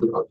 Let's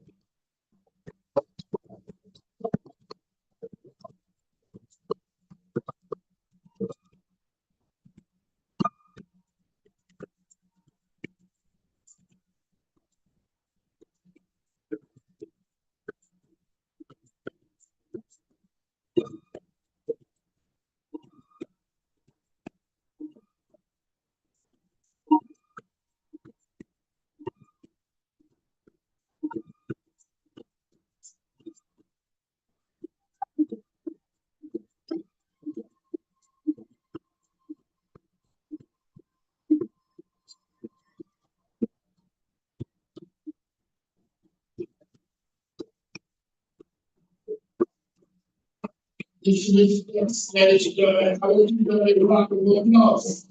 I will give them a round of applause.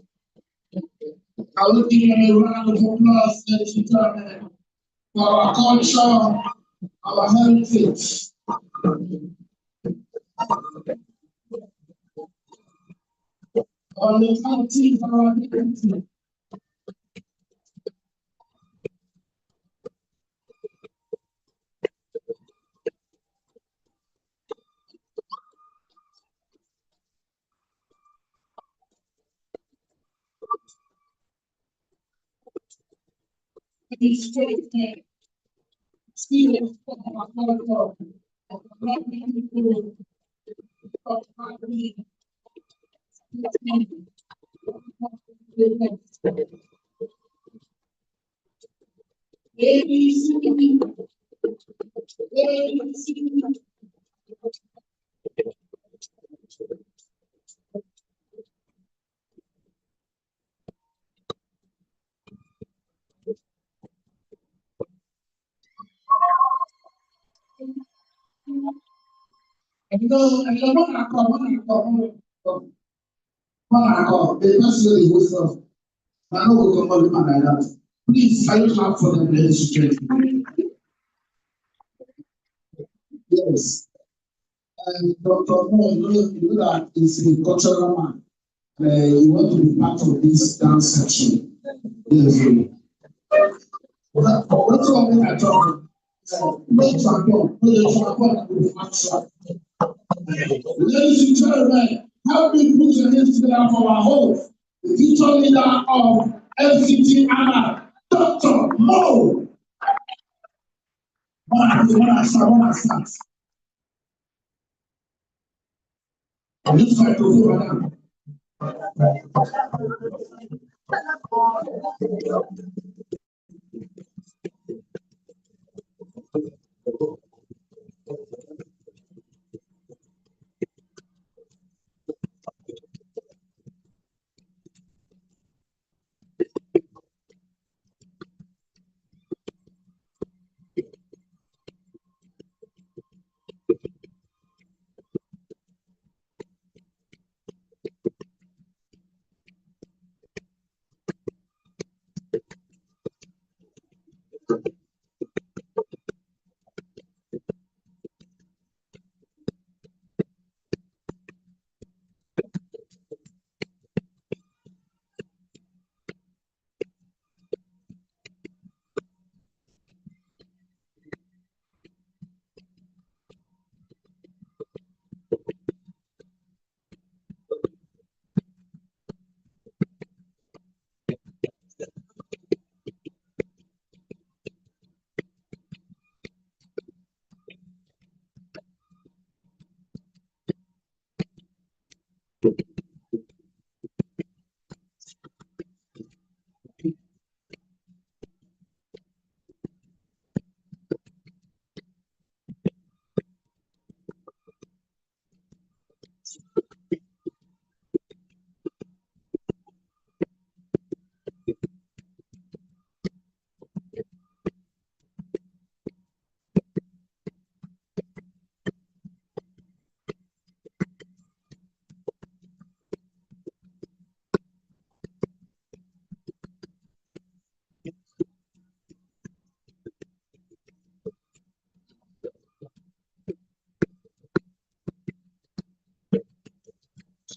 I will give them a round of applause, ladies and gentlemen, for our culture, our heritage. Our locality, our identity. These statements, experience of our culture, of our people, of our people. And one I call, the person is wisdom. I know we can call him like that. Please, can you clap for them, ladies and gentlemen? Yes. And Dr. Mo, you know that he's a cultural man. You want to be part of this dance section. Yes. What's wrong with that talk? Ladies and gentlemen, how we put your hands together for our host, the future leader of FCT ANA, Dr. Mo. Start. I'm just trying to do right now.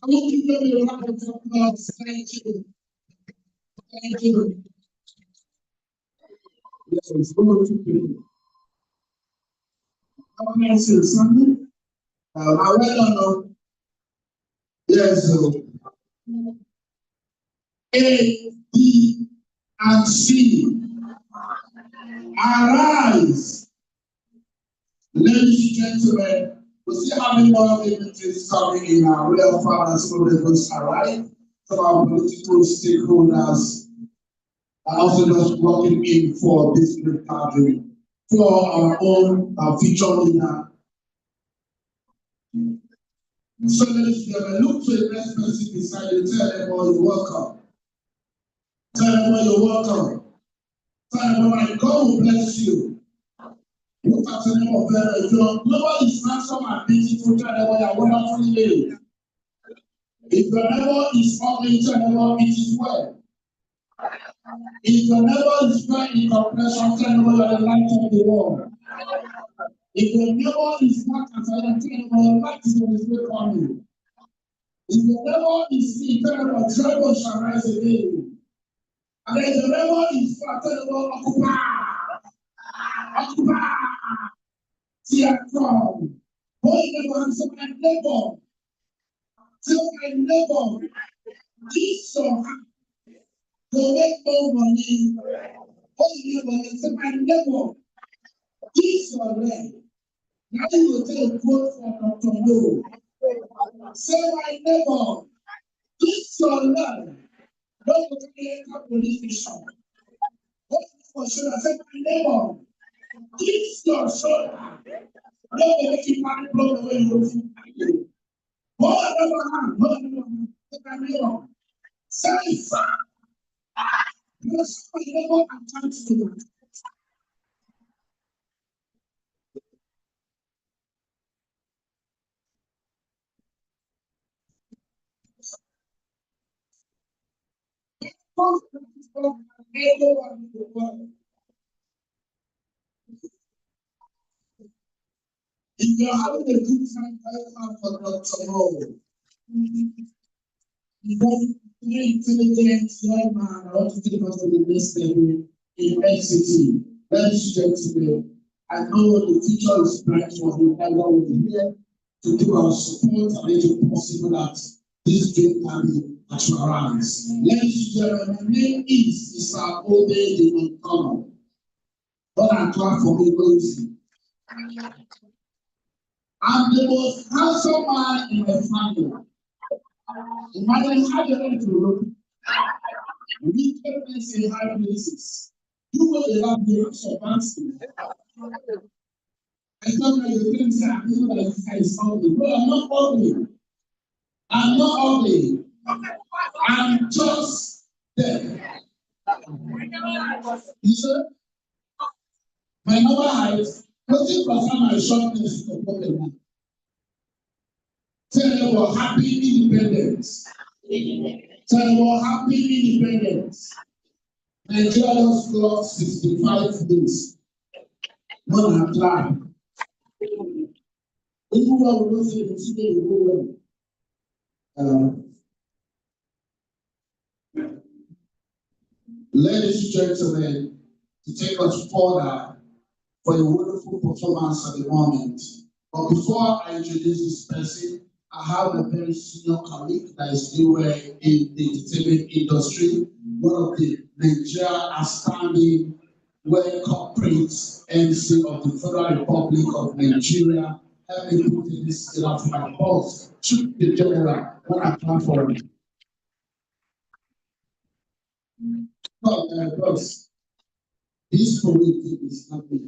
Thank you. Thank you. Yes, Sunday. I read on yes, A, B, and C. Arise, ladies and gentlemen. We see how many more dignitaries coming in our real fathers who will arrive. Some of our political stakeholders are also just working in for this great gathering for our own future leader. So ladies and gentlemen, look to the next person beside you, tell them all you're welcome. Tell them all you're welcome. Tell them all God will bless you. Look at the name of God. Nobody is handsome and beautiful, tell them all you're wonderfully made. If your neighbor is ugly, tell them all it is well. If your neighbor is fair in complexion, tell them all you're the light of the world. If your neighbor is not as I am, tell them all your light is on his way coming. If your neighbor is sick, tell them all trouble shall rise again. And then the neighbor is fat, tell them all occupy, tear from. Hold neighbor and say, my neighbor, tell my neighbor, this song will make more money. Hold neighbor and say, my neighbor, this your leg. Now you will take a quote from Dr. Mo. Say, my neighbor, this your leg. Don't go to the police station. Hold neighbor, say, my neighbor, this your shoulder. Don't make it money blow away your feet. Hold on, take my neighbor. Say, because my neighbor I'm trying to do. If you're having a good time, welcome for Dr. Mo. Very intelligent young man, I want to take us to the next level in FCT. Ladies and gentlemen, I know the future is bright for him, and will be here to give our support and make it possible that this dream can be actualized. Ladies and gentlemen, my name is Mr. Ode the Uncommon. What I'm glad for me goes. I'm the most handsome man in my family. Imagine how you're going to look. Wickedness in high places. You will allow the rest of us. I thought that your friends say, I know that I is ugly. No, I'm not ugly. I'm not ugly. I'm just there. You see? My number height, nothing concern my shortness to problem. Tell them about happy independence. Tell them about happy independence. Nigeria just clocked 65 days. One at time. Even when we don't say the today will go well. Ladies and gentlemen, to take us further for a wonderful performance at the moment. But before I introduce this person, I have a very senior colleague that is nowhere in the entertainment industry, one of the Nigeria outstanding well corporate MC of the Federal Republic of Nigeria. Help me put in this together for my boss, Chief the General, when I plan for him. Boss, this policy is not me.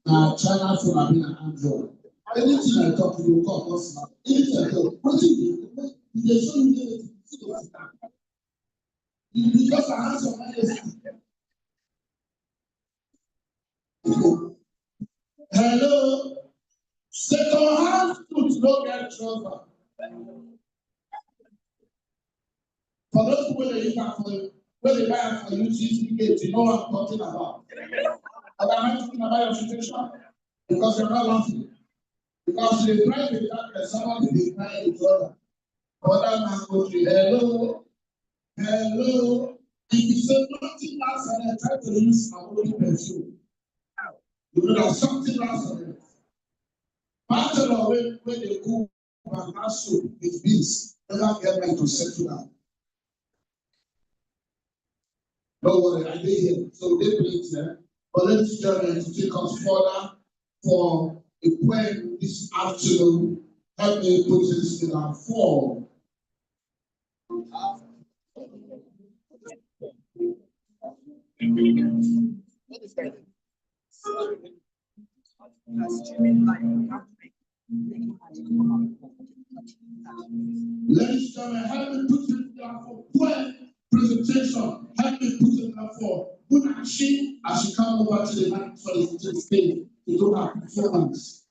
Now, China for having an Android. Anything I talk to you, call us. Anything I talk, what you do? They show you you just answer my hello. Second hand food no get trouble. For those people that use that for when they buy it for you know what I'm talking about. But I'm not talking about your situation because you're not laughing. Because they drive with that someone is buying each other. Other man go to hello. If you say nothing lasts on it, try to use a holy perfume. You know that something lasts on it. Bachelor, when they cook and have soup with beans, never get men to settle down. Don't worry, I did here. So they played here. But let's journey to take us further for a poem this afternoon. Help me put this in our form. Ladies and gentlemen, help me put it down for poem presentation. Help me put it down for Munachi as she come over to the stage to do her performance.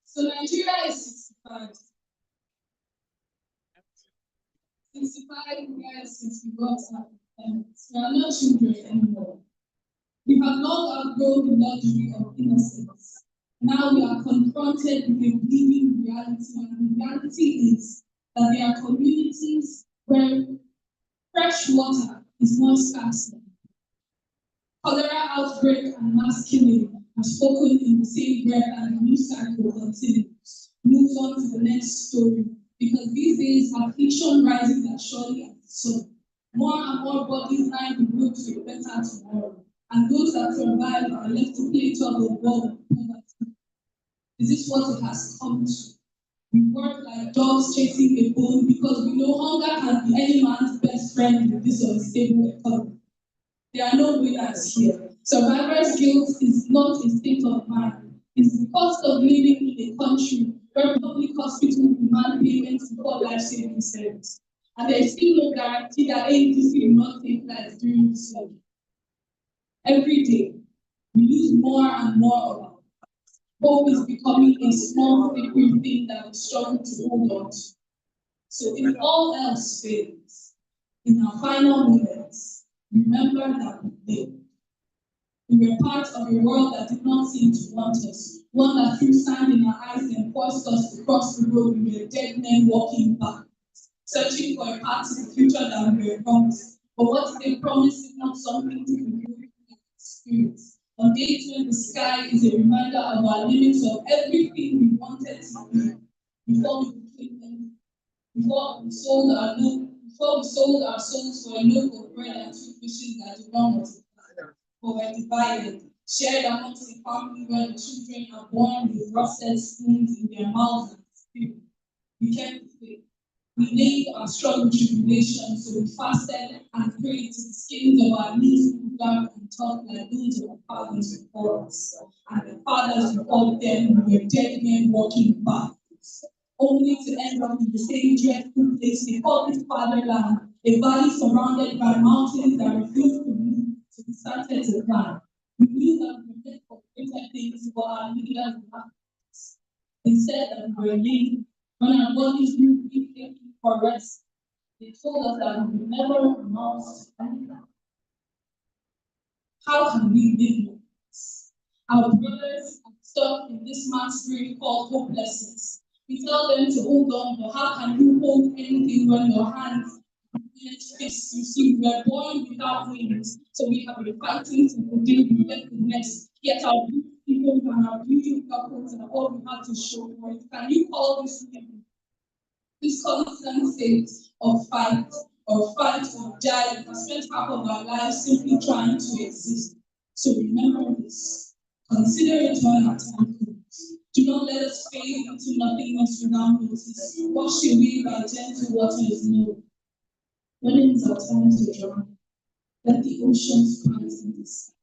So Nigeria is 65. 65 years since we got our independence. We are not children anymore. We have long outgrown the luxury of innocence. Now we are confronted with a living reality, and the reality is that there are communities where fresh water is more scarce. Cholera outbreak and mass killing are spoken in the same breath, and the news cycle continues. Moves on to the next story, because these days affliction rises as surely as the sun. More and more bodies line the road to a better tomorrow, and those that survive are left to play tug of war with poverty. Is this what it has come to? We work like dogs chasing a bone because we know hunger can be any man's best friend in this unstable economy. There are no winners here. Survivor's guilt is not a state of mind. It's the cost of living in a country where public hospitals demand payments before life-saving service. And there is still no guarantee that ADC will not take lives during the surgery. Every day, we lose more and more of our hope is becoming a small, sacred thing that we struggle to hold on to. So if all else fails, in our final moments, remember that we live. We were part of a world that did not seem to want us, one that threw sand in our eyes and forced us to cross the road. We were dead men walking back, searching for a path to the future that we were promised. But what they promised is not something to be experience. On days when the sky is a reminder of our limits of everything we wanted to be before we became them, before we sold our souls for a loaf of bread and 2 fishes that did not multiply, but were divided, shared amongst a family where the children are born with rusted spoons in their mouths and spirit. We kept faith. We named our struggle tribulation, so we fasted and prayed to the skins of our knees grew dark and tough like those of our fathers before us. And the fathers before them were dead men walking backwards, only to end up in the same dreadful place they call it fatherland, a valley surrounded by mountains that refuse to move, so we started to climb. We knew that we were meant for greater things, but our leaders laughed at us. They said that we were lazy. When our bodies grew weak for rest, they told us that we would never amount to anything. How can we live like this? Our brothers are stuck in this mad spirit called hopelessness. We tell them to hold on, but how can you hold anything when your hands are fists? You see, we are born without wings, so we have been fighting to the day we left the nest. Yet our beautiful people and our beautiful couples are all we have to show for it. Can you call this living? This constant state of fight or die, we have spent half of our lives simply trying to exist. So remember this. Consider it when our time comes. Do not let us fade into nothingness without notice. Wash away by gentle waters, no. When it is our time to drown, let the oceans rise in the sky.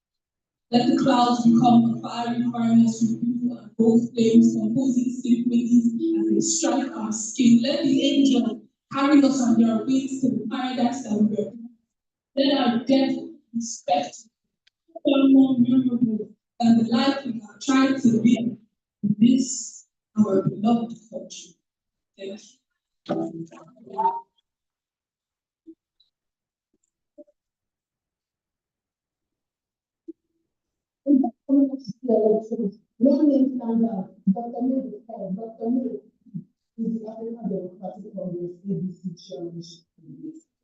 Let the clouds become a fiery furnace with blue and gold flames, composing symphonies as they strike our skin. Let the angels carry us on their wings to the paradise that we were. Let our death be spectacle, far more memorable than the life we have tried to live in this, our beloved country. Thank you. One name stands out, Dr. Mary, Dr. Mary is the African challenge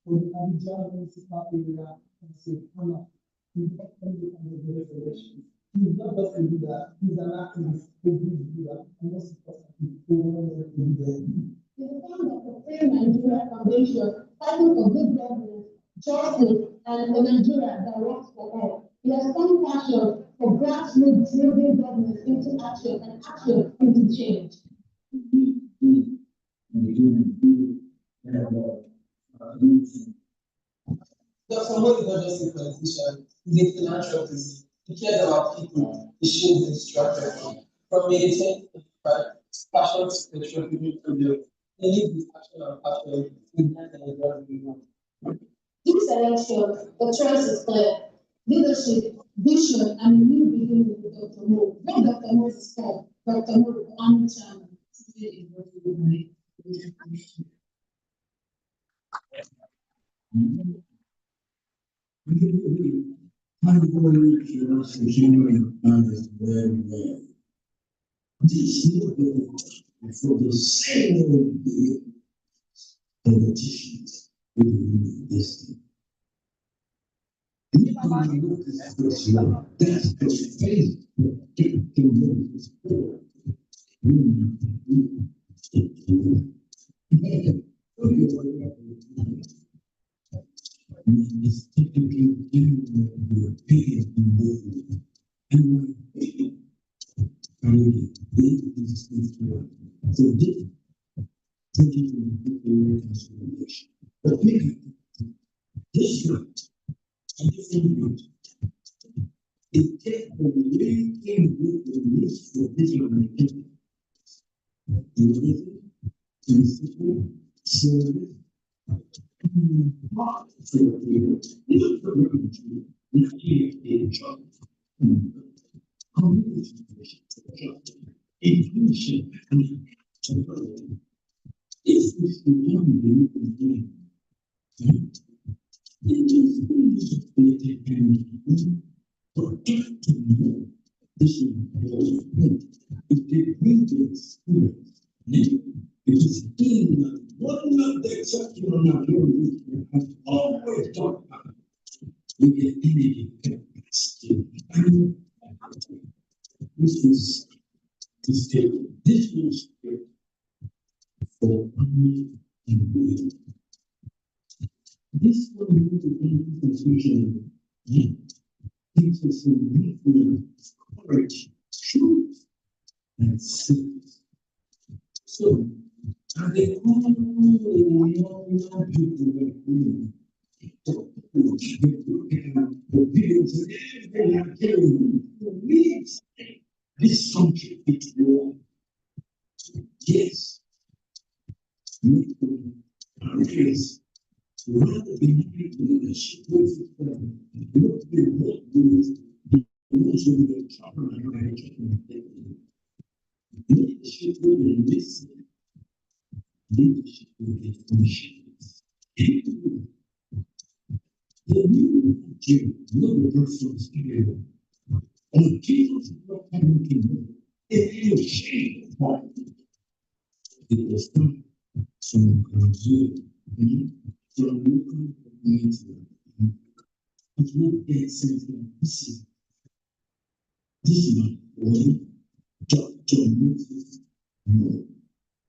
for the Abidjan municipal area and say, Anna, we have come to the resurrection. He's not just a leader, he's an activist, a good leader, and most importantly, he wants to be there. He's the founder of the Fair Nigeria Foundation, fighting for good governance, justice, and a Nigeria that works for all. He has strong passion for grassroots building governance into action and action into change. Dr. Mo is not just a politician, he's a philanthropist. He cares about people, he shows his track record. From militant passion to contributing to the he needs his passion and passion in that and everyone. This election, the choice is clear. Leadership, vision, and a new beginning with Dr. Mo. When Dr. Mo is called, Dr. Mo is the only chairman. Today is what we will make. I'm going to ask the human others very well. This is for the same of the politicians who believe this. If you look at this law, that's the faith that can move this forward. It's typically the opinion and so this taking the transformation. But maybe this route, a different route, it takes the linking with the needs for digital innovation, principle, service, so we create a job, community, inclusion, and technology. If we become the it is really and protect to know this is important. If they bring to experience, it is in one of the exceptional Nigerians has always talked about with the energy capacity. And this is the state. This was for only in the this will be the confusion. Gives us a movement, courage, truth, and sense. So, are they all young people like me? The people they are carrying who needs this country is war. Yes, we are raised. Rather than leadership, look at what also the trouble leadership will listen. Leadership will get conscious. The new Jew, no person's area. And Jesus is not coming to you. It is shame. It was not from Brazil. From local community, it won't get something. This is not one Dr. Moses. No,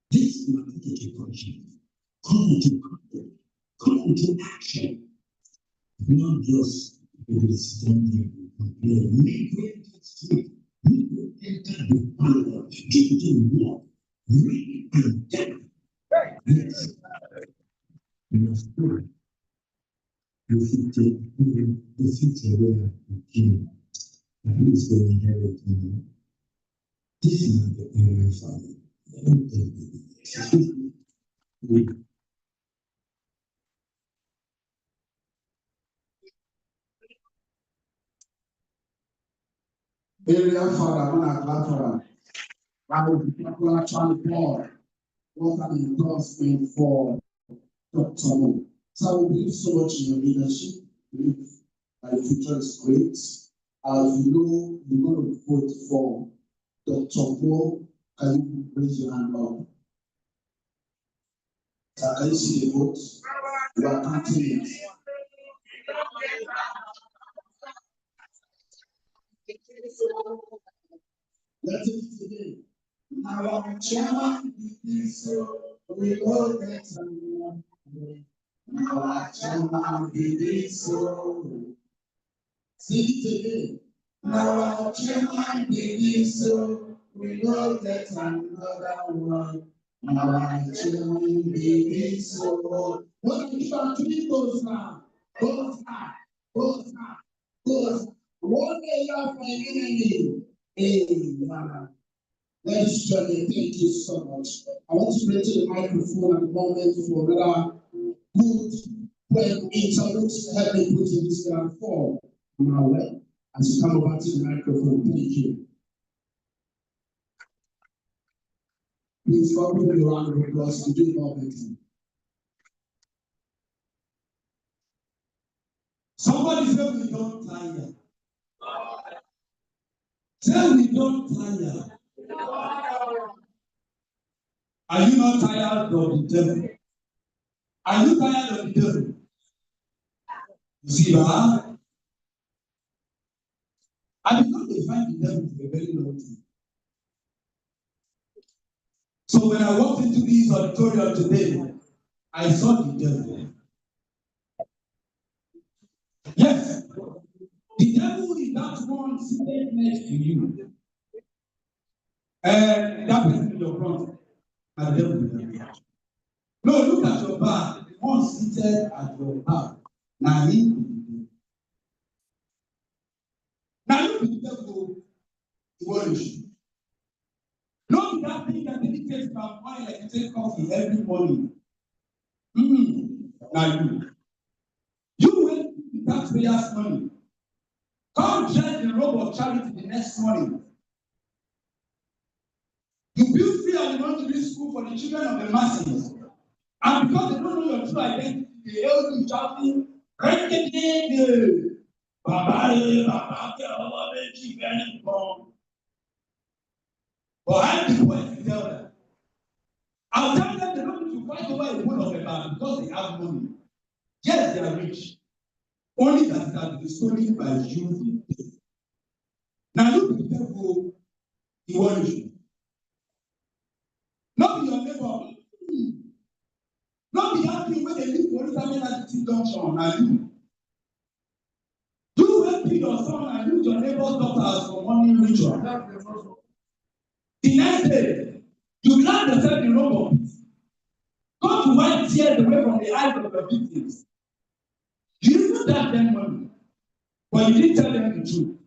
this is not a question. Come to comfort, come to action, not just with standing. We will sleep, we will enter the power, do the work, read and down. Yes, in the spirit. The future where the king, and who is going to inherit the this is not the area family. I don't think we area father, when I got her, I would be actually born. What an endorsement for Dr. Mo. So I will believe so much in your leadership. The future is great. As you know, you're going to vote for Dr. Mo. Can you raise your hand up? Can you see the vote? We are counting it. Let's do it today. Our chairman is so we know that our chairman is so. Sing it again. Our chairman is so we know that another one. Our chairman is so. What if our three goes now? Goes now. Goes now. Goes. One day you have my enemy. Amen. Let's join in. Thank you so much. I want to bring to the microphone at the moment for another good when interlude to help me put in this grand form. Now, as you come over to the microphone, thank you. Please welcome me around the applause to do more better. Somebody say we don't tire. Say we don't tire. Are you not tired of the devil? Are you tired of the devil? You see, I did not find the devil for a very long time. So when I walked into this auditorium today, I saw the devil. Yes, the devil is that one seated next to you. And that person in your front, the devil is there. No, look at your back. The one seated at your back. Now he. Now look at the devil. He worries you. Not that thing that dedicates my mind like you take coffee every morning. Now you went to that prayer's money. Come dress the robe of charity the next morning. You build free and you want to do school for the children of the masses. And because they don't know your true identity, they help you shouting, but I have the point to tell them. I'll tell them they don't need to fight over a whole of a man because they have money. Yes, they are rich. Only that it has been stolen by you. Now look at the devil, he worries you. Not be your neighbor. Not be happy when they live for retirement attitude junction. Now you help your son and use your neighbor's daughters for money ritual. The next day, you land yourself in room of peace. God to wipe tears away from the eyes of your victims. You didn't tell them money, but you didn't tell them the truth.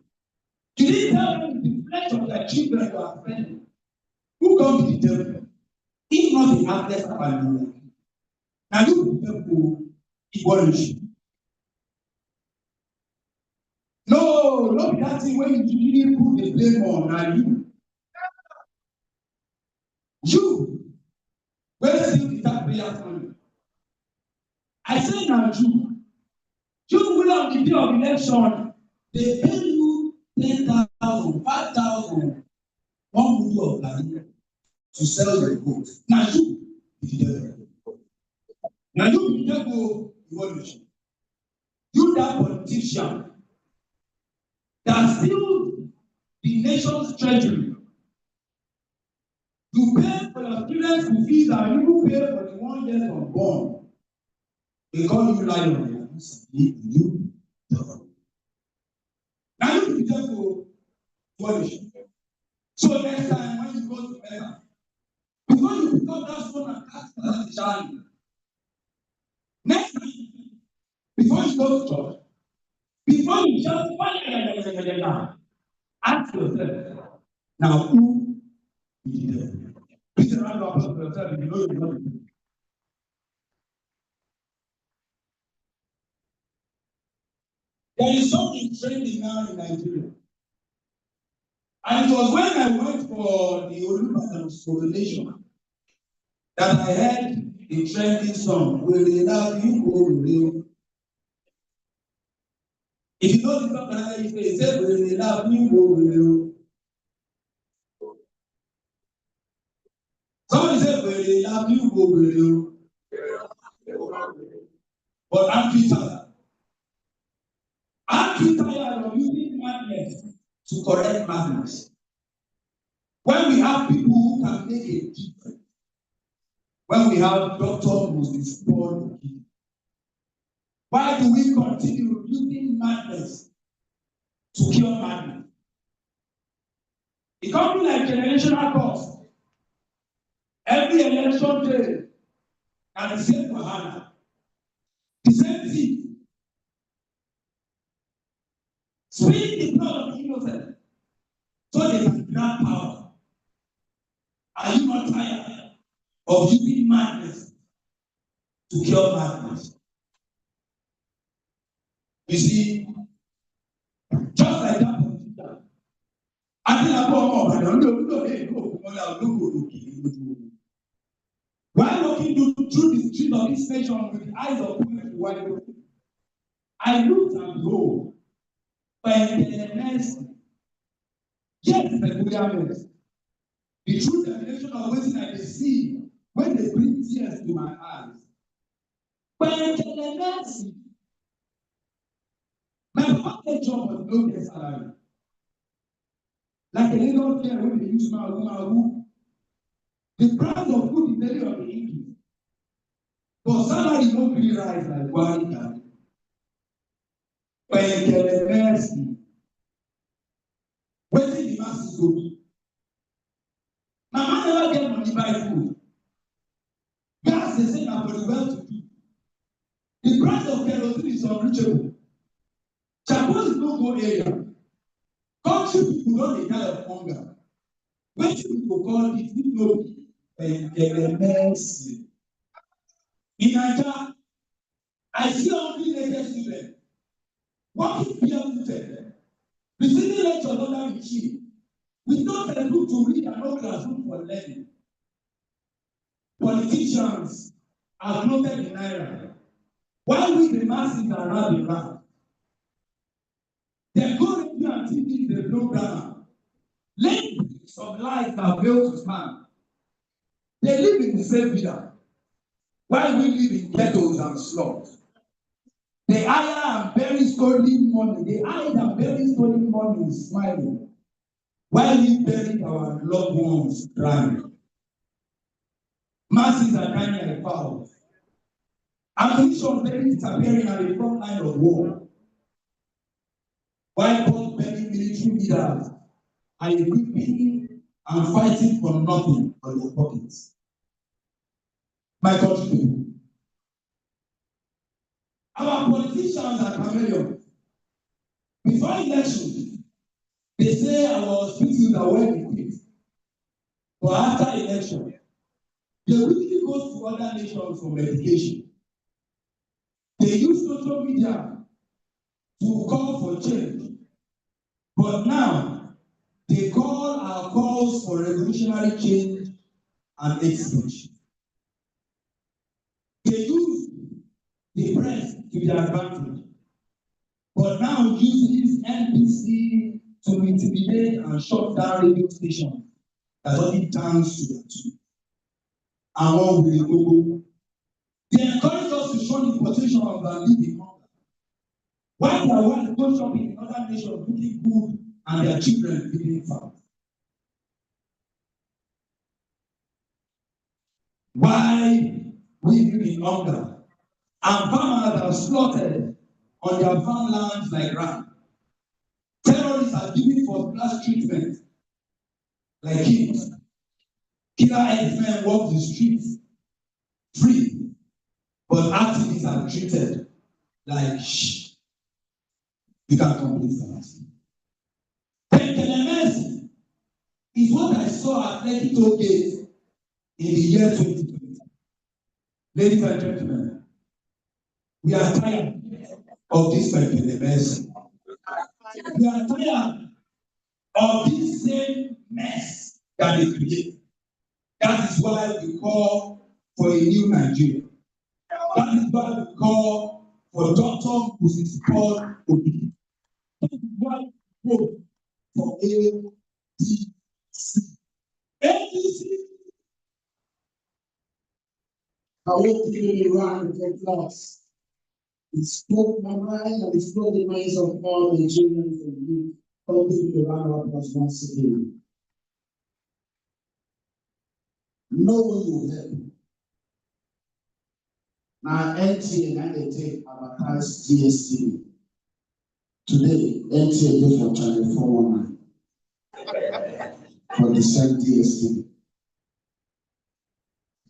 You didn't tell them the flesh of their children you are spending. Who comes to the devil? If not the heartless family. Now you people, it worries you. No, not that thing when you really put the blame on now you. You, where you that prayer money? I say now you will on the day of election, they pay you 10,000, 5,000, 1 million of money to sell your vote. Now you be the devil. Now you be the devil, you that politician that steals the nation's treasury. You pay for your students' school fees and you pay for the 1 year unborn. They call you lion. You devil. Now you be the devil. So next time when you go to Mecca, before you pick up that stone and cast it at the child, next time, before you go to church, before you just ask yourself, now who is the devil? Please round of applause for yourself if you know you know it. There is something trending now in Nigeria. And it was when I went for the Olubadan's coronation that I heard the trending song, Will They Love You, Will They? If you know the song, it says, Will They Love You, Will They? Somebody said, Will They Love You, Will They? But I'm too tired. I'm too tired of using madness to correct madness. When we have people who can make a difference, when we have doctors who respond, why do we continue using madness to cure madness? It comes like generational cause. Every election day, and the same wahala, the same thing. Speak the blood of the innocent so they can grab power. Are you not tired of using madness to cure madness? You see, just like that politician, I think I'm more than while walking through the street of this nation with the eyes of women wide open, I looked and behold, by the next, yes, peculiarness, the true definition of what I see when they bring tears to my eyes. By the next, my papa job was no get salary. Like a little girl when they use my the price of food is very on the increase. But salary no really rise like one can. By the next, wetin the masses go do? Mama never get money buy food. Gas dey say na for the well-to-do. The price of kerosene is unreachable. Suppose you no go area, country people don dey die of hunger. Wetin we go call this if no be mercy? In Naija, I see unrelated students working barefooted, receiving lectures under machine, with no textbook to read and no classroom for learning. Politicians are bloated in naira. Why we the masses are round around? They go radio and TV in the program, laying bricks of life that fail to stand. They live in the same villa, while we live in ghettos and slums. They hire and bury stolen money. They hide and bury stolen money smiling, while we bury our loved ones crying. Masses are dying like fowls. Ammunition bury disappearing at the front line of war. While both bury military leaders are equipping and fighting for nothing on their pockets. My country people, our politicians are chameleons. Before election, they say our hospitals are well equipped. But after election, they quickly go to other nations for medication. They use social media to call for change. But now, they call our calls for revolutionary change and hate speech. They use the press to their advantage, but now use NBC to intimidate and shut down radio stations that only dance to their tune. And what will they go? They encourage us to shun importation of our living hunger. Why their wives go shopping in other nations looking good and their children feeding fat? Why we live in hunger and farmers are slaughtered on their farmlands like ram? Terrorists are giving first-class treatment like kings. Killer headsmen walk the streets free, but activists are treated like shh. You can't complain for us. Pentelemesi is what I saw at Lekki Toll Gate in the year 2020. Ladies and gentlemen, we are tired of this Pentelemesi. We are tired of this same mess that they create. That is why we call for a new Nigeria. That is why we call for Dr. Moses Paul Obi. That is why we call for ADC. ADC. I won't give you a round of applause. It spoke my mind and it spoke the minds of all Nigerians and youth. All people around our applause once again. No one will help. Now, NTA and they take advertise DSTV. Today, NTA did for Channel 419 for the same DSTV.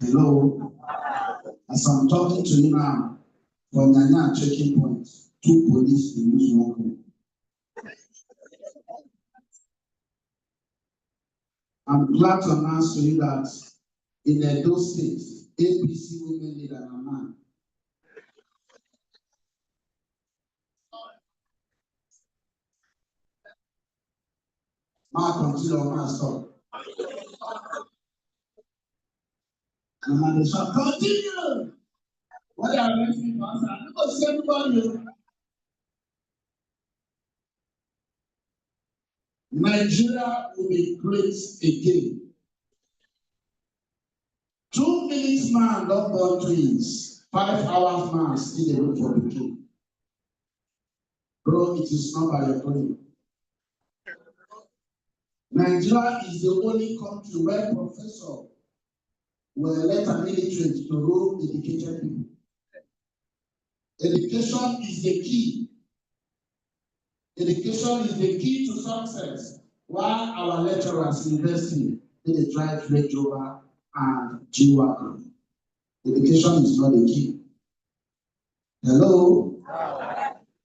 Hello? As I'm talking to you now, for Nanya checking points, 2 police in use 1 home. I'm glad to announce to you that in Edo State, APC women leader and a man. Mark continue on my stop. And man, they shall continue. What are you listening to? Look at everybody. Nigeria will be great again. 2 minutes man don't born twins. 5 hours man still dey wait for the king. Bro, it is not by your doing. Nigeria is the only country where professors were let an illiterate to rule educated people. Education is the key. Education is the key to success. While our lecturers investing, they drive Range Rover and G-Wagon. Education is not the key. Hello?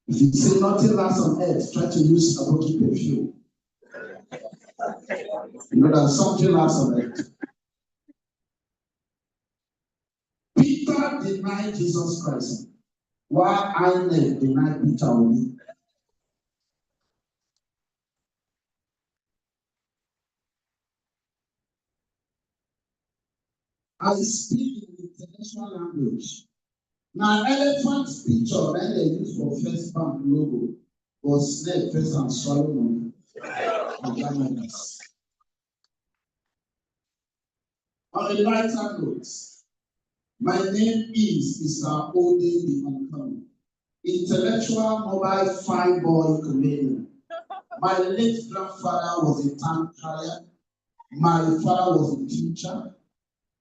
If you say nothing lasts on earth, try to use a broken perfume. You know that something lasts on earth. Peter denied Jesus Christ, while I denied Peter only. I speak in international language. Now, elephant's picture that they use for First Bank logo was snake first and Solomon. On the lighter note, my name is Mr. Ode the Uncommon, intellectual, mobile, fine boy comedian. My late grandfather was a tank carrier. My father was a teacher.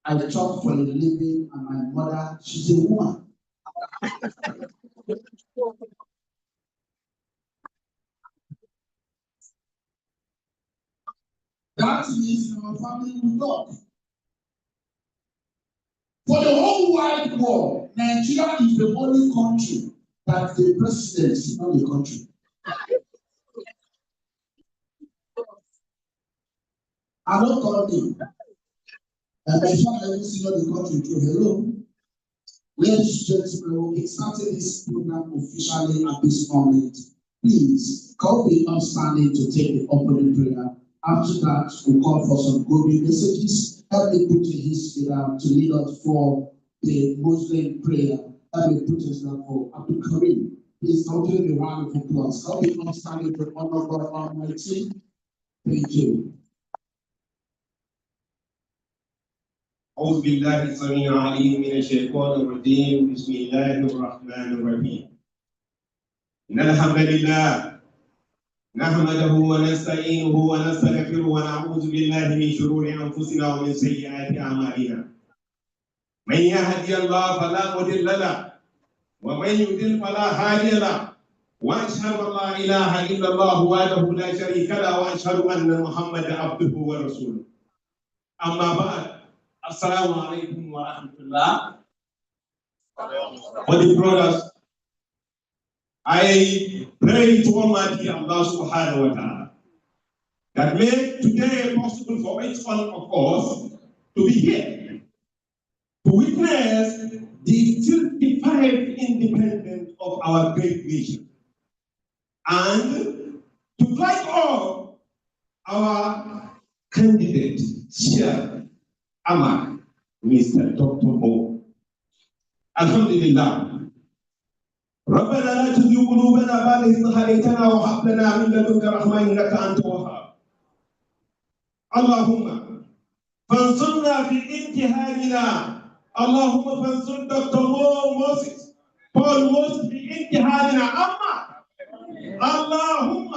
I talk for a living, and my mother, she's a woman. That means our family will talk. For the whole wide world, Nigeria is the only country that the president is not the country. I don't call me. And before I even see not the country too. Hello. Ladies and gentlemen, we'll be starting this program officially at this moment. Please, call me upstanding to take the opening prayer. After that, we'll call for some golden messages. Help me put in history to lead us for the Muslim prayer. Help me put us down for Abdul Karim. Please don't give me a round of applause. Call me upstanding to honor God Almighty. Thank you. أعوذ بالله السميع العليم من الشيطان الرجيم بسم الله الرحمن الرحيم إن الحمد لله نحمده ونستعينه ونستغفره ونعوذ بالله من شرور أنفسنا ومن سيئات أعمالنا من يهدي الله فلا مضل له ومن يضلل فلا هادي له وأشهد أن لا إله إلا الله وحده لا شريك له وأشهد أن محمدا عبده ورسوله أما بعد Assalamu alaikum wa rahmatullah. For the brothers, I pray to Almighty Allah subhanahu wa ta'ala that make today possible for each one of us to be here, to witness the 65 independence of our great nation, and to flag off our candidate, Chair Amar, Mr. Dr. Mo. Alhamdulillah. ربنا لا تزغ قلوبنا بعد إذ هديتنا وهب لنا من لدنك رحمة إنك أنت الوهاب. اللهم فانصرنا في امتحاننا. اللهم فانصر دكتور مو موسيس Almost بانتهاء عامة. اللهم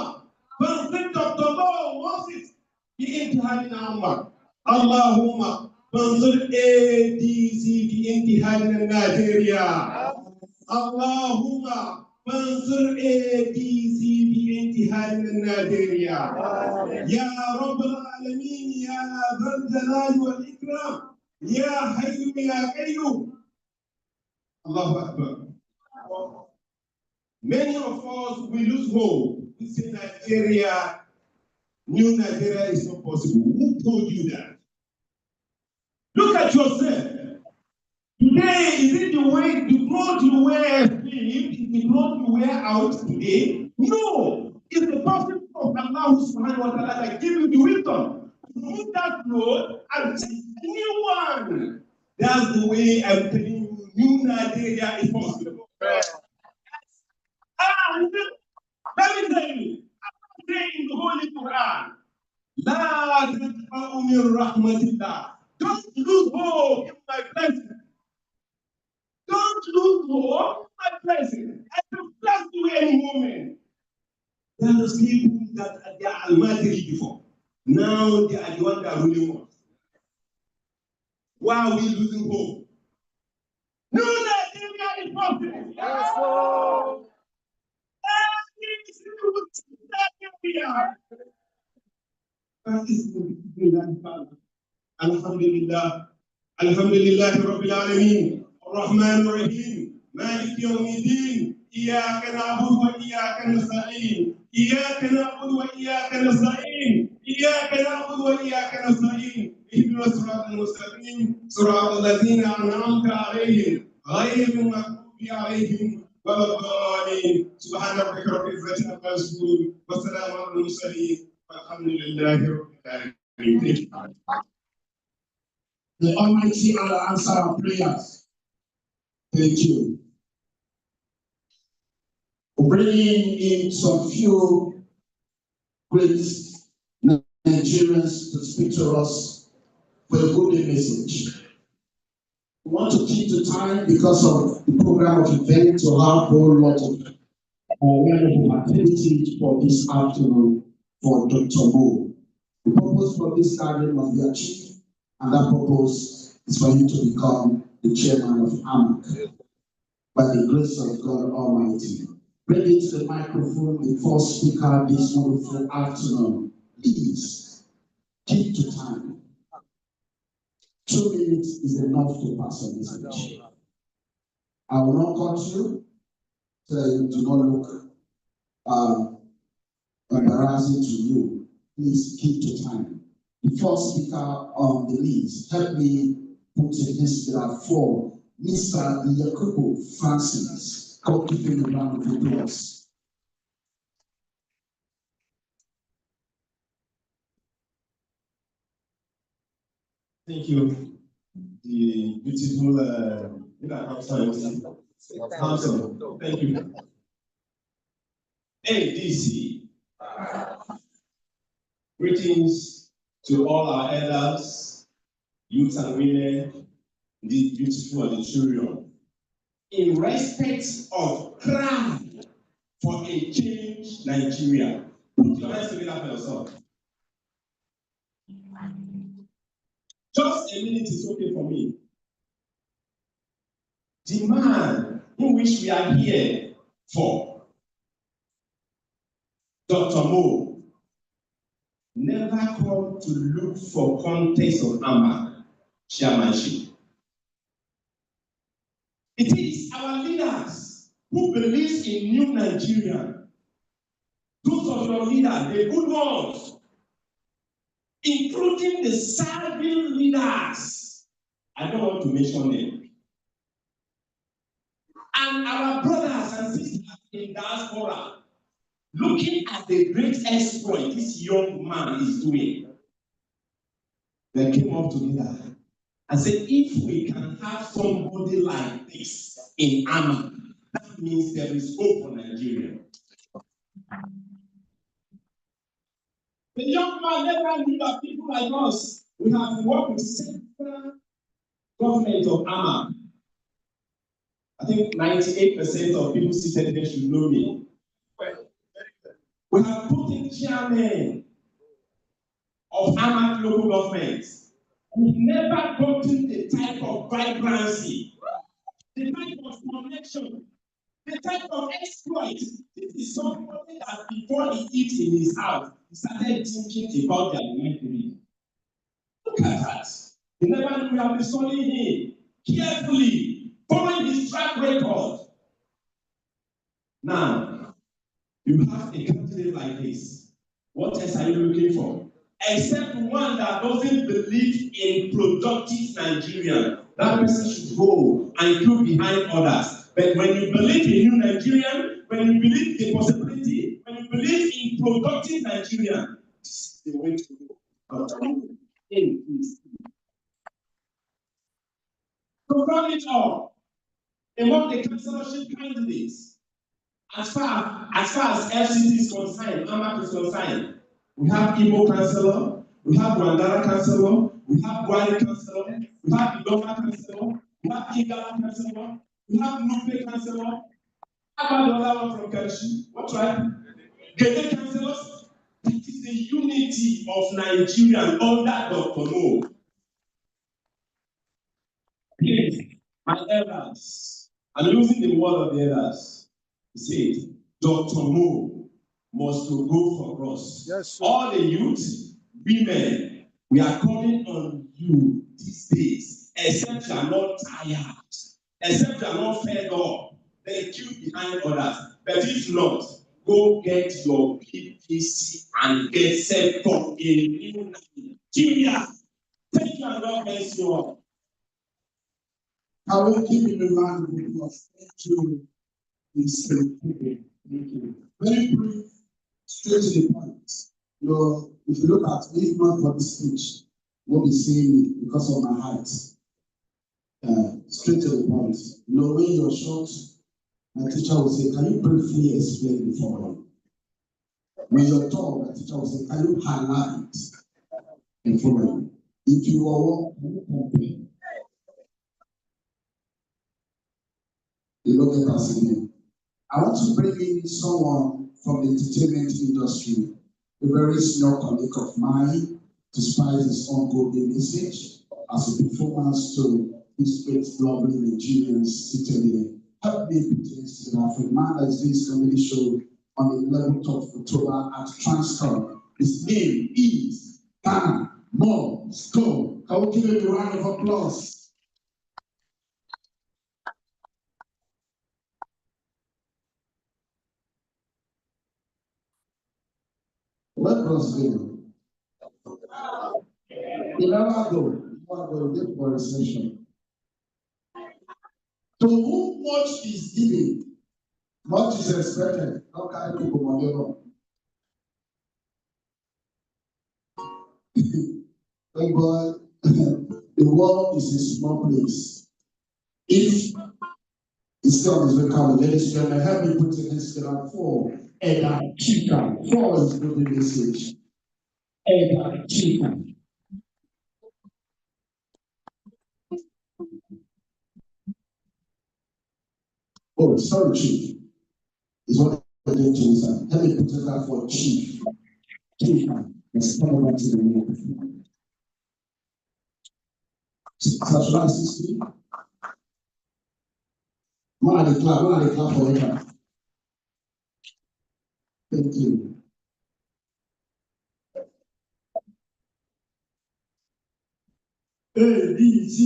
فانصر دكتور Moses بانتهاء عامة. اللهم فانصر ADC بانتهاء نيجيريا. اللهم فانصر ADC بانتهاء نيجيريا. يا رب العالمين يا ذا الجلال والإكرام يا حي يا قيوم. الله أكبر. Many of us will lose hope. We say Nigeria, new Nigeria is not possible. Who told you that? Look at yourself. Today, is it the way the clothes you wear sleep? Is the clothes you wear out today? No. It's the prophet of Allah subhanahu wa ta'ala that give you the wisdom to remove that clothes and take a new one. That's the way I'm telling you, new Nigeria is possible. Let me tell you, I'm saying in the Holy Quran, La taqna'u min rahmatillah. Don't lose hope in my blessing. Don't lose hope in my blessing. I will bless you any moment. There are those people that they are almighty before. Now they are the ones that are ruling us. Why are we losing hope? No, Nigeria is possible. Yes, Lord. Alhamdulillah, Alhamdulillah, Rabbil Alameen, Ar-Rahman Ar-Rahim, Malik Yawmiddin, Iyyaka na'budu wa iyyaka nasta'in, Iyyaka na'budu wa iyyaka nasta'in, Iyyaka na'budu wa iyyaka nasta'in, Ihdina as-siratal mustaqim, siratal ladzina an'amta 'alayhim, ghayril maghdubi 'alayhim waladdallin. Subhana rabbika rabbil izzati amma yasifun, wa salamun 'alal mursalin, walhamdulillahi rabbil alamin. Thank you. The Almighty Allah answer our prayers. Thank you. We're bringing in some few great Nigerians to speak to us for a good message. We want to keep the time because of the program of event to have a whole lot of wonderful activities for this afternoon for Dr. Mo. The purpose for this gathering must be achieved, and that purpose is for you to become the chairman of AMAC by the grace of God Almighty. Bring it to the microphone, the first speaker this wonderful afternoon. Please keep to time. 2 minutes is enough to pass a message. I will not cut you so that you do not look embarrassing to you. Please keep to time. The first speaker on the list, help me put in this for Mr. Yakubu Francis. Come give him a round of applause. Thank you. The beautiful council. Thank you. ADC. Greetings to all our elders, youth and women, this beautiful auditorium. In respect of cry for a change Nigeria. Put your hands together for yourself. Just a minute is okay for me. The man in which we are here for, Dr. Mo, never come to look for contest of AMAC chairmanship. It is our leaders who believe in new Nigeria. Those of your leaders, the good ones, including the serving leaders. I don't want to mention them. And our brothers and sisters in diaspora, looking at the great exploit this young man is doing, they came up together and said, if we can have somebody like this in AMA, that means there is hope for Nigeria. The young man never knew that people like us, we have worked with central government of AMA. I think 98% of people seated here should know me. We have put in chairmen of AMAC local governments. We've never gotten the type of vibrancy, the type of connection, the type of exploit. This is somebody that before he eats in his house, he started thinking about their life. Look at that. You never knew we have been studying him carefully, following his track record. Now, you have a candidate like this. What else are you looking for? Except one that doesn't believe in productive Nigeria. That person should go and look behind others. But when you believe in new Nigerian, when you believe in the possibility, when you believe in productive Nigeria, this is the way to go. To round it all, among the councillorship candidates, as far as FCT is concerned, AMAC is concerned, we have Igbo councillor, we have Wandara councillor, we have Gwari councillor, we have Idoma councillor, we have Igala councillor, we have Nupe councillor, how about the other one from Kashi? What tribe? Gede councillors. That is the unity of Nigeria under Dr. Mo. Please, my elders, I'm using the word of the elders. He said, Dr. Mo must to go for us. Yes, sir. All the youth, women, we are calling on you these days, except you are not tired, except you are not fed up, then queue behind others. But if not, go get your PPC and get set up in new Nigeria. Thank you and God bless you all. I will give you the round of applause. Thank you. Thank you. Very brief, straight to the point. You know, if you look at, if not for the speech, we'll be seeing it because of my height. Straight to the point. You know, when you're short, my teacher will say, can you briefly explain the following? When you're tall, my teacher will say, can you highlight the following? If you are what, can you compare? You look at us again. I want to bring in someone from the entertainment industry, a very senior colleague of mine, despite his ongoing message as a performance to his great lovely Nigerians seated here. Help me put this together for a man that is doing his comedy show on the 11th of October at Transcorp. His name is Mo Manifestos. I will give him a round of applause. Let us go. You never go. You want to go for a session. To whom much is given, much is expected. How can you go on? Thank God, the world is a small place. If it's still on his record, ladies and gentlemen, help me put it together for Eda Chica. For his good message. Eda Chica. Oh, sorry, Chief. Is what I'm going to listen. Let me put it down for Chief. Chief, let's come over to the microphone. Should I assist you? One of the clap for it. Thank you. ADT.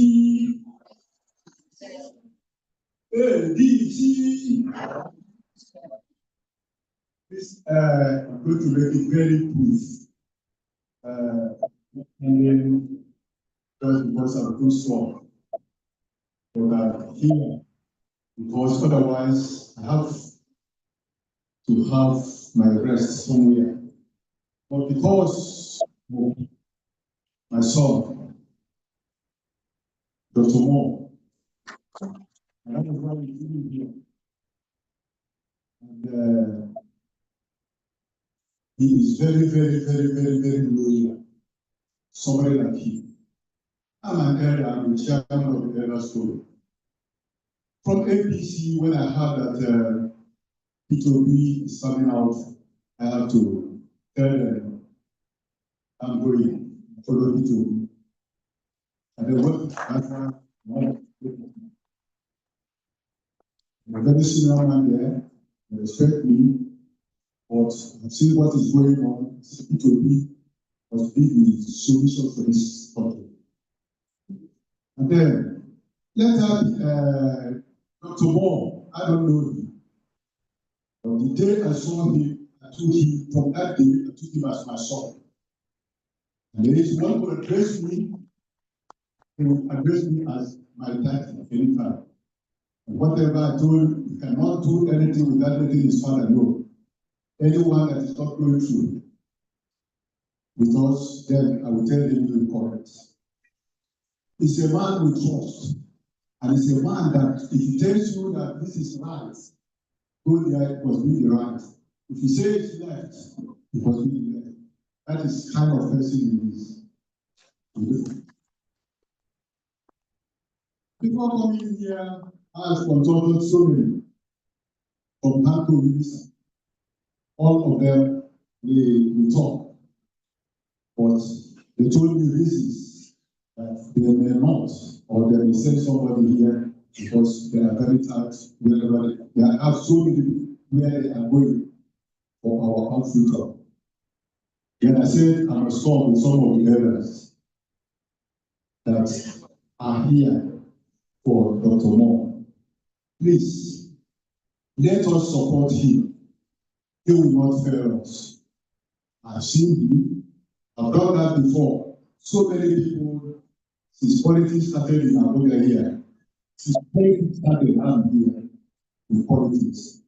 This I'm going to make it very brief. And then just because I'm too small. But here, because otherwise I have to have my rest somewhere. But because of my son, Dr. Mo, and that is why we're doing here. And he is very, very, very, very, very loyal. Somebody like him. I'm an elder, I'm the chairman of the elder school. from APC, when I heard that P2B is coming out, I have to tell them I'm going to follow P2B. And then what? A very senior man there, they respect me, but I've seen what is going on. P2B must be the solution for this country. And then, let her, Dr. Mo, I don't know him. But the day I saw him, I took him, from that day, I took him as my son. And there is one who addressed me, as my daddy, anytime. And whatever I told, he cannot do anything without letting his father know. Anyone that is not going through, because then I will tell him to be correct. He's a man with trust. And it's a man that if he tells you that this is right, go there, it must be the right. If he says left, it must be the left. That is kind of person he is. People coming here as consulted so many from Hanko Minister. All of them we talk. But they told me reasons that they may not, or they may send somebody here because they are very tight wherever they have so many where they are going for our own future. Then I said I must talk with some of the elders that are here for Dr. Mo. Please, let us support him. He will not fail us. I've seen him. I've done that before. So many people, since politics started in Abuja here, since politics started, I'm here in politics.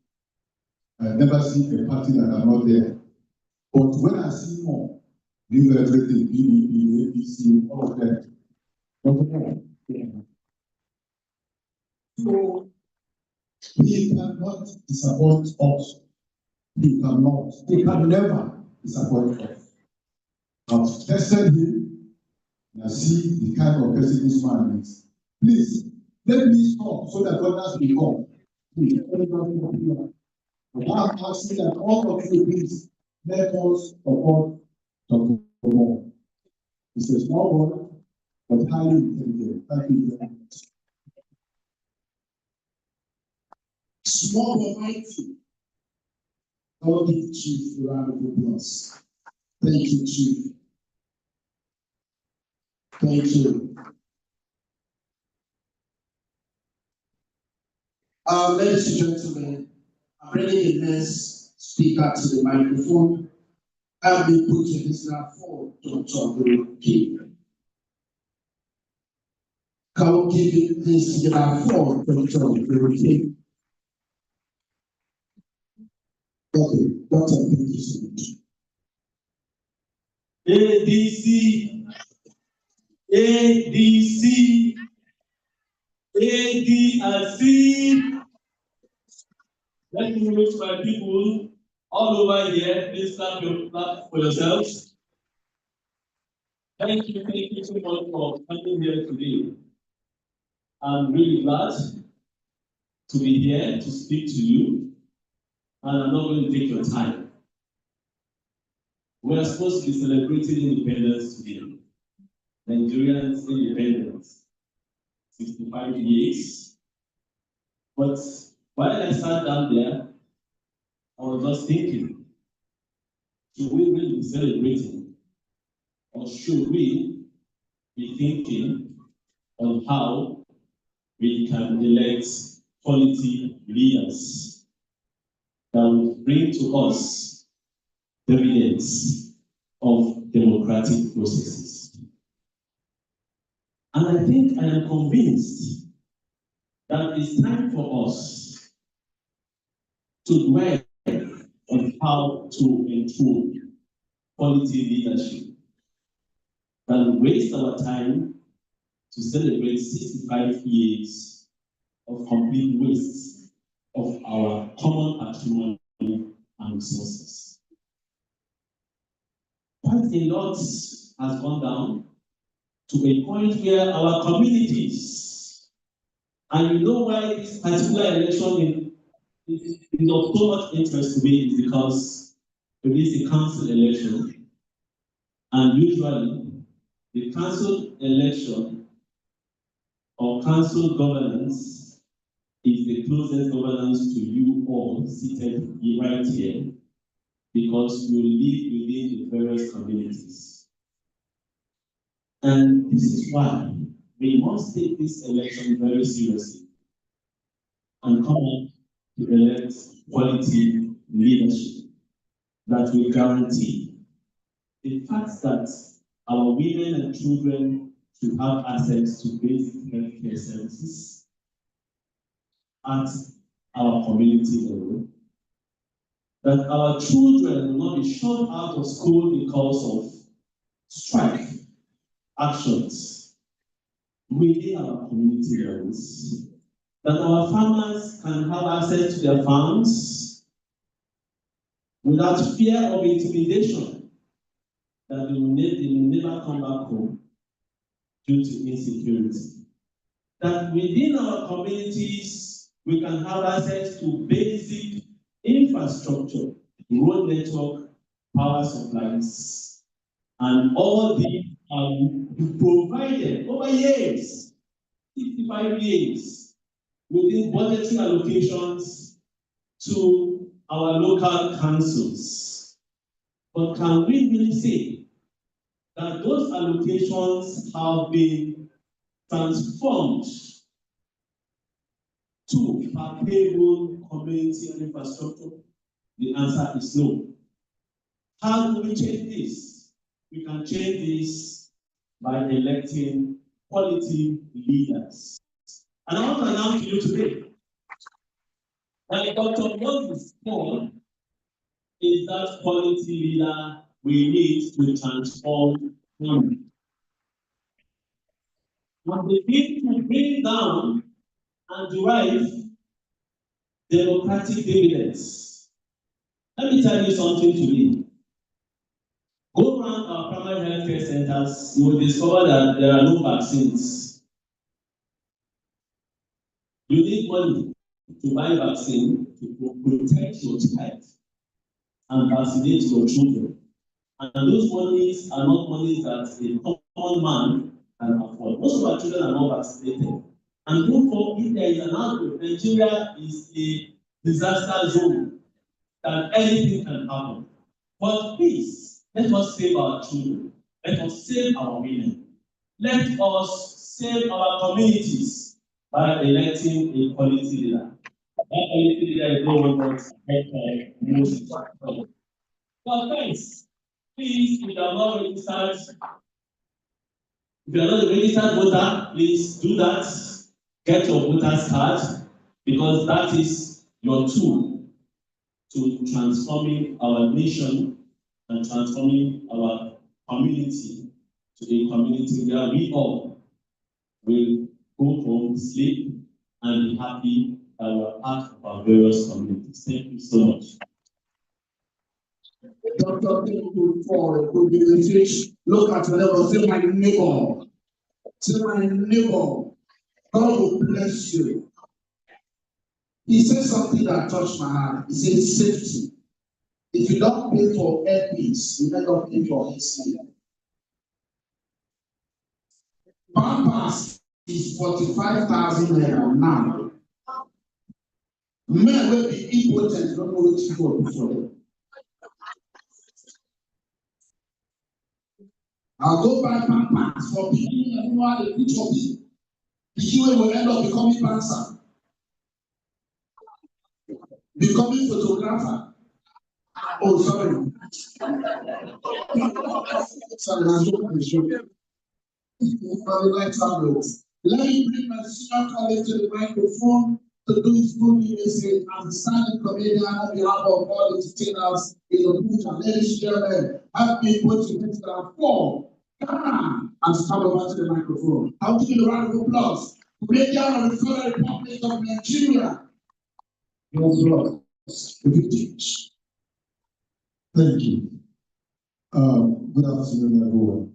I've never seen a party that are not there. But when I see more, leave everything, PDP, APC, all of them. So he cannot disappoint us. He cannot. He can never disappoint us. I've tested him and I see the kind of person this man is. Please, let me stop so that others will come. Please, I'm asking that all of you, please, let us support Dr. Mo. He's a small boy, but highly intelligent. Thank you very much. Small but mighty. I will give the Chief a round of applause. Thank you, Chief. Thank you. Ladies and gentlemen, I'm bringing the next speaker to the microphone. I'll be putting this now for Dr. King. Can we give this now for Dr. King? Okay, Dr. Thank you so much. ADC, ADC, AD and C. Let me reach my people all over here. Please clap for yourselves. Thank you so much for coming here today. I'm really glad to be here to speak to you, and I'm not going to take your time. We are supposed to be celebrating independence today. Nigerians' independence, 65 years. But while I sat down there, I was just thinking, should we really be celebrating, or should we be thinking on how we can elect quality leaders that will bring to us evidence of democratic processes? And I think I am convinced that it's time for us to dwell on how to improve quality leadership than waste our time to celebrate 65 years of complete waste of our common patrimony and resources. Quite a lot has gone down to a point where our communities And you know why this particular election is of so much interest to me is because it is a council election. And usually, the council election or council governance is the closest governance to you all seated right here because you live within the various communities. And this is why we must take this election very seriously and come up to elect quality leadership that will guarantee the fact that our women and children should have access to basic healthcare services at our community level, that our children will not be shut out of school because of strike actions within our community levels, that our farmers can have access to their farms without fear of intimidation, that they will never come back home due to insecurity. That within our communities, we can have access to basic infrastructure, road network, power supplies, and all these are provided over years, 65 years, within budgetary allocations to our local councils. But can we really say that those allocations have been transformed to palpable community infrastructure? The answer is no. How do we change this? We can change this by electing quality leaders. And I want to announce to you today that Dr. Moses Paul is that quality leader we need to transform him. And we need to bring down and derive democratic dividends. Let me tell you something today. Go around our primary healthcare centers, you will discover that there are no vaccines. You need money to buy vaccine to protect your child and vaccinate your children. And those monies are not monies that a common man can afford. Most of our children are not vaccinated. And therefore, if there is an outbreak, Nigeria is a disaster zone that anything can happen. But please, let us save our children. Let us save our women. Let us save our communities by electing a quality leader. That quality leader is no one else but but friends, please, if you are not registered, if you are not a registered voter, please do that. Get your voter's card because that is your tool to transforming our nation and transforming our community to a community where we all will go home, sleep, and be happy that we are part of our various communities. Thank you so much. Doctor, thank you for a good presentation. Look at your neighbor, say my neighbor. Say my neighbor. God will bless you. He said something that touched my heart. He said safety. If you don't pay for airpiece, you never pay for AC. Pampers is 45,000 naira now. Men will be impotent, don't know which God for them. I'll go buy pampers for people who know how to put for me. The human will end up becoming cancer, becoming photographer. Oh, sorry. Sorry, I'm joking. Let me bring my senior colleague to the microphone to do his full message as a standing comedian on behalf of all the entertainers in the future. Ladies and gentlemen, help me put your hands down for Ghana and stand over to the microphone. I'll give you a round of applause. Comedian of the Federal Republic of Nigeria. Thank you. Good afternoon, everyone.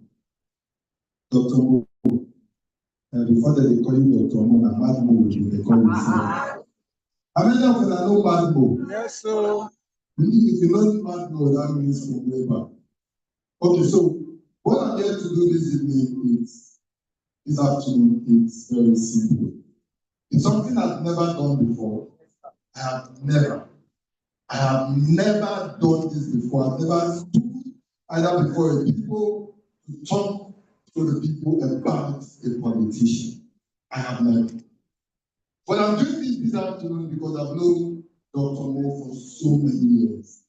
Dr. Mo, before they call you Dr. Mo, and Bad Mo, they call you. How many of you know Bad Mo? Yes, sir. If you know Bad Mo, that means from way back. Okay, so what I'm here to do this evening is, this afternoon, it's very simple. It's something I've never done before. I have never done this before. I've never stood either before a people to talk to the people about a politician. I have never. But I'm doing this afternoon because I've known Dr. Mo for so many years.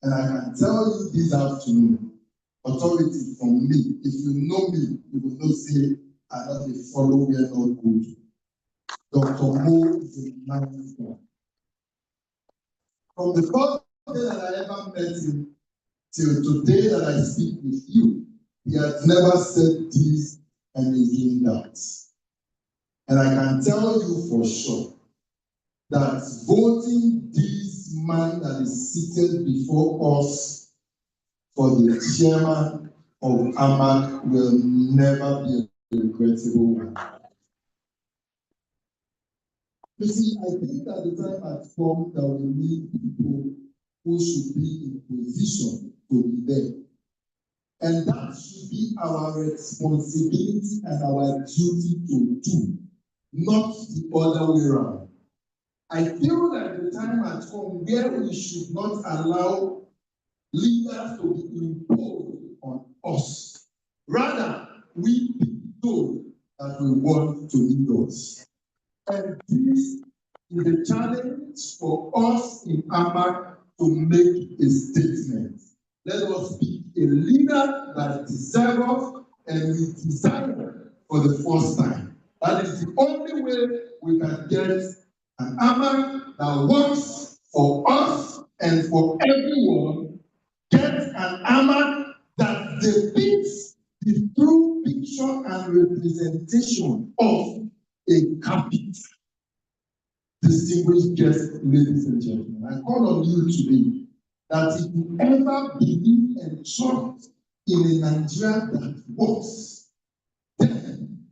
And I can tell you this afternoon, authority from me, if you know me, you will not say, I not a follow, we are not good. Dr. Mo is a nice guy. From the first day that I ever met him till today that I speak with you, he has never said this and he's doing that. And I can tell you for sure that voting this man that is seated before us for the chairman of AMAC will never be a regrettable one. You see, I think that the time has come that we need people who should be in position to be there. And that should be our responsibility and our duty to do, not the other way around. I feel that the time has come where we should not allow leaders to be imposed on us. Rather, we be told that we want to lead us. And this is a challenge for us in AMAC to make a statement. Let us be a leader that deserves and we desire for the first time. That is the only way we can get an AMAC that works for us and for everyone. Get an AMAC that depicts the true picture and representation of a capital. Distinguished guests, ladies and gentlemen, I call on you today that if you ever believe and trust in a Nigeria that works, then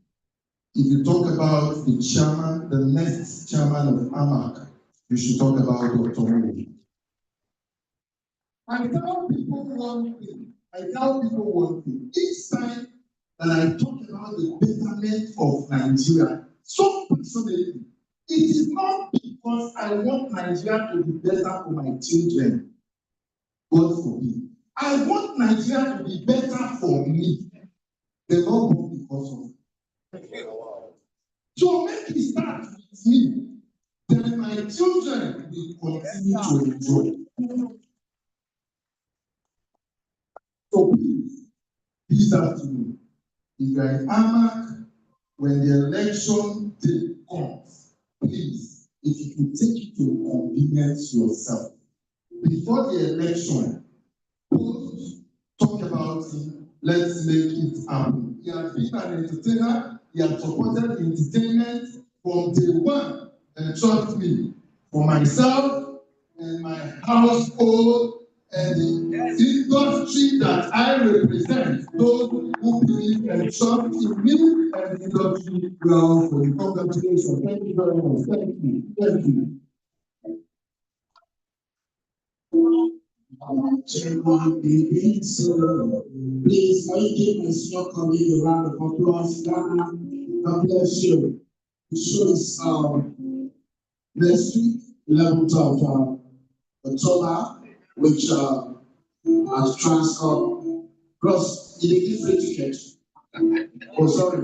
if you talk about the chairman, the next chairman of AMAC, you should talk about Dr. Mo. I tell people one thing. Each time that I talk about the betterment of Nigeria, so personally, it is not because I want Nigeria to be better for my children. God forbid. I want Nigeria to be better for me. They don't go because of it. So make it start with me. Then my children will continue to enjoy. So please, this afternoon, if you are in AMAC, when the election day comes, please, if you can take it to convenience yourself. Before the election, talk about it, let's make it happen. He has been an entertainer, he has supported entertainment from day one, and trust me, for myself and my household and the industry that I represent, those who believe and trust in me and the industry well for the congratulations. Thank you very much. Thank you. Thank you. Please, can you give my senior colleague a round of applause? God bless you. The show is next week, 11th of October, which has transferred. Plus, you did free ticket. Oh, sorry.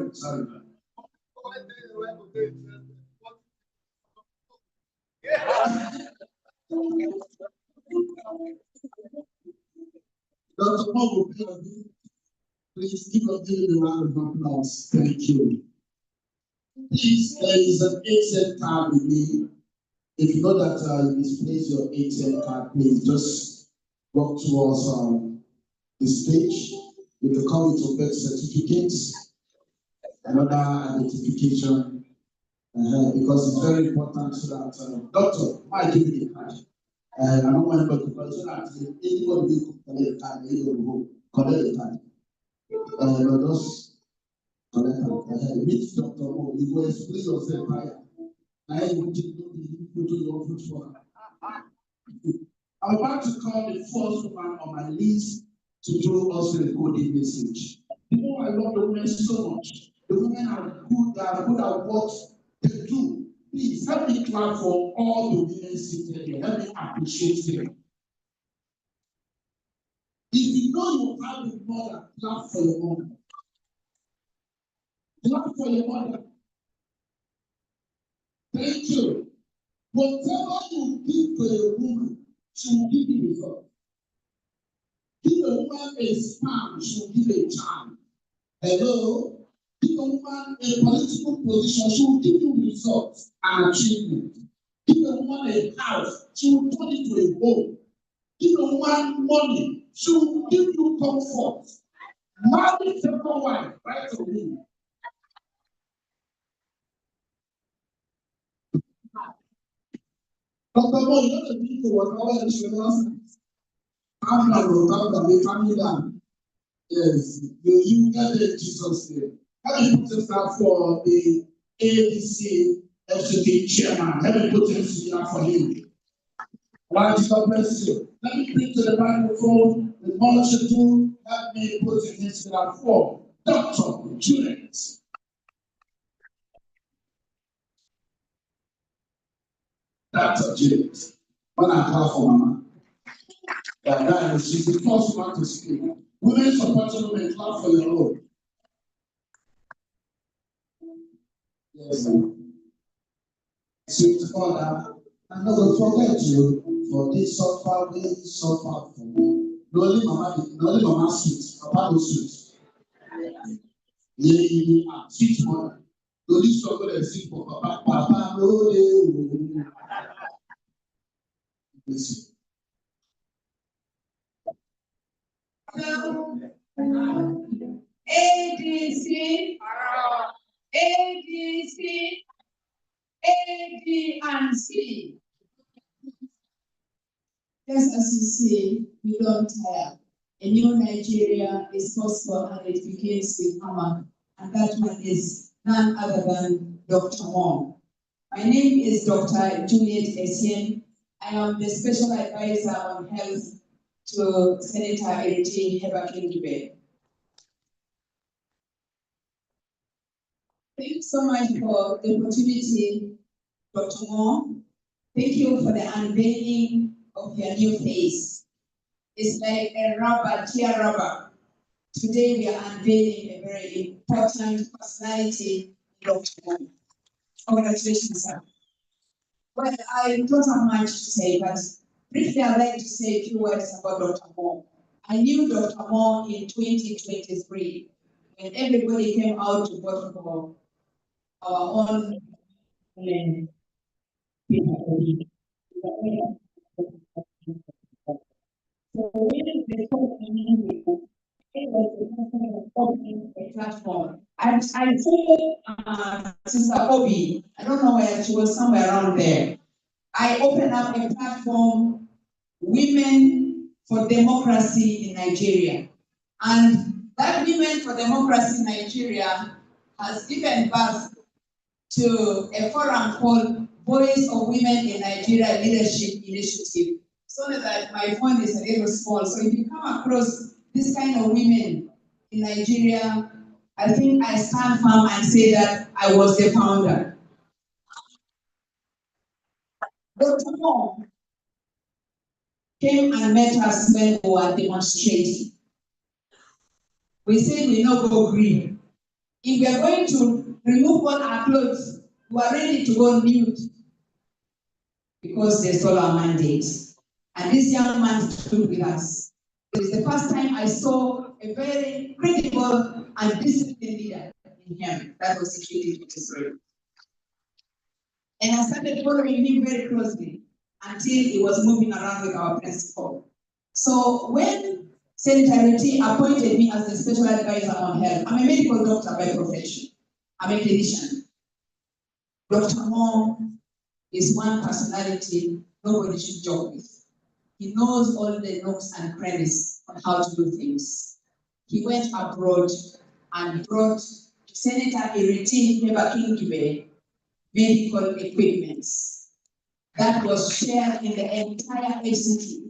Dr. Mo will be on you. Please give a round of applause. Thank you. Please, there is an ATM card with me. If you know that you misplaced your ATM card, please just walk towards the stage. You can come with your birth certificates, another identification, because it's very important so that, doctor, I give you the card. I don't want anybody to call so that anybody will collect the card, they will go collect the card. But just Meet Dr. Mo, you go explain yourself higher. I will keep put your foot for. I'm about to call the first woman on my list to do also a coding message. You know, I love the women so much. The women are good, they are good at what they do. Please help me clap for all the women seated here. Help me appreciate them. If you know you have a mother, clap for your mother. Clap for your mother. Thank you. Whatever you give to a woman, she will give you result. Give a woman a sperm, she will give a child. Hello? Give a woman a political position, she will give you results and achievement. Give a woman a house, she will turn it to a home. Give a woman money, she will give you comfort. Marry second wife, right away. Dr. Mo, you know the people were always insurance. I'm not the family down. Yes, you get it, Jesus name. How do you put this out for the ABC FCT chairman? Let me put this here for him. Why God bless you? Let me bring to the microphone the multitude. Let me put it into that form. Dr. Juliet. Dr. Juliet. When I call for Mama. That she's the first one to speak. Women supporting women, clap for your own. Yes, sir. Sweet Father, I'm not going to forget you for this suffer, this suffer for me. No only Mama sweet, Papa no sweet. Yeah, sweet mother. No only suffer and sing for Papa, Papa no dey. Listen. ADC, ADC, A, B, and C. Just as you see, we don't tire. A new Nigeria is possible and it begins with Hammer, and that one is none other than Dr. Mo. My name is Dr. Juliet Essien. I am the special advisor on health to Senator Eriti Hebakindube. Thank you so much for the opportunity, Dr. Mo. Thank you for the unveiling of your new face. It's like a rubber, tear rubber. Today we are unveiling a very important personality, Dr. Mo. Congratulations, sir. Well, I don't have much to say, but briefly I'd like to say a few words about Dr. Mo. I knew Dr. Mo in 2023 when everybody came out to vote for our own people. So when they told me it was opening a platform. I told Sister Obi, I don't know where she was, somewhere around there. I opened up a platform, Women for Democracy in Nigeria. And that Women for Democracy in Nigeria has given birth to a forum called Voice of Women in Nigeria Leadership Initiative. So that my phone is a little small. So if you come across this kind of women in Nigeria, I think I stand firm and say that I was the founder. Dr. Mo came and met us when we were demonstrating. We said we not go green. If we are going to remove all our clothes, we are ready to go nude because they stole our mandate. And this young man stood with us. It was the first time I saw a very credible and disciplined leader in him. That was in 2023. And I started following him very closely until he was moving around with our principal. So when Senator Eriti appointed me as the special advisor on health, I'm a medical doctor by profession. I'm a clinician. Dr. Mo is one personality nobody should joke with. He knows all the nooks and crannies on how to do things. He went abroad and brought Senator Iriti Nebakingbe medical equipment that was shared in the entire FCT.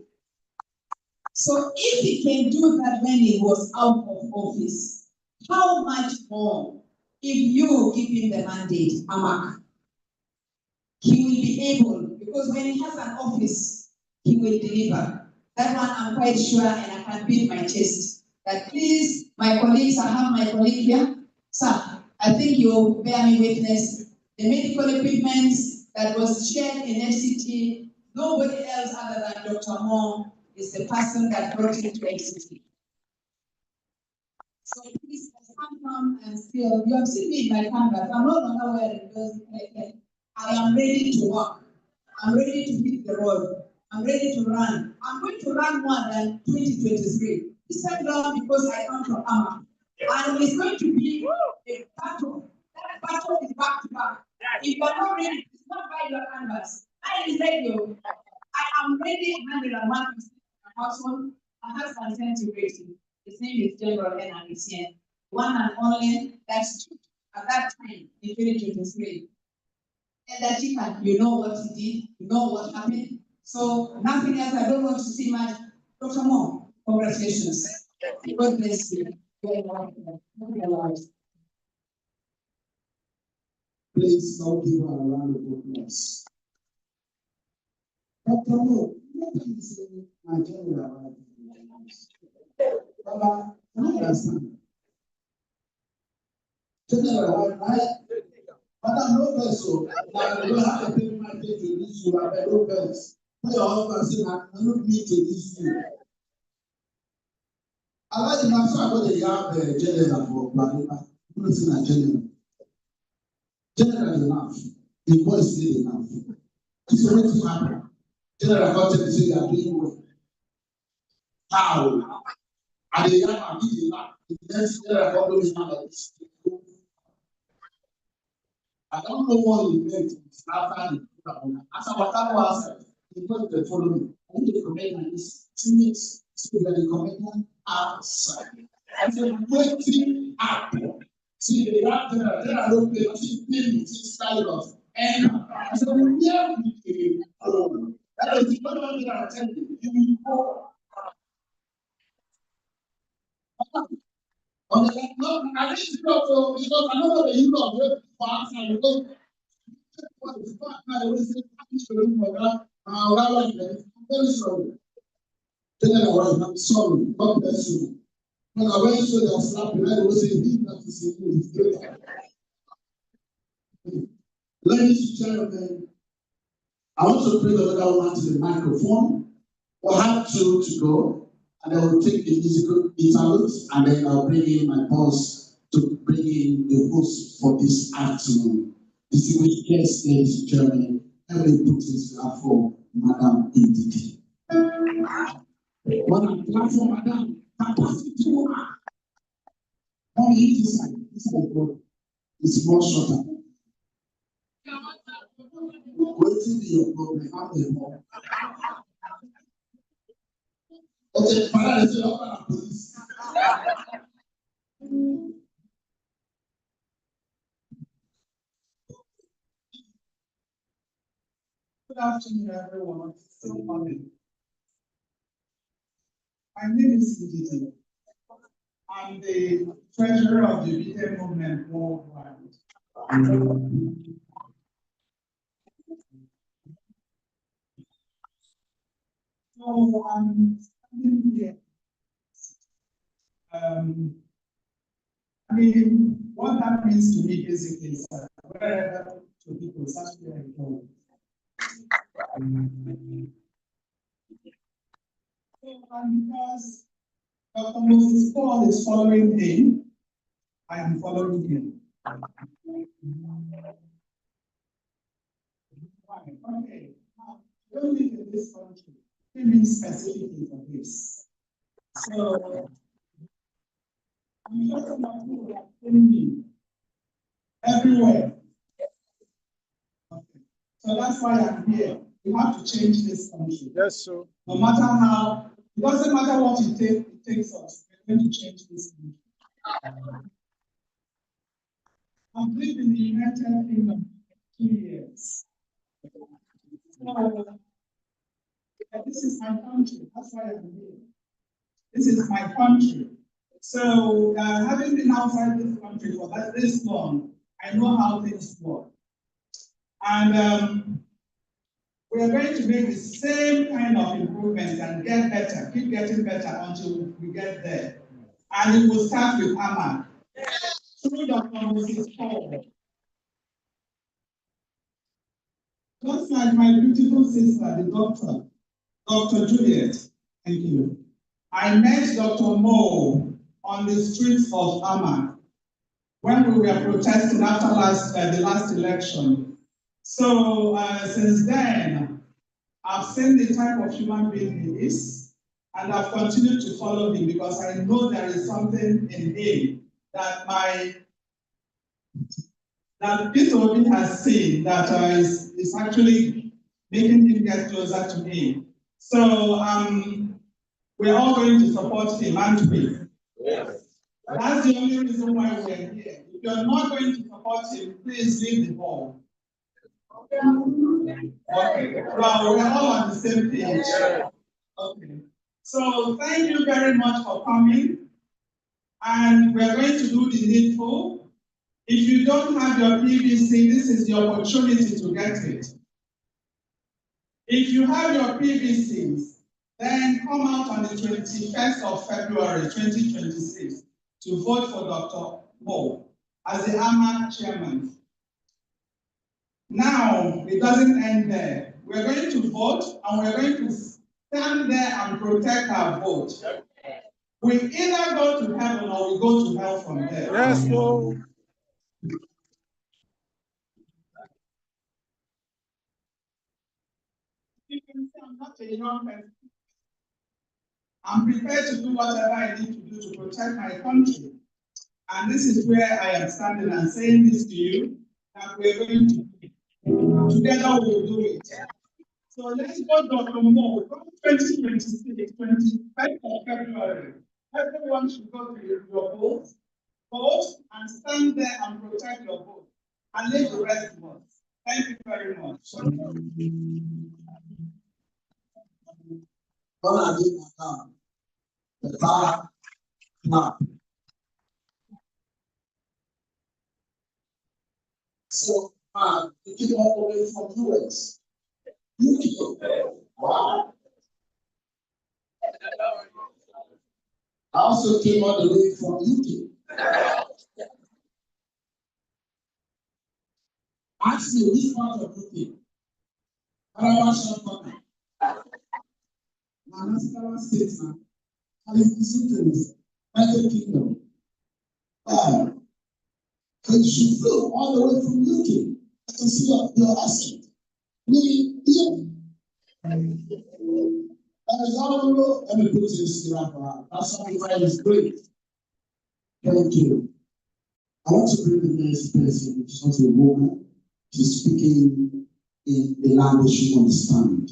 So if he can do that when he was out of office, how much more if you give him the mandate, Amak? He will be able, because when he has an office, he will deliver. That one I'm quite sure, and I can beat my chest. That please, my colleagues, I have my colleague here. Sir, I think you bear me witness. The medical equipment that was shared in FCT, nobody else other than Dr. Mo is the person that brought it to FCT. So please, as come and still, you have seen me in my canvas. I'm no longer wearing those. I am ready to work. I'm ready to hit the road. I'm ready to run. I'm going to run more than 2023. This time around because I come from Amma. And it's going to be a battle. That battle is back to back. If you're not ready, it's not by your canvas. I is radio. I am ready 101% my household. My husband sent to rating. His name is General NRCN. One and only that's true. At that time in 2023. And that you know what he did, you know what happened. So nothing else, I don't want to see much. Dr. Mo, congratulations. God bless you. Please don't give her a round of applause. Dr. Mo, what can you say Nigeria about Baba, can I understand? General, right? Madam, no verse, so now you don't have to pay my day to this you, I no verse. Tell your husband, say, I don't need to this you. I like the master what they have general for Planima. Everything are general. General enough. The boy say enough. It's already happened. General got to say they are doing well. How? And they have a big enough. The next general got to be like this. I don't know what he meant after the program. As I was outside, he told me to follow me. I need to comment on this 2 minutes. So that the comedian outside. I said, waiting up. See, the rap there are no people, things style of and I said, where we go? That is the one thing I'm telling you. You will go. On the no, I need to go because I know the you know where fast and because what is fast now always say I'm very sorry. I'm sorry. God bless you. When I went to the slapping, I was saying, he that is in you is greater. Ladies and gentlemen, I want to bring another one to the microphone. We'll have two to go, and I will take the musical interludes, and then I'll bring in my boss to bring in the host for this afternoon. Distinguished guests, ladies and gentlemen, every put his love for Madam Indidi. When I clap for Madam, capacity woman. On the inside, this is it's more shorter. What is your problem? How the more? Okay, Father, is your police. Good afternoon, everyone. Still morning. My name is Ndidi. I'm the treasurer of the BK movement worldwide. So I'm standing here. I mean, what that means to me basically is that wherever to people, such where I go. Because Dr. Moses Paul is following him, I am following him. Okay, now, don't live in this country. It means specifically for this. So, I'm talking about people that are telling me everywhere. Okay. So that's why I'm here. We have to change this country. Yes, sir. No matter how, it doesn't matter what it takes us, we're going to change this country. I've lived in the United Kingdom for 2 years. So, this is my country. That's why I'm here. This is my country. So, having been outside this country for this long, I know how things work. And we are going to make the same kind of improvements and get better, keep getting better until we get there. And it will start with AMA. Through Dr. Moses Paul. Just like my beautiful sister, the doctor, Dr. Juliet, thank you. I met Dr. Mo on the streets of AMA when we were protesting after the last election. So since then, I've seen the type of human being he is, and I've continued to follow him because I know there is something in him that Peter Obi has seen that is actually making him get closer to him. So we're all going to support him, aren't we? Yes. That's the only reason why we're here. If you're not going to support him, please leave the ball. Okay. Well, we're all on the same page. Okay. So thank you very much for coming. And we're going to do the needful. If you don't have your PVC, this is the opportunity to get it. If you have your PVCs, then come out on the 21st of February 2026 to vote for Dr. Mo as the AMA chairman. Now, it doesn't end there. We're going to vote and we're going to stand there and protect our vote. We either go to heaven or we go to hell from there. Yes, no. You can say I'm not a young person. I'm prepared to do whatever I need to do to protect my country. And this is where I am standing and saying this to you, that we're going to do it. Together we'll do it. So let's go Dr. Mo. 2026, 25th of February. Everyone should go to your polls, vote, and stand there and protect your vote. And leave the rest of us. Thank you very much. So, you came all the way from US. UK. Wow. I also came all the way from UK. Ask me which part of UK. Now, National State now. And it's United Kingdom. So you should flow all the way from UK. I can see your accent. Meaning, here. Let me put this up. That sacrifice is great. Thank you. I want to bring the next person, which is not a woman. She's speaking in a language you understand.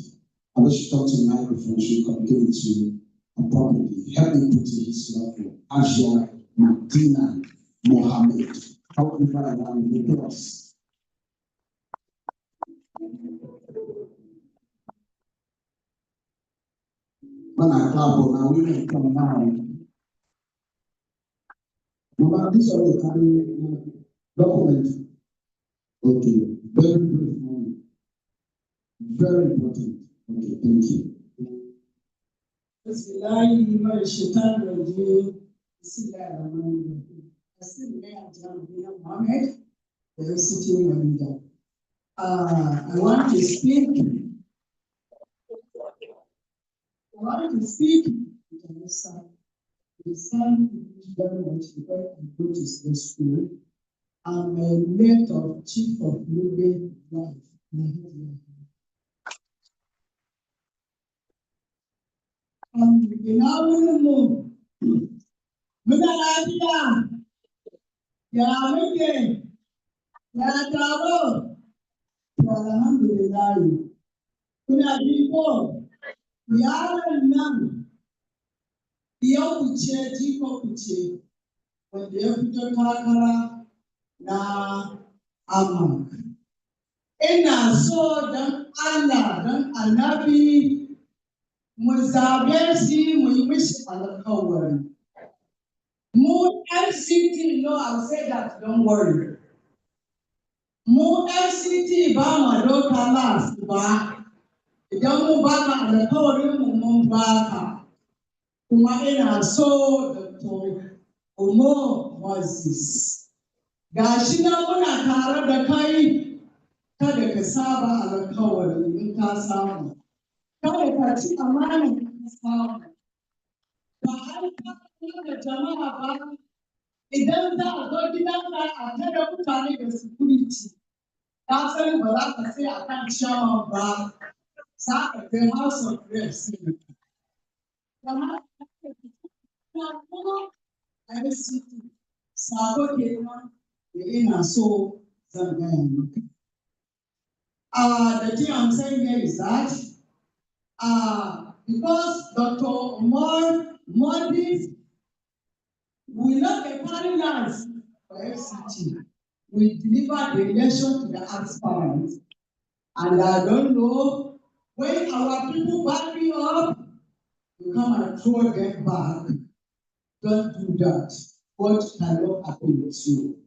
I wish you talk to the microphone, she can give it to you appropriately. Help me put in his level. Asia Martina Mohammed. How can you find that in the cross? When I clap on our women come down. Mama, this is the carry document. Okay, very brief moment. Very important. Okay, thank you. I want to speak. Thank you very much because I go to the school. I'm a mate of Chief of Legal Life. You know, we move. Alhamdulillah. Kuna people, Kuche, Jiko Kuche, when they have to Karakara, na Amak. Ina so don Allah don Annabi mu zabe shi mu yi mishi alƙawari. Mu FCT, no, I'll say that, don't worry. Mu FCT ba ma doka last ba, idan mu baka alƙawarin mu mun baka. Kuma ina so Dr. Mo Moses. Ga shi nan muna tare da kai, kada ka saba alƙawari in ka samu. Kada ka ci amanar ka samu. Ba har ka da jama'a ba, idan za a zo gidanka a tare mutane da security, ka san ba za ka sai a kan shaman ba, za ka kai House of Reps ne. Kamar kuma a yi city, sabo kenan da ina so zan gaya maka. The thing I'm saying here is that because Dr. Modi will not be carrying us for FCT, we deliver the election to the aspirants. And I don't know when our people back me up, you come and throw them back. Don't do that. God cannot happen with you.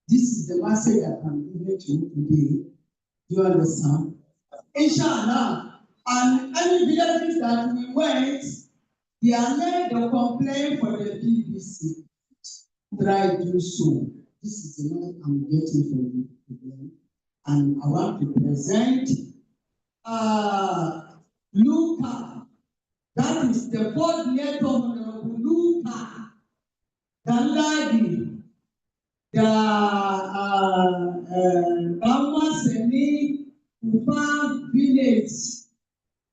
This is the message that I'm giving to you today. Do you understand? Inshallah, and any villages that we went, they are made the complaint for the BBC. Try to do so. This is the message I'm getting from you today. And I want to present Luca. That is the coordinator of Luca. The lady, the Bamaseni Ufa village.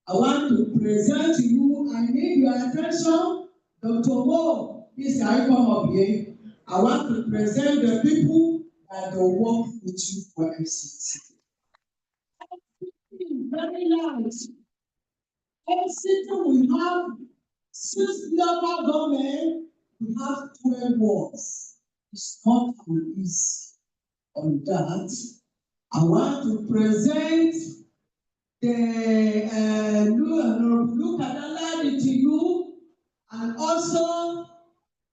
I want to present to you. I need your attention. Dr. Mo, please can you come up here? I want to present the people that will work with you for FCT. Very large. FCT we have 6 local government, we have 12 wards. It's not easy on that. I want to present the look at the lady to you, and also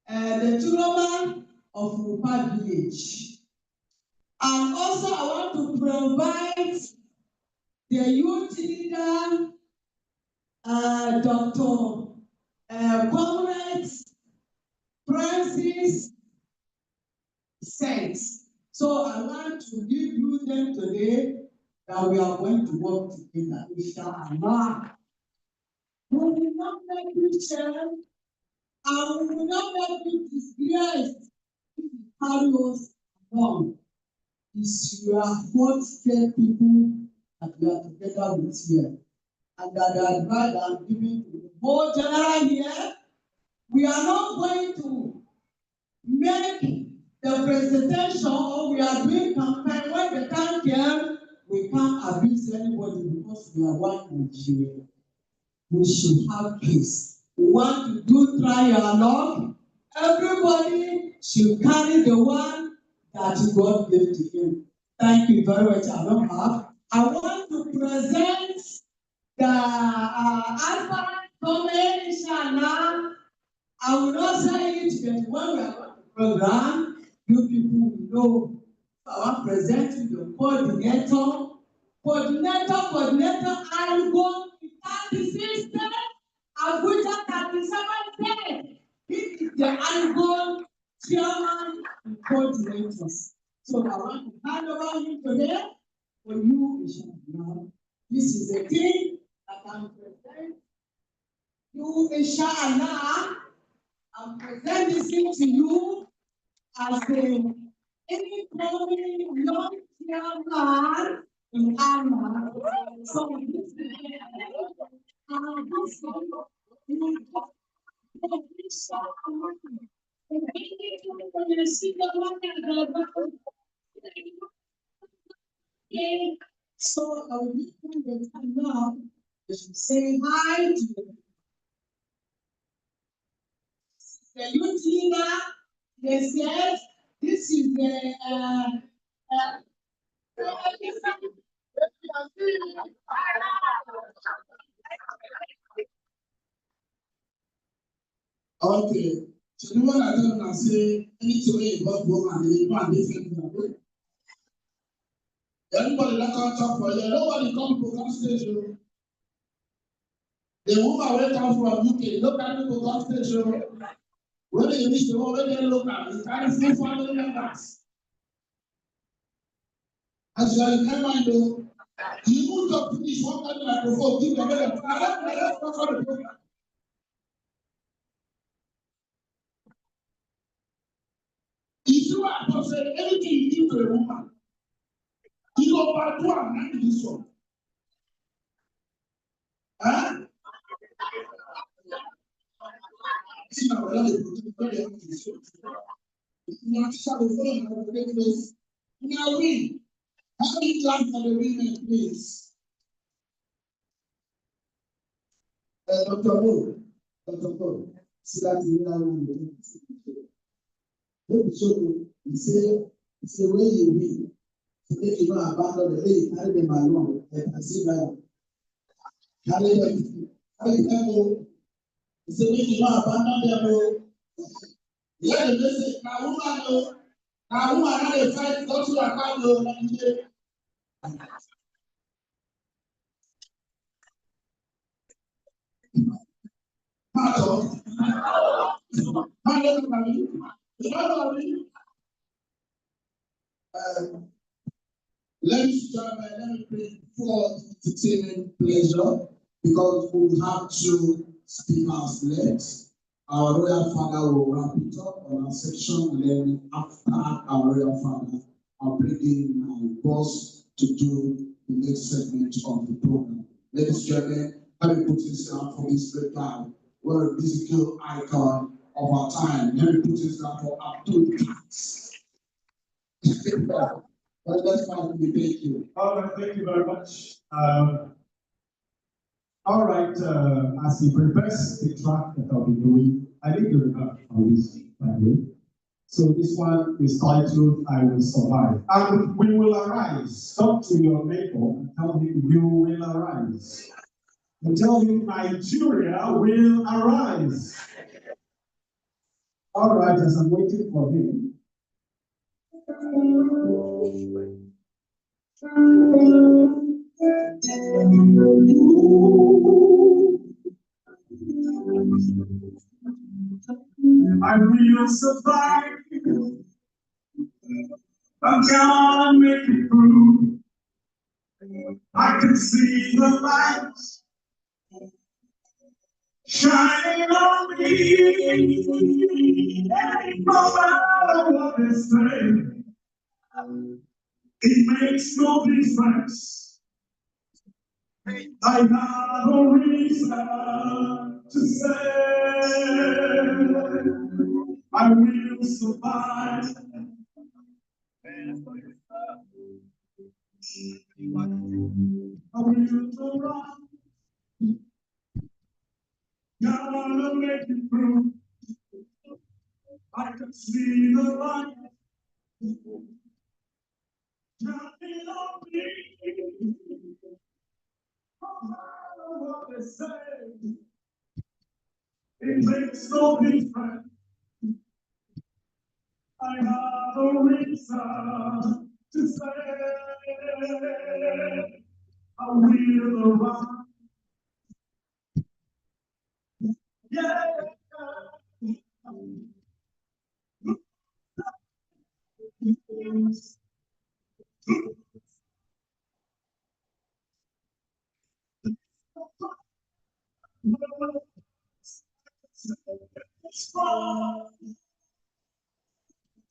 the Turoma of Rupa village. And also I want to provide the youth leader, Dr. Comrade Francis Saints. So I want to give you them today that we are going to work together. Inshallah. We will not make you share, and we will not make you disgraced if you carry us along. It's you are what the people that we are together with here. And that the advice I'm giving to the whole general here, we are not going to make the presentation or we are doing campaign. When the time came, we can't abuse anybody because we are one Nigeria. We should have peace. We want to try our luck. Everybody should carry the one that God gave to him. Thank you very much. I don't have. I want to present the Alpha comment, inshallah. I will not say it, but when we are on the program, you people will know. I want to present you the coordinator. Coordinator, I go to 36 days, Abuja 37 days. This is the Algon chairman and coordinators. So I want to hand over him today for you, inshallah. This is the thing that I'm presenting you, inshallah. I'm presenting this thing to you as a incoming young chairman in Anna. So this is so I will give you the time now. You should say hi to the youth leader. They said This is the okay. So the one I don't can say anything wey involve woman, they go and different. Everybody that come talk for you. Nobody come to come stage. The woman wey come from UK, no carry to come stage. When they reach the one, when they look at, they carry full family members. As you are in my mind, though, you move to finish one kind of microphone, give them a better. I don't know for the program. If you are to say anything you give to a woman, you go back to her and not this one. Huh? See now, we're not able to do this. You have to start with phone and the place. Now, we how many clap for the women, please? Dr. Mo, see that in that room. So he say where you be, so make you not abandon the way, carry them along, and I see that. Carry them, he say make you not abandon them. Yeah, the message, now woman, how they fight, go to a car, Ladies and gentlemen, let me pray for entertainment pleasure because we have to speak our legs. Our royal father will wrap it up on our section, and then after our royal father, I'll bring in my boss to do the next segment of the program. Ladies and gentlemen, let me put this down for this great guy. What a musical icon of our time. Let me put this down for Abdul Katz. But that's fine. Thank you. All right, thank you very much. All right, as he prepares the track that I'll be doing, I need to remember on this, by the way. So this one is titled I Will Survive. And we will arise. Talk to your neighbor and tell him you will arise. And tell him Nigeria will arise. All right, as I'm waiting for him. I will survive. I'm gonna make it through. I can see the light shining on me. No matter what they say, it makes no difference. I have a reason to say I will survive. I will survive. Gonna make it through. I can see the light shining on me. No matter what they say, it makes no difference. I have a reason to say I will arise. Yeah.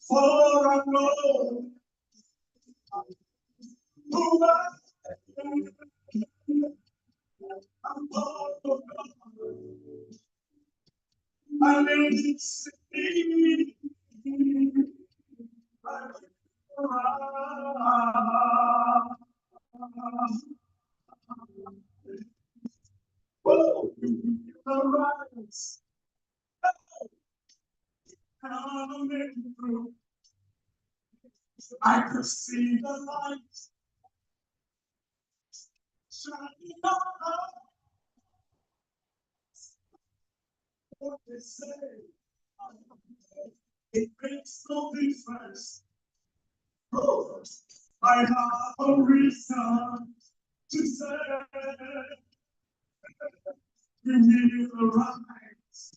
For I know who I'm part of God. I need to see. Arise. I'll make it through. I could see the light shining on what they say. It makes no difference. Oh, I have a reason to say we will rise.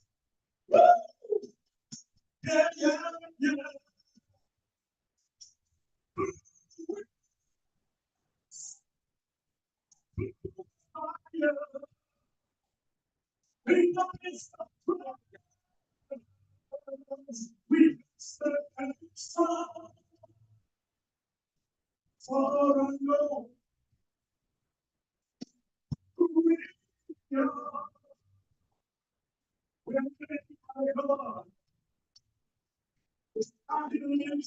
Yeah, yeah, yeah. We stand strong, for I know who we are. When I go, I believe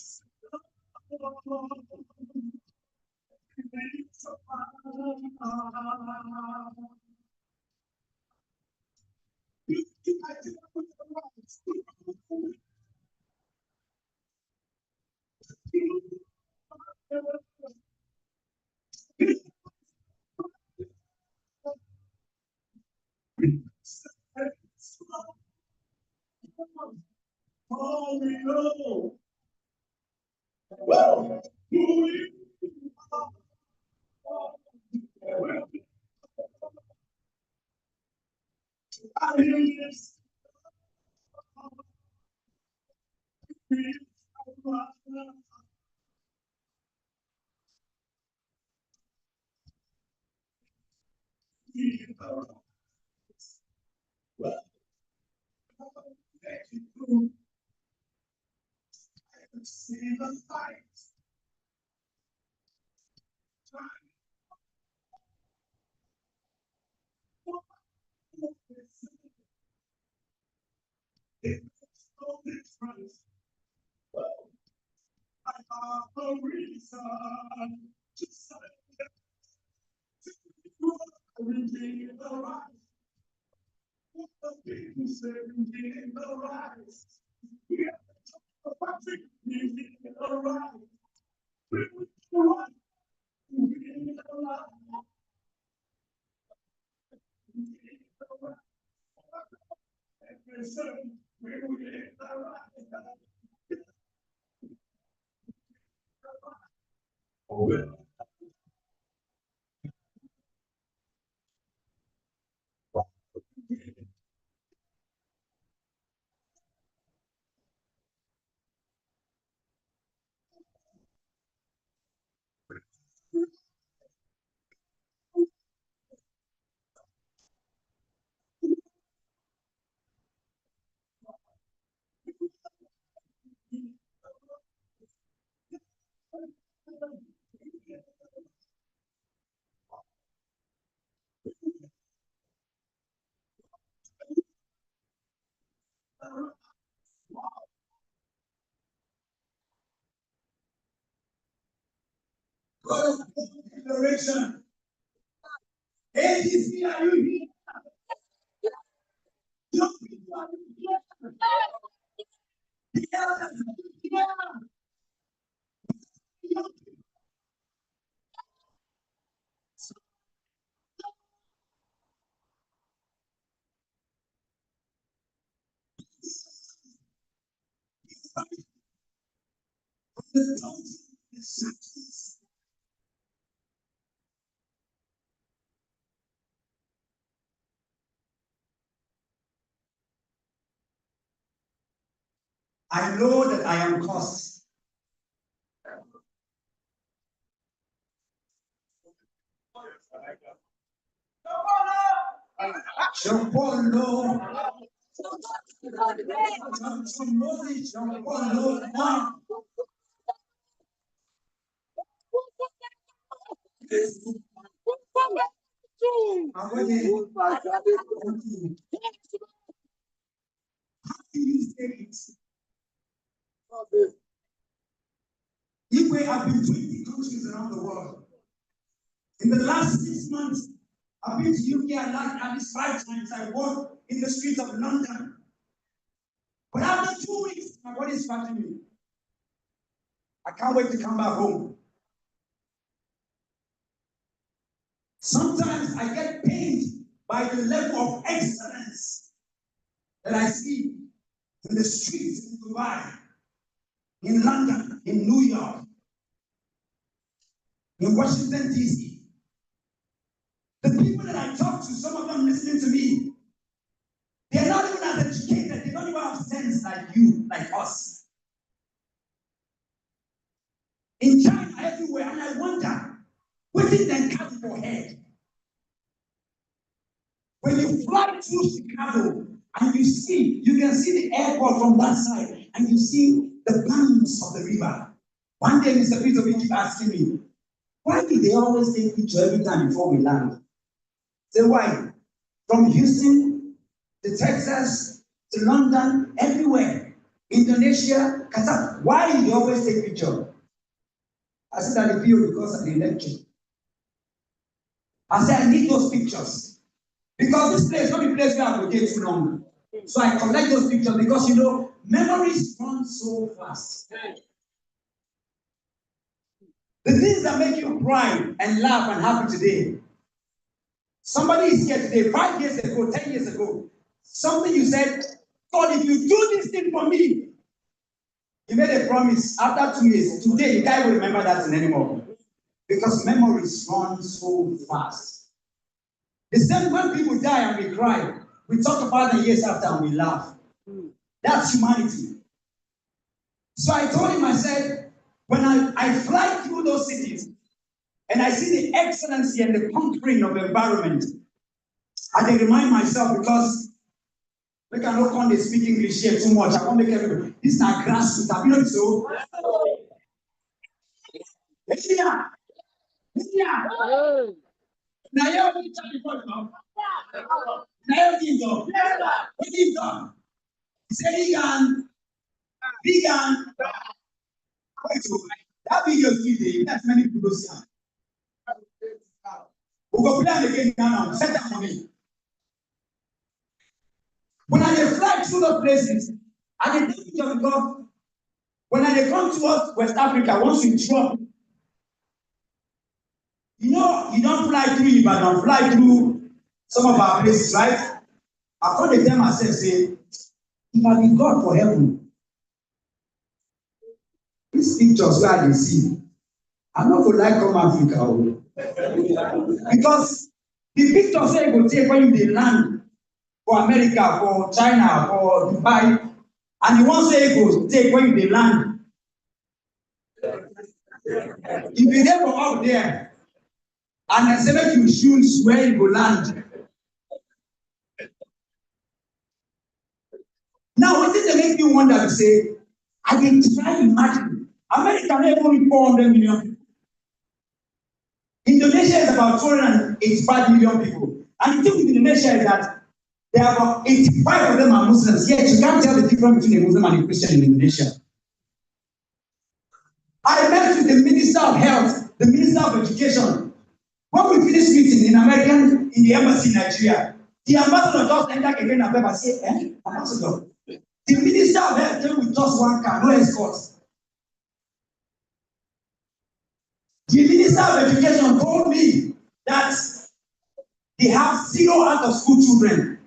all we know. Well, who we are. I believe see the light. It makes no difference. I have a reason to say we need the right. What the people say we need the right. We have to talk about it. We need the right. We need the right. We need the right. We need the right. Every second, we need the right. God of declaration. ADC, are you here? Young people, are you here? Yeah. Young people. I know that I am cursed. If we have been 20 countries around the world, in the last 6 months, I've been to UK at least 5 times. I walked in the streets of London. But after 2 weeks, my body is fighting me. I can't wait to come back home. Sometimes I get pained by the level of excellence that I see in the streets in Dubai, in London, in New York, in Washington, D.C. The people that I talk to, some of them listening to me, they're not even as educated, they don't even have sense like you, like us. In China, everywhere, and I wonder, what did they cut for head? When you fly through Chicago and you can see the airport from that side, and you see the banks of the river. One day, Mr. Peter will keep asking me, why do they always take picture every time before we land? Say why? From Houston to Texas to London, everywhere, Indonesia, Qatar. Why do they always take picture? I said that feel because of the lecture. I said I need those pictures because this place is not the place where I will get too long. So I collect those pictures because memories run so fast. The things that make you cry and laugh and happy today. Somebody is here today, 5 years ago, 10 years ago. Something you said, God, if you do this thing for me, you made a promise. After 2 years, today you can't remember that thing anymore. Because memories run so fast. The same when people die and we cry, we talk about the years after and we laugh. That's humanity. So I told him, I said, when I fly through those cities and I see the excellency and the conquering of the environment, I can remind myself because we cannot come to speak English here too much. I want to make everybody. This is not grassroots. Have you know so? Now you have to tell me what now. Now you have what is done? Say vegan. That video is that's many people see. We go play again now. Set that for me. When I fly through those places, I take picture because when I come towards West Africa, once you drop, you don't fly through Ibadan, fly through some of our places, right? I call the them myself, say, if I be God for heaven, these pictures where I see, I'm not going to like come Africa. Because the pictures where you go take when you land for America, for China, for Dubai, and the ones where you go take when you land, if you there for up there, and I say make you choose where you go land. Now, what did they make you wonder to say, I can try to imagine, America only 400 million people. Indonesia is about 285 million people. And the thing with Indonesia is that there are about 85 of them are Muslims, yet you can't tell the difference between a Muslim and a Christian in Indonesia. I met with the Minister of Health, the Minister of Education. When we finished meeting in the embassy in Nigeria, the ambassador just entered again and paper say, ambassador, the Minister of Health came with just one car, no escort. The Minister of Education told me that they have 0 out of school children.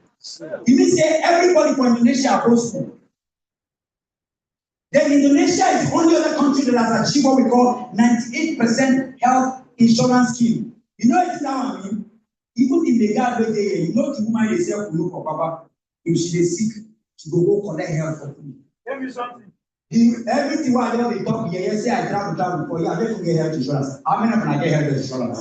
It means that everybody from Indonesia goes to school. Then Indonesia is the only other country that has achieved what we call 98% health insurance scheme. You know it's now I mean? Even in the guard where the woman they say kunu for Papa, if she is sick, she go collect health for free. Tell me something. Everything what I don't they talk here, say I travel for you, I don't get health insurance. How many of them get health insurance?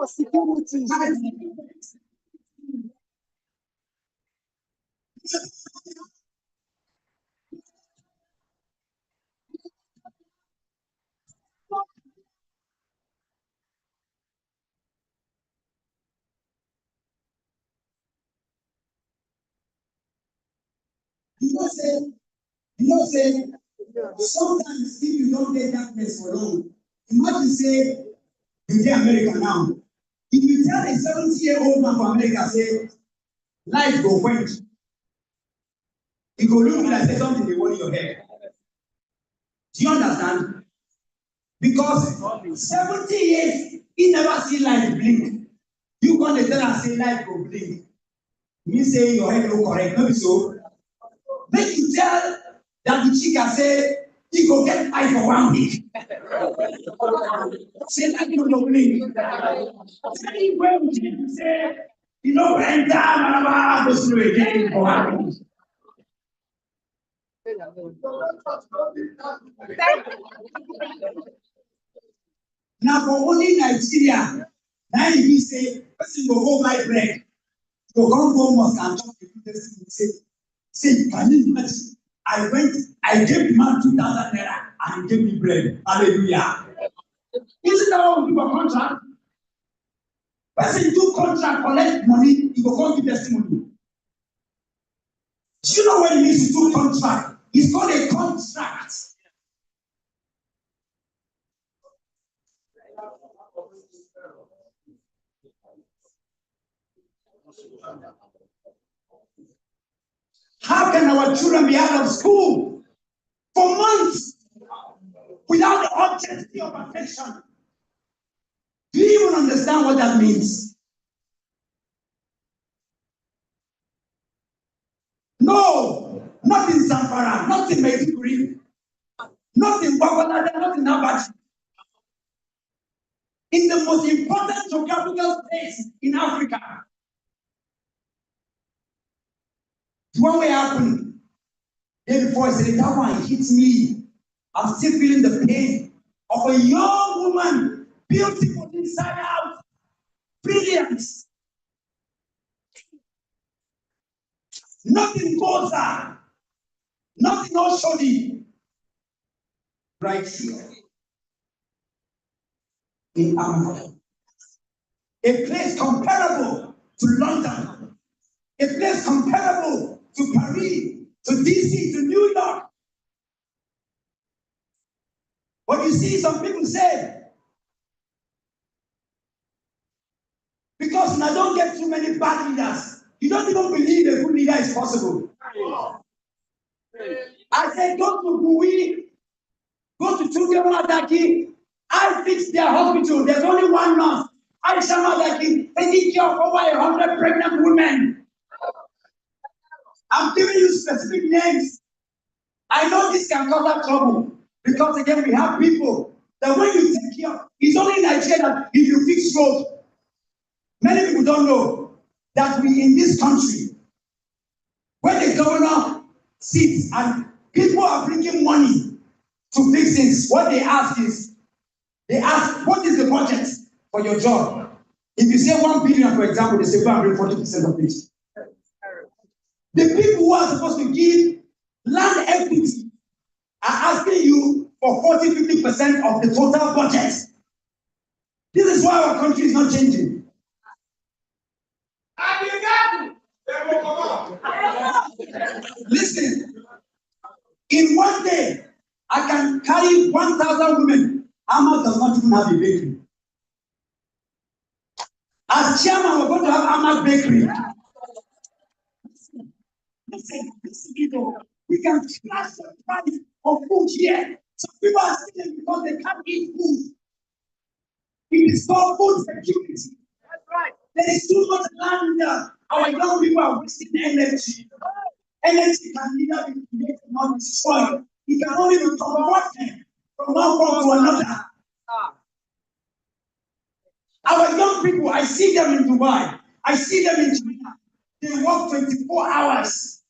security. You know, say, sometimes if you don't get darkness for long, imagine say you get America now. If you tell a 70-year-old man from America, say, life go quench, you go look like say something they want in your head. Do you understand? Because 70 years, he never see light blink. You gonna tell us say light go blink. You say your head no correct, no be so. Make you tell that the chica say he go get eye for 1 week. Say light no go blink. Say where we say you know enter Malaba go slow again for 1 week. Now for only Nigeria, now you be say person go hold my bread, go come go mosque and talk to the say, can you imagine? I gave the man 2,000 naira and he gave me bread. Hallelujah. Isn't that what we do a contract? Person do contract, collect money, he go come give testimony. Do you know what it means to do contract? It's called a contract. How can our children be out of school for months without the object of affection? Do you even understand what that means? No, not in Zamfara, not in Maiduguri, not in Babalada, not in Abachi. In the most important geographical place in Africa. One way happened. Day before I said, that one hit me. I'm still feeling the pain of a young woman, beautiful inside out, brilliant. Nothing goes on, nothing else shoddy. Right here in America. A place comparable to London, a place comparable to Paris, to DC, to New York. But you see, some people say, because I don't get too many bad leaders, you don't even believe a good leader is possible. I said, go to Bui, go to Tunde Madaki. I fixed their hospital. There's only one nurse. Aisha Madaki, taking care of over 100 pregnant women. I'm giving you specific names. I know this can cause trouble because again we have people that when you take care of, it's only in Nigeria that if you fix road. Many people don't know that we in this country, when the governor sits and people are bringing money to fix things, what they ask is, they ask, what is the budget for your job? If you say 1 billion, for example, they say go and bring 40% of it. The people who are supposed to give land equity are asking you for 40-50% of the total budget. This is why our country is not changing. Listen, in one day, I can carry 1,000 women. Ahmad does not even have a bakery. As chairman, we're going to have Ahmad Bakery. Listen, people, we can slash the price of food here. Some people are stealing because they can't eat food. It is called food security. That's right. There is too much land there. Our young people are wasting energy. Energy can neither be created nor destroyed. It can only be converted from one form to another. Our young people, I see them in Dubai. I see them in China. They work 24 hours.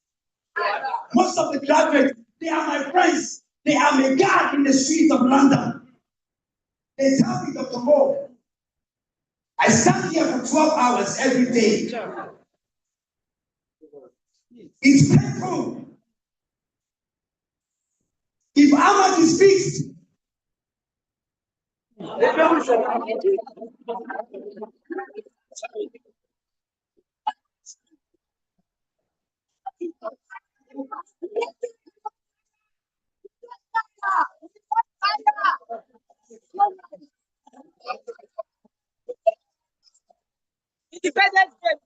Most of the graduates, they are my friends. They are my guard in the streets of London. They tell me, Dr. Mo, I stand here for 12 hours every day. It's painful. If Ahmad is fixed, Independence Day.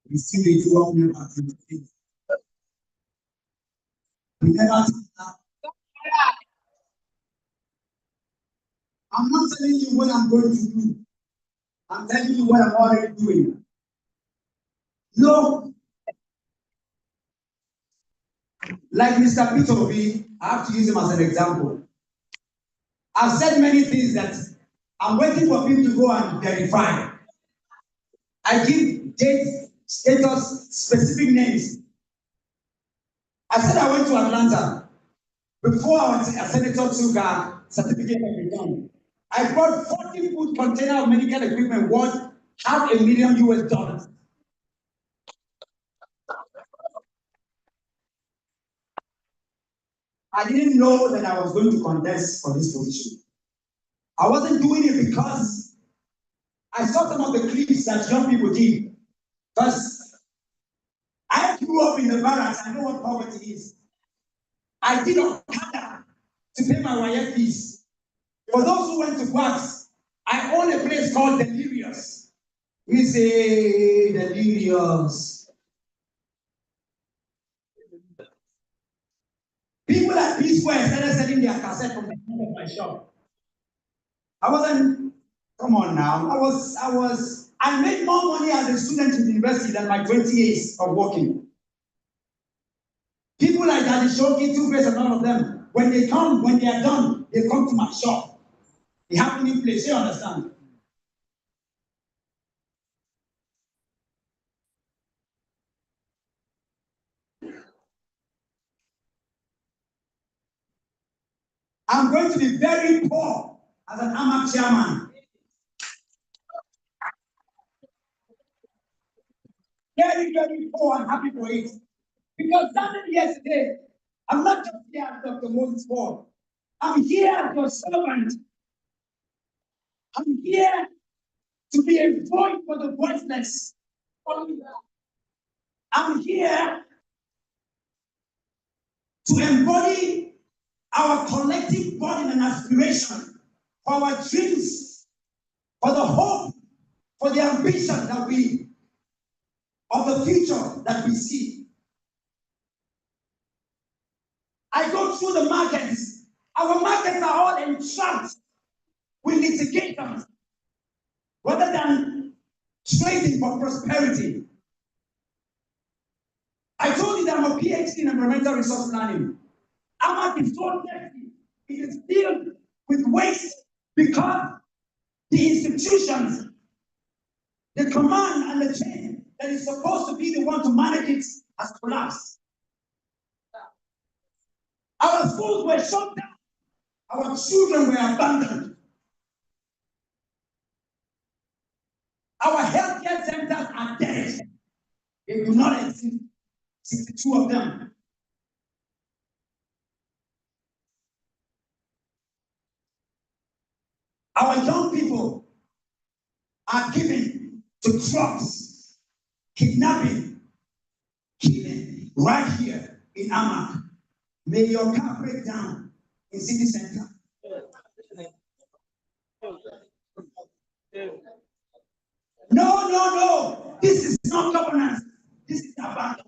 we see the 12 members. We never think that. I'm not telling you what I'm going to do. I'm telling you what I'm already doing. No. Like Mr. Peter Obi, I have to use him as an example. I've said many things that I'm waiting for people to go and verify. I give date, status, specific names. I said I went to Atlanta. Before a senator took a certificate of return, I brought 40-foot container of medical equipment worth $500,000 US. I didn't know that I was going to contest for this position. I wasn't doing it because I saw some of the clips that young people did. Because I grew up in the barracks, I know what poverty is. I did Okada to pay my YF fees. For those who went to class, I own a place called Delirious. We say Delirious. People at P-Square started selling their cassette from the front of my shop. I wasn't, come on now, I made more money as a student in the university than my 20 years of working. People like Daddy Shoki, Two-Face, and all of them, when they are done, they come to my shop. The happening place, you understand? I'm going to be very poor as an AMAC chairman. Very, very poor and happy for it. Because standing here today, I'm not just here as Dr. Moses Paul. I'm here as your servant. I'm here to be a voice for the voiceless. I'm here to embody our collective burden and aspiration for our dreams, for the hope, for the ambition of the future that we see. I go through the markets. Our markets are all entrapped with litigations rather than trading for prosperity. I told you that I'm a PhD in environmental resource planning. AMAC is so dirty. It is filled with waste because the institutions, the command and the chain that is supposed to be the one to manage it has collapsed. Our schools were shut down. Our children were abandoned. Our healthcare centers are dead. They do not exist. 62 of them. Our young people are given to drugs, kidnapping, killing right here in AMAC. May your car break down in city center. No. This is not governance. This is abandonment.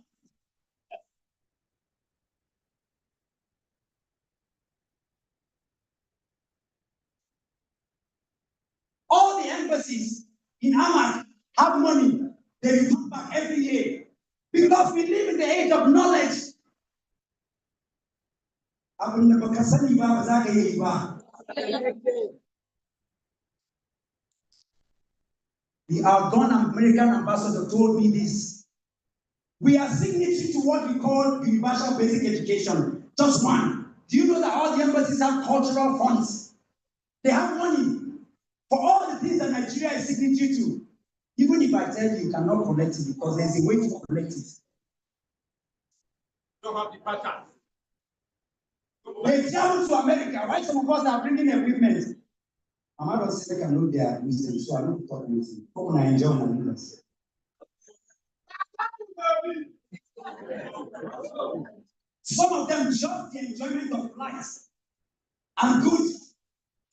All the embassies in Ahmad have money. They return back every year. Because we live in the age of knowledge. The outgone American ambassador told me this. We are signatory to what we call universal basic education. Just one. Do you know that all the embassies have cultural funds? They have money for all the things that Nigeria is signatory to. Even if I tell you, you cannot collect it because there's a way to collect it. Don't have the pattern. They travel to America. Why some of us are bringing equipment? I'm not going to say they can know their wisdom, so I don't talk wisdom. Come on, I enjoy my business. Some of them just the enjoyment of life and good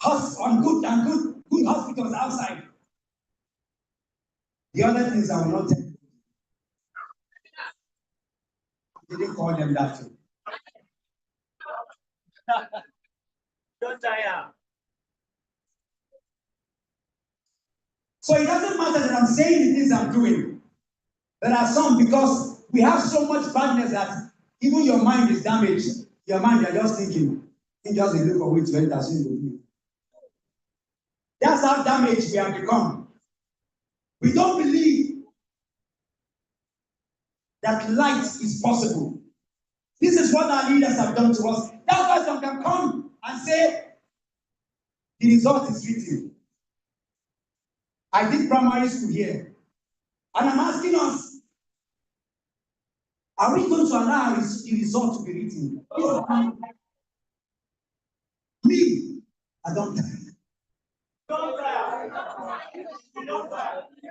hospitals outside. The other things I will not tell you. I didn't call them that too. Don't tire. So it doesn't matter that I'm saying the things I'm doing. There are some because we have so much badness that even your mind is damaged. Your mind, you're just thinking, you just look for way to enter sin. That's how damaged we have become. We don't believe that light is possible. This is what our leaders have done to us. That's why some can come and say, the result is written. I did primary school here. And I'm asking us, are we going to allow the result to be written? Me, I don't care.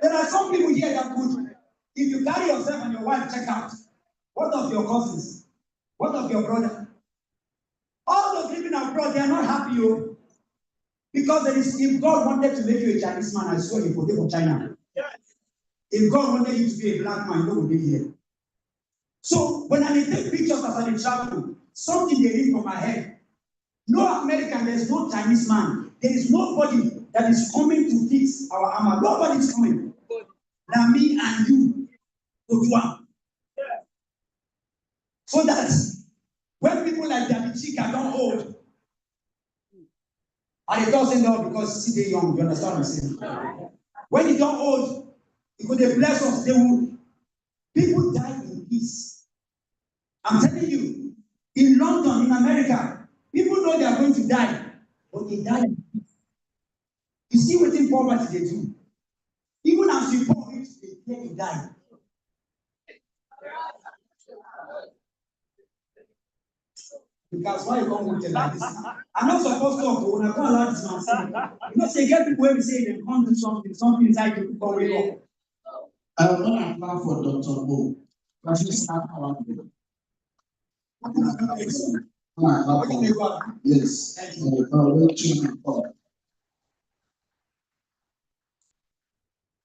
There are some people here that could, if you carry yourself and your wife check out, what of your cousins? What of your brother? All those living abroad, they are not happy, because there is, if God wanted to make you a Chinese man, I swear he would for China. If God wanted you to be a black man, you would be here. So when I take pictures as I travel, something they read from my head. No American, there's no Chinese man. There is nobody that is coming to fix our armor. Nobody is coming. Now me and you go do it. So that when people like David Chika don't hold, and it doesn't know because see they young, you understand what I'm saying? When you don't hold, because they bless us, they will. People die in peace. I'm telling you, in London, in America, people know they are going to die, but they die in peace. You see what in poverty they do. Even as you poor rich, they fear to die. Because why you come with it like this? I'm not supposed to talk, but when I can't allow this man say, you know, say get people when we say they can't do something inside you come wake up. I want to apply for Dr. Mo. Because he's not our people. Yes.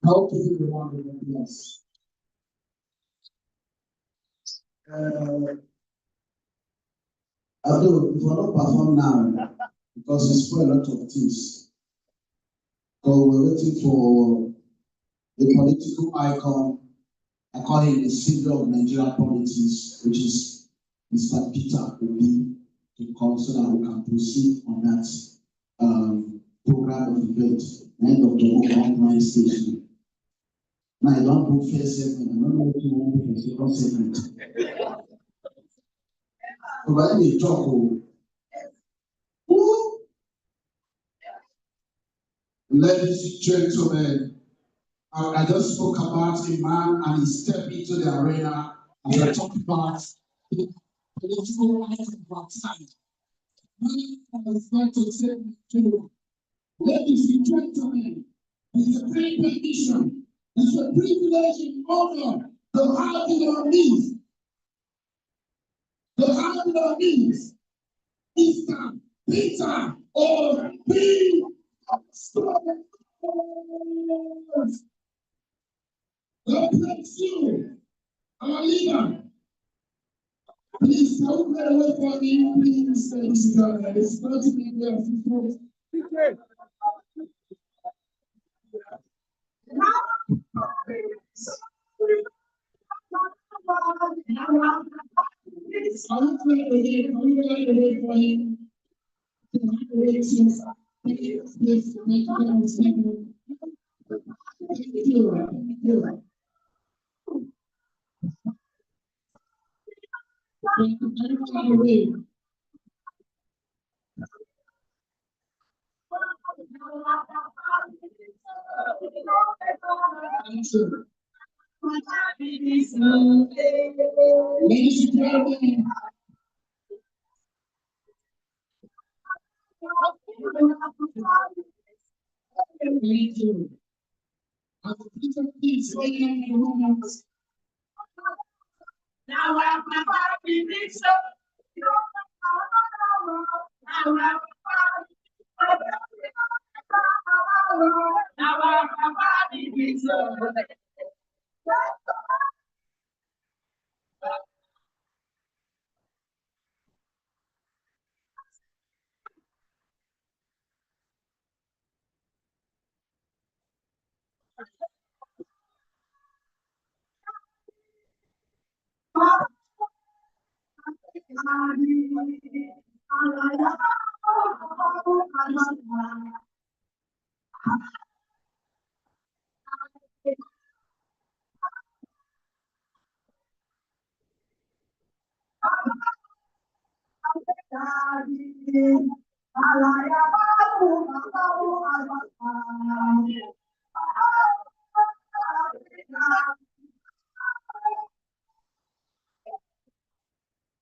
How to do the one with the yes. Although it will not perform now because we spoil a lot of things. So we're waiting for the political icon. I call him the savior of Nigerian politics, which is Mr. Peter Obi, to come so that we can proceed on that program of event. End of the online station. Now I don't do first segment. I don't know what you want to do for second segment. But any talk, ladies and gentlemen, I just spoke about a man and he stepped into the arena and I talked about the political life of our time. Man is going to say to ladies and gentlemen, it's a great permission, it's a privilege and honor to have your needs. To have your needs. Mr. Peter Obi. God bless you. Our leader. Please don't get away from me. Please, ladies and gentlemen. It's not to be there. I won't play it again. I will not get away from him. Please, make it understand. Thank you. Thank you. Thank you. Thank you. Ladies and gentlemen, thank you. Please, wait a moment. Now I'm happy, so.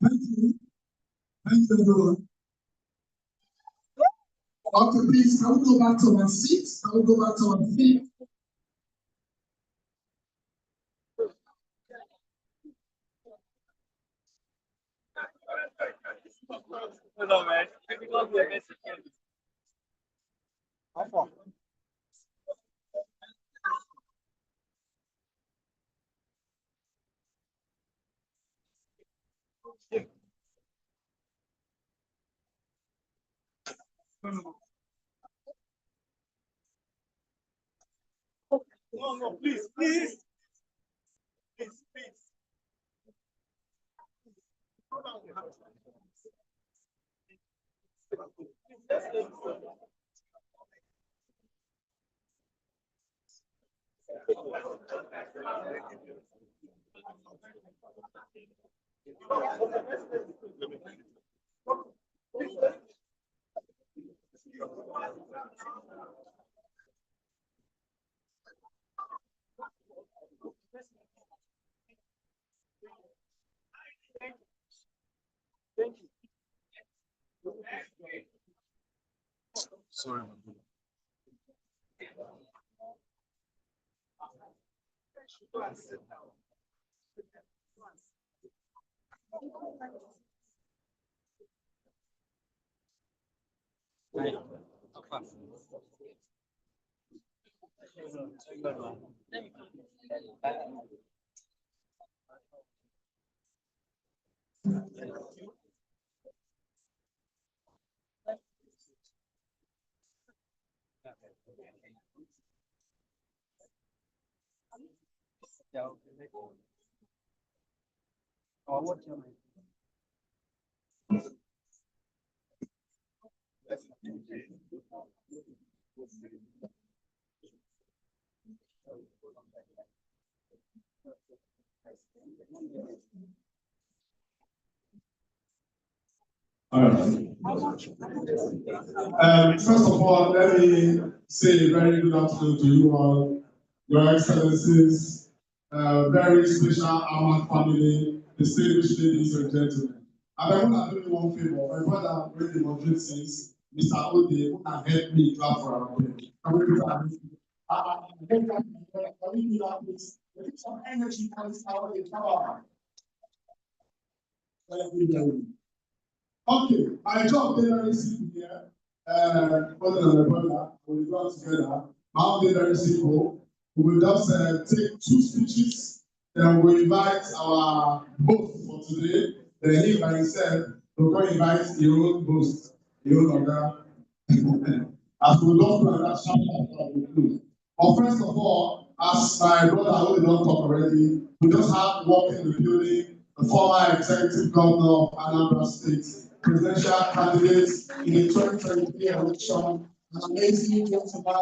Thank you. Thank you, everyone. Okay, please, can we go back to our seats? Can we go back to our seats? Hello, man. No, please, please. Please, please. Thank you. Sorry. All right. First of all, let me say a very good afternoon to you all, Your Excellencies, very special Ahmad family, distinguished ladies and gentlemen. I want to do you one favor. My brother, when the moderate says, Mr. Ode, who can help me clap for our friend. Can we do that? Can we do that, please? There is some energy comes out of the tower. Thank you very much. Okay, my job is very simple here. Other than my brother, we work together. My own is very simple. We will just take 2 speeches, then we'll invite our host for today. Then he by himself will go invite your own host, your own order. As we don't do that, shout. But first of all, as my brother already don't talk already, we just have walk in the building, the former executive governor of Anambra State, presidential candidates in the 2023 election, an amazing gentleman,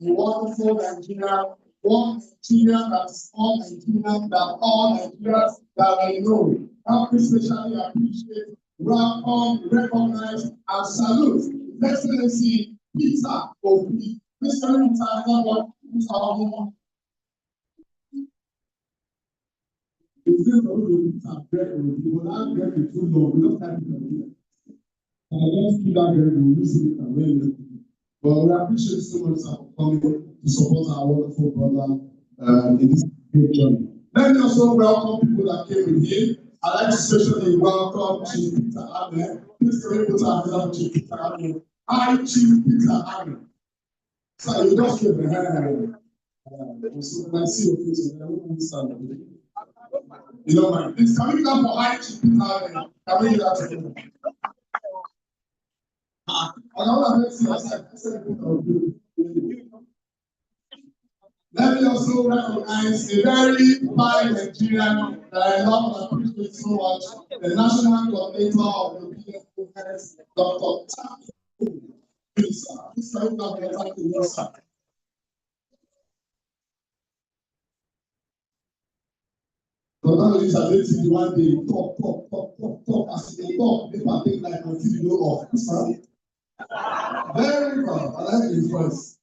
a wonderful Nigerian, one Nigerian that is all Nigerian, that all Nigerians that I know. I especially appreciate, welcome, recognize, and salute His Excellency Peter Obi. Mr. Peter, it's still not good to not get it too long. We don't have it here. And I don't keep that very good. We see it away. But we appreciate so much for coming to support our wonderful brother in this great journey. Let me also welcome people that came with him. I'd like to especially welcome Chief Peter Amen. Please can we put our hands on Chief Peter Amen. Hi, Chief Peter Amen. So you just give the hand. So when I see your face, I don't understand. You know, man, please can we clap for high Chief Peter Amen? Can we do that together? Let me also recognize a very fine Nigerian that I love and appreciate so much, the national coordinator of the PF movement, Dr. Taku. Please, sir. Please, can you clap for Taku, sir? But now these are dating the one day talk as they talk, people think like until you know off. Very well, I like his voice.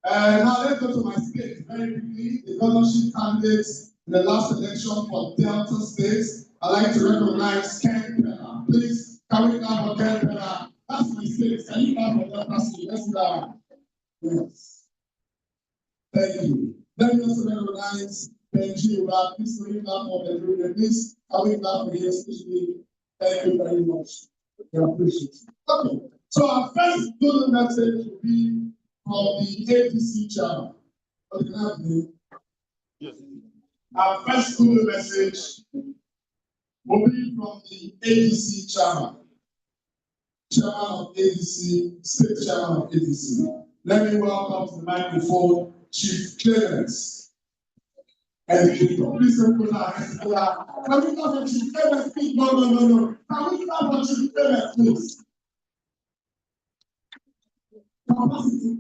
Now let's go to my state very quickly. The governorship candidates in the last election for Delta State. I'd like to recognize Ken Pena. Please, can we clap for Ken Pena? That's my state. Can you clap for Delta State? Let's do that. Yes. Thank you. Let me also recognize Benji. Please, can we clap for Benji? Please, can we clap for him especially? Thank you very much. We appreciate it. Okay. So our first golden message will be from the APC chairman. Okay, can I have the name? Yes. Our first golden message will be from the APC chairman. Chairman of APC, state chairman of APC. Let me welcome to the microphone Chief Clements. Educator. Please don't put our hands together. Can we clap for Chief Clements, please? No. Can we clap for Chief Clements, please? Capacity.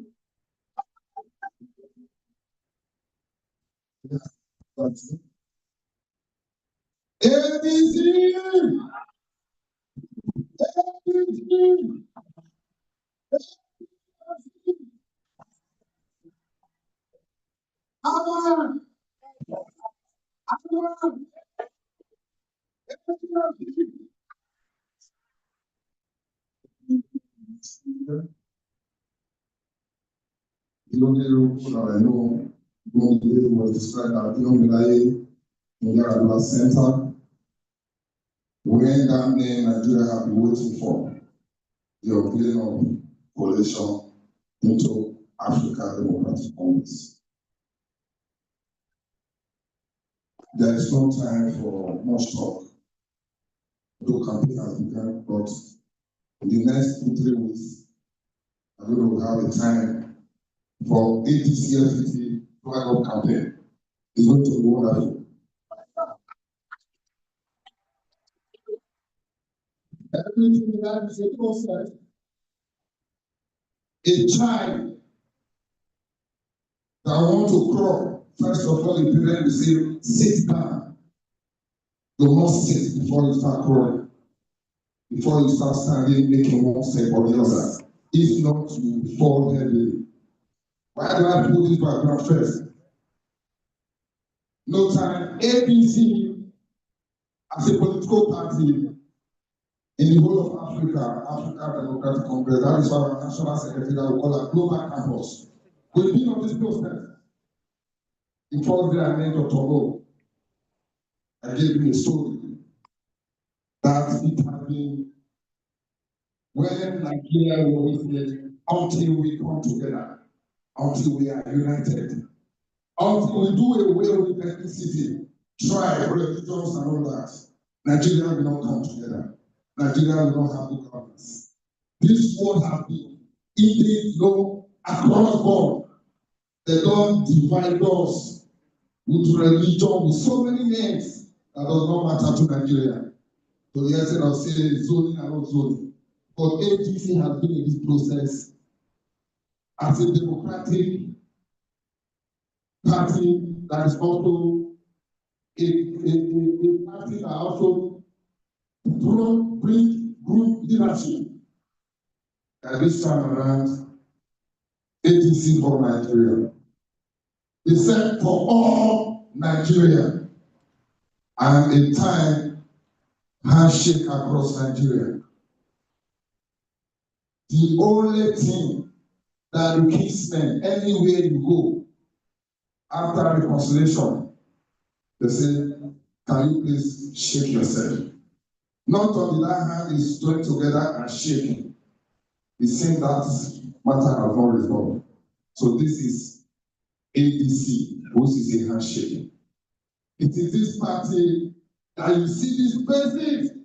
ABC. The only role that I know was described as the unveiling in the center. When that name Nigeria have been waiting for, the unveiling of coalition into Africa Democratic Congress. There is no time for much talk. The campaign has begun, but in the next 2-3 weeks, I don't know how the time for APC flag up campaign is going to be wonderful. Everything in that is a process. A child that want to crawl, first of all, the parent will say, sit down. You must sit before you start crawling. Before you start standing, making one step or the other. If not, you fall heavily. Why do I put this background first? No time. APC, as a political party, in the whole of Africa, African Democratic Congress, that is why our national secretary that we call a global campus. We've been on this process. The first day I met Dr. Mo, I gave him a story that it has been when Nigeria will always said, until we come together, until we are united, Until we do away with ethnicity, tribe, religions, and all that, Nigeria will not come together. Nigeria will not have good governance. This world has been eating, across board. They don't divide us with religion, with so many names that does not matter to Nigeria. So the essence of saying zoning and not zoning. But APC has been in this process as a democratic party that is also a party that also bring group leadership. And this time around, APC for Nigeria. They said for all Nigeria, and a time handshake across Nigeria. The only thing that you can spend anywhere you go after reconciliation, they say, can you please shake yourself? Not until that hand is joined together and shaking. It seems that matter has not resolved. So this is ADC, which is a handshake. It is this party that you see these basics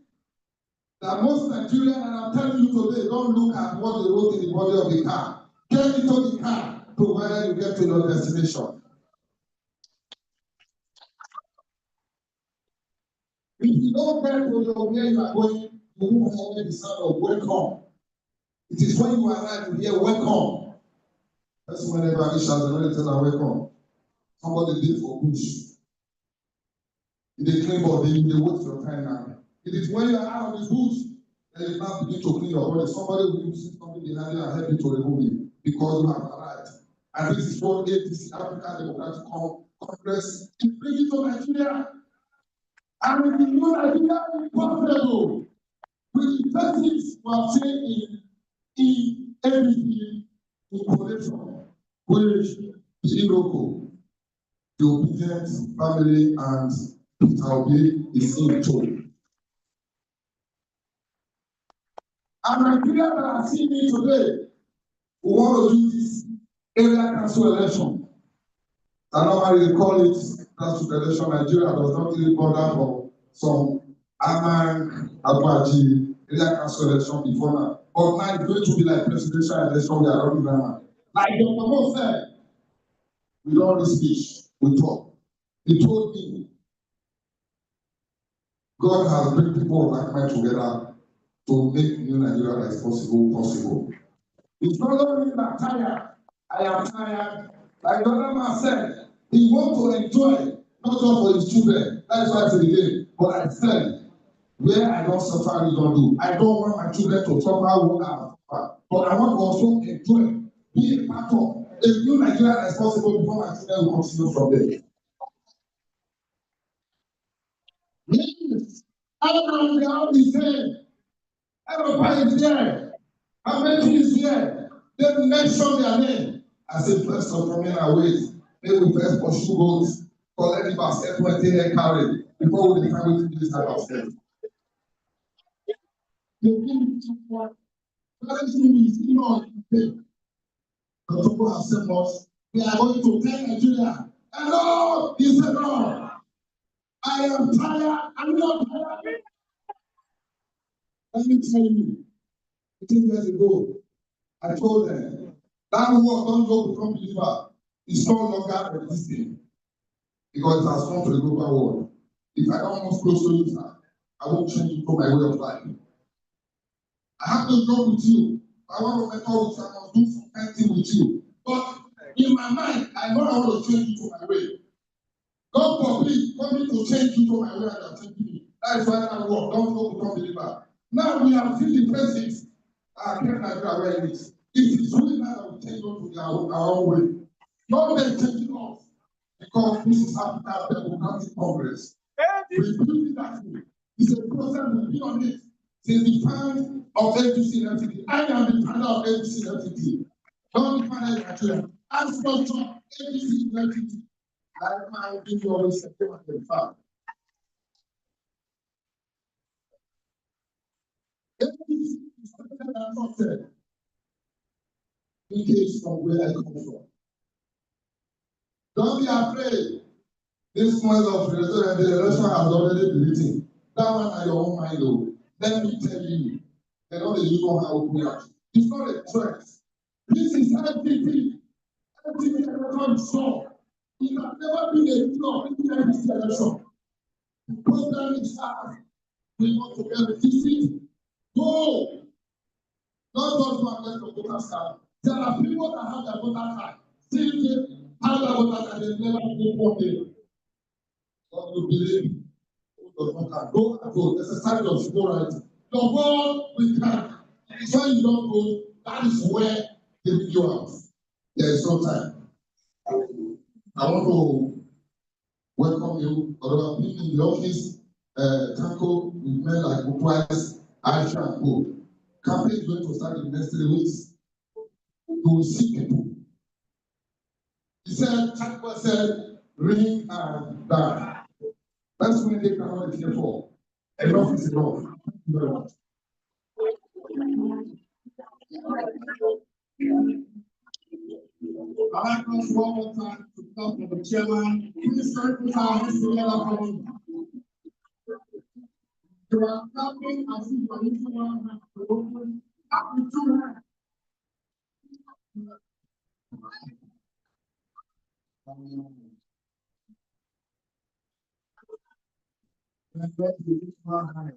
that most Nigerians, and I'm telling you today, don't look at what they wrote in the body of the car. Get into the car, provided you get to your destination. If you don't get to where you are going, you won't hear the sound of welcome. It is when you arrive to hear welcome. That's when everybody shouts and when tell them welcome. Somebody did for bush. They claim body, they wait for your time now. It is when you are out of the bush, then you now begin to clean your body. Somebody will see something behind you and help you to remove it because you have arrived. And this is what APC, African Democratic Congress, is bringing to Nigeria. And if you know Nigeria is possible with the basics we are saying in everything in coalition, which the Iroko, the obedient family, and Peter Obi is in tow. And Nigeria that are seeing me today, we want to do this area council election. And normally they call it council election. Nigeria does not really bother for some Aman Abaji area council election before now. But now it's going to be like presidential election. We are running now. Like Dr. Mo said, we don't really speak, we talk. He told me, God has bring people like mine together to make new Nigeria as possible. It's not only that tired. I am tired. Like the other man said, he wants to enjoy, not just for his children. That's why it's again. But I said, where I don't suffer, you don't do. I don't want my children to suffer what I suffer. But I want to also enjoy, be a part of a new Nigeria as possible before my children will continue from there. Yes, everyone is all the same. Everybody is there. Everything is there. They mention their name. I say, first of all, I wait. They will first pursue goals, collect the basket, when they carry before we decide what to do this basket. The thing is, the people have said us, we are going to tell Nigeria. Hello, he said, no. I am tired. I'm not tired. Let me tell you, 15 years ago, I told them, that word don't go become believer. It's no longer existing because it has come to the global world. If I don't move close to you, I won't change it from my way of life. I have to go with you. I want to mentor with you. I must do something with you. But in my mind, I know I want to change you to my way. God forbid, coming to change you to my way and you're changing me. That is why that word don't go become believer. Now we have seen the president. I can't Nigeria where it is. It is really now that we change on to our own way. Not them changing us. Because this is African Democratic Congress. We build it that way. It's a process we've been on it. Since the time of APC and FTT. I am the father of APC and FTT. Don't the father of Nigeria. I'm sponsor APC and FTT. Like my opinion always September 25. APC is better than not said. In case from where I come from. Don't be afraid. This point of the election has already been written. That one are your own mind, though. Let me tell you, the Lord is you know how we are. It's not a threat. This is everything. Everything election is sure. It has never been a flaw in this election. The program is hard. We want to get a visit. Go. Not just one get your voter card. There are people that have their voter card. Still have their voter card. They never go one day. God will believe. Go and vote. Exercise your civil rights. Your vote will count. It's when you don't vote, that is where they bring you out. There is no time. I want to welcome you. Although I've been in the office, Tanko, we've met like twice. Aisha and Go. Campaign is going to start in the next 3 weeks. You will see people. He said, Tanko said, ring and die. That's when they come out here for. Enough is enough. Thank you very much. I'd like us one more time to come from the chairman. Please put our hands together for him. You are clapping as if you are using one hand to open. Up with 2 hands. And then you use 1 hand.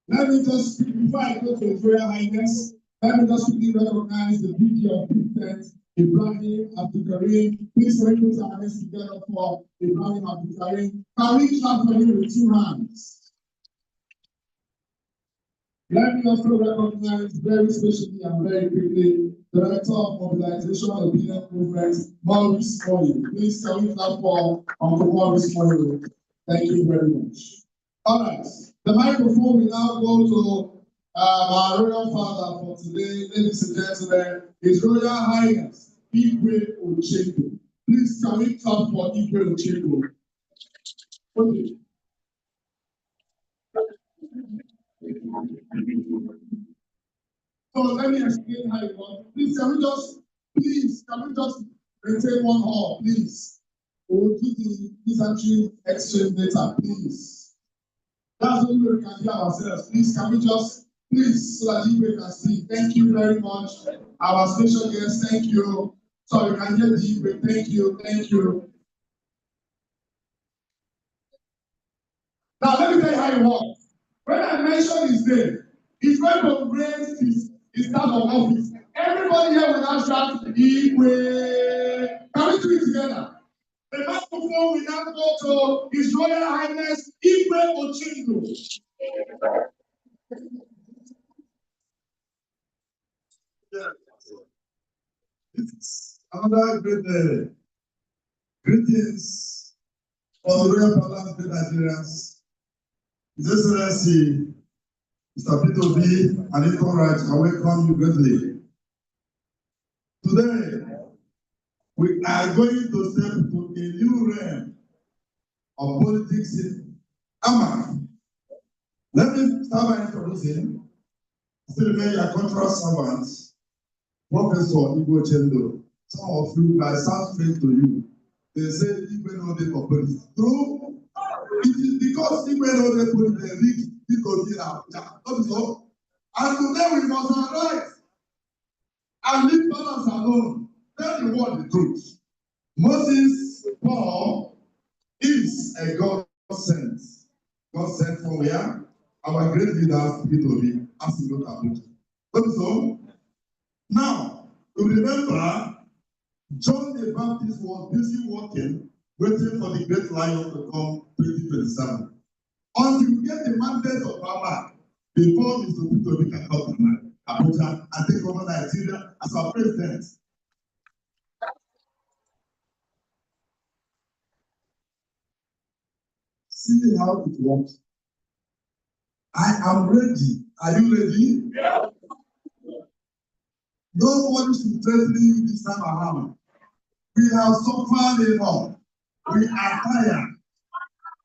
Let me just speak before I go to His Royal Highness. Let me just quickly recognize the VP of President, Ibrahim Abdulkarim. Please put our hands together for Ibrahim Abdulkarim. Can we clap for him with 2 hands? Let me also recognize very specially and very quickly Director of Mobilization Opinion Movement, Maurice Moyo. Please can we clap for Uncle Maurice Moyo? Thank you very much. All right, the microphone will now go to our royal father for today, ladies and gentlemen, His Royal Highness Igwe Ochendo. Please can we clap for Igwe Ochendo? Okay. So let me explain how it works. Please can we just maintain one hall, please? We will do the pleasantry exchange later, please. That's the only way we can hear ourselves. Please, can we just, please, so that you can see. Thank you very much. Our special guest, thank you. So we can hear the Igwe. Thank you, thank you. Now, let me tell you how it works. When I mention his name, he's going to raise his term of office. Everybody here will now shout, Igwe. Can we do it together? The microphone will now go to His Royal Highness Igwe Ochendo. It's another great greetings for the Royal Palace of Nigerians. His Excellency, Mr. Peter B. and his comrades, I welcome you greatly. Today, we are going to step into a new realm of politics in Ama. Let me start by introducing, still remain your contract servants, Professor Igwe Ochendo. Some of you guys sound strange to you. They say Igwe no dey for politics. True? It is because Igwe no dey politics, they reach people in Abuja. Not so. And today we must arise and leave balance alone. Tell the world the truth. Moses Paul is a God sent. God sent from where? Our great leaders, P2B, as you look at it. But so, now, to remember, John the Baptist was busy working, waiting for the great lion to come 2027. Until we get the mandate of Baba, before Mr. P2B can come to Abuja and take over Nigeria as our president. See how it works. I am ready. Are you ready? Yeah. Nobody should threaten you this time around. We have suffered enough. We are tired.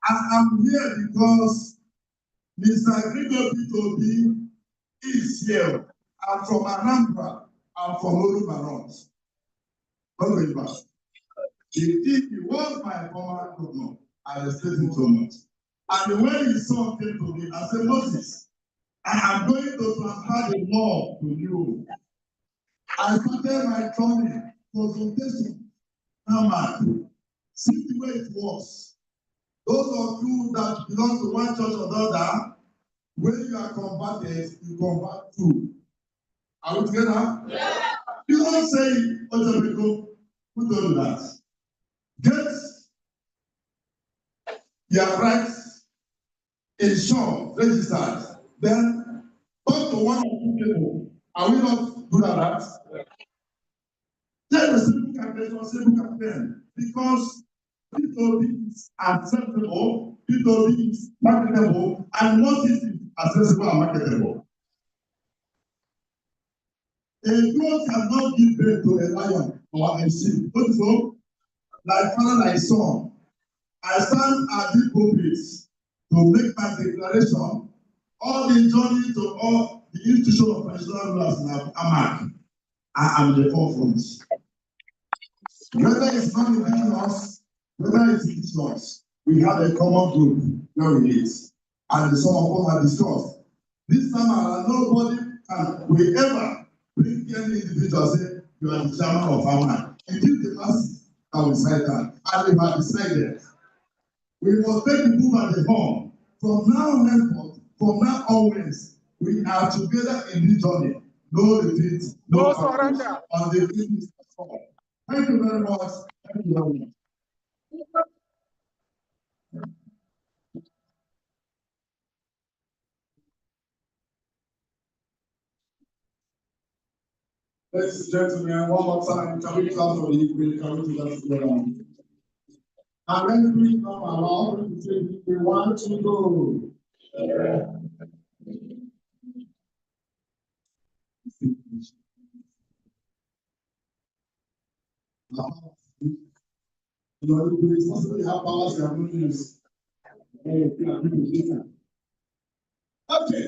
I am here because Mr. P2B is here. I'm from Anambra. I'm from Olubaron. Not going back. If he was my former governor, I respect him so much. And when his son came to me, I said, Moses, I am going to transfer the law to you. I started my journey, consultation, man. See the way it works. Those of you that belong to one church or the other, when you are converted, you convert too. Are we together? Yeah. You don't say, Ojabeko, who told you that? Get your rights insured, registered, then talk to one or two people. Are we not good at that? Take a simple campaign, simple campaign, because P2B is acceptable, P2B is marketable, and notice is accessible and marketable. A goat cannot give birth to a lion or a sheep. What is so? Like father, like son. I stand at the pulpit to make my declaration, all the journey to all the institution of traditional rulers in Amak. I am the forefront. Whether it's not indigenous, whether it's indigenous, we have a common group where we meet. And the some of us have discussed. This time around, nobody will ever bring any individual say, you are the chairman of Amak. It is the masses that will decide that. And they have decided. We must take the move at the home. From now henceforth, from now onwards, we are together in this journey. No retreat, no surrender. On the business of all. Thank you very much. Thank you very much. Ladies and gentlemen, one more time, can we clap for the Ukraine? Can we do that together? And let's bring them along to say, we want to go. You know, the responsibility have powers you are going to use. Okay,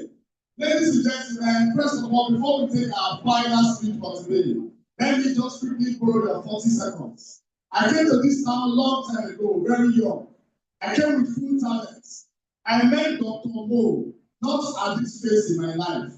ladies and gentlemen, first of all, before we take our final speech for today, let me just quickly borrow your 40 seconds. I came to this town a long time ago, very young. I came with full talents. I met Dr. Mo, not at this phase in my life,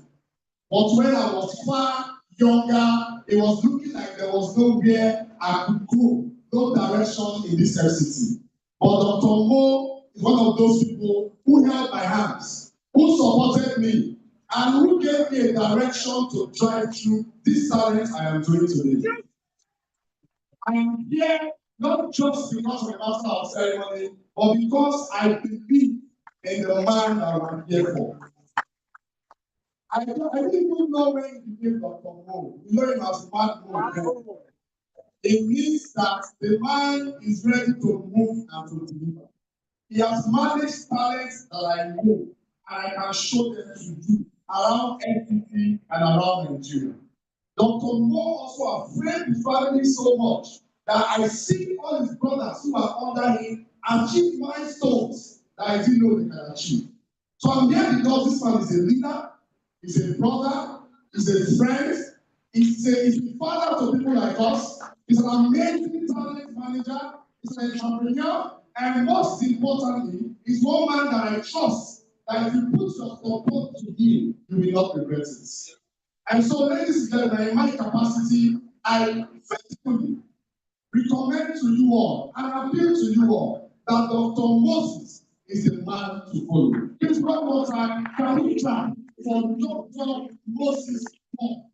but when I was far younger, it was looking like there was nowhere I could go, no direction in this city. But Dr. Mo is one of those people who held my hands, who supported me, and who gave me a direction to drive through this talent I am doing today. I am here not just because of the master of ceremony, but because I believe in the man that I'm here for. I didn't even know when he became Dr. Mo. We know him as Mad Mo. It means that the man is ready to move and to deliver. He has managed talents that I know, and I can show them to do around NTT and around Nigeria. Dr. Mo also afraid the family so much that I see all his brothers who are under him achieve milestones that I didn't know they can achieve. So I'm here because this man is a leader, he's a brother, he's a friend, he's a father to people like us, he's an amazing talent manager, he's an entrepreneur, and most importantly, he's one man that I trust that if you put your support to him, you will not regret it. And so, ladies and gentlemen, in my capacity, I faithfully recommend to you all and appeal to you all that Dr. Moses is the man to follow. Please, one more time, can we clap for Dr. Moses Paul?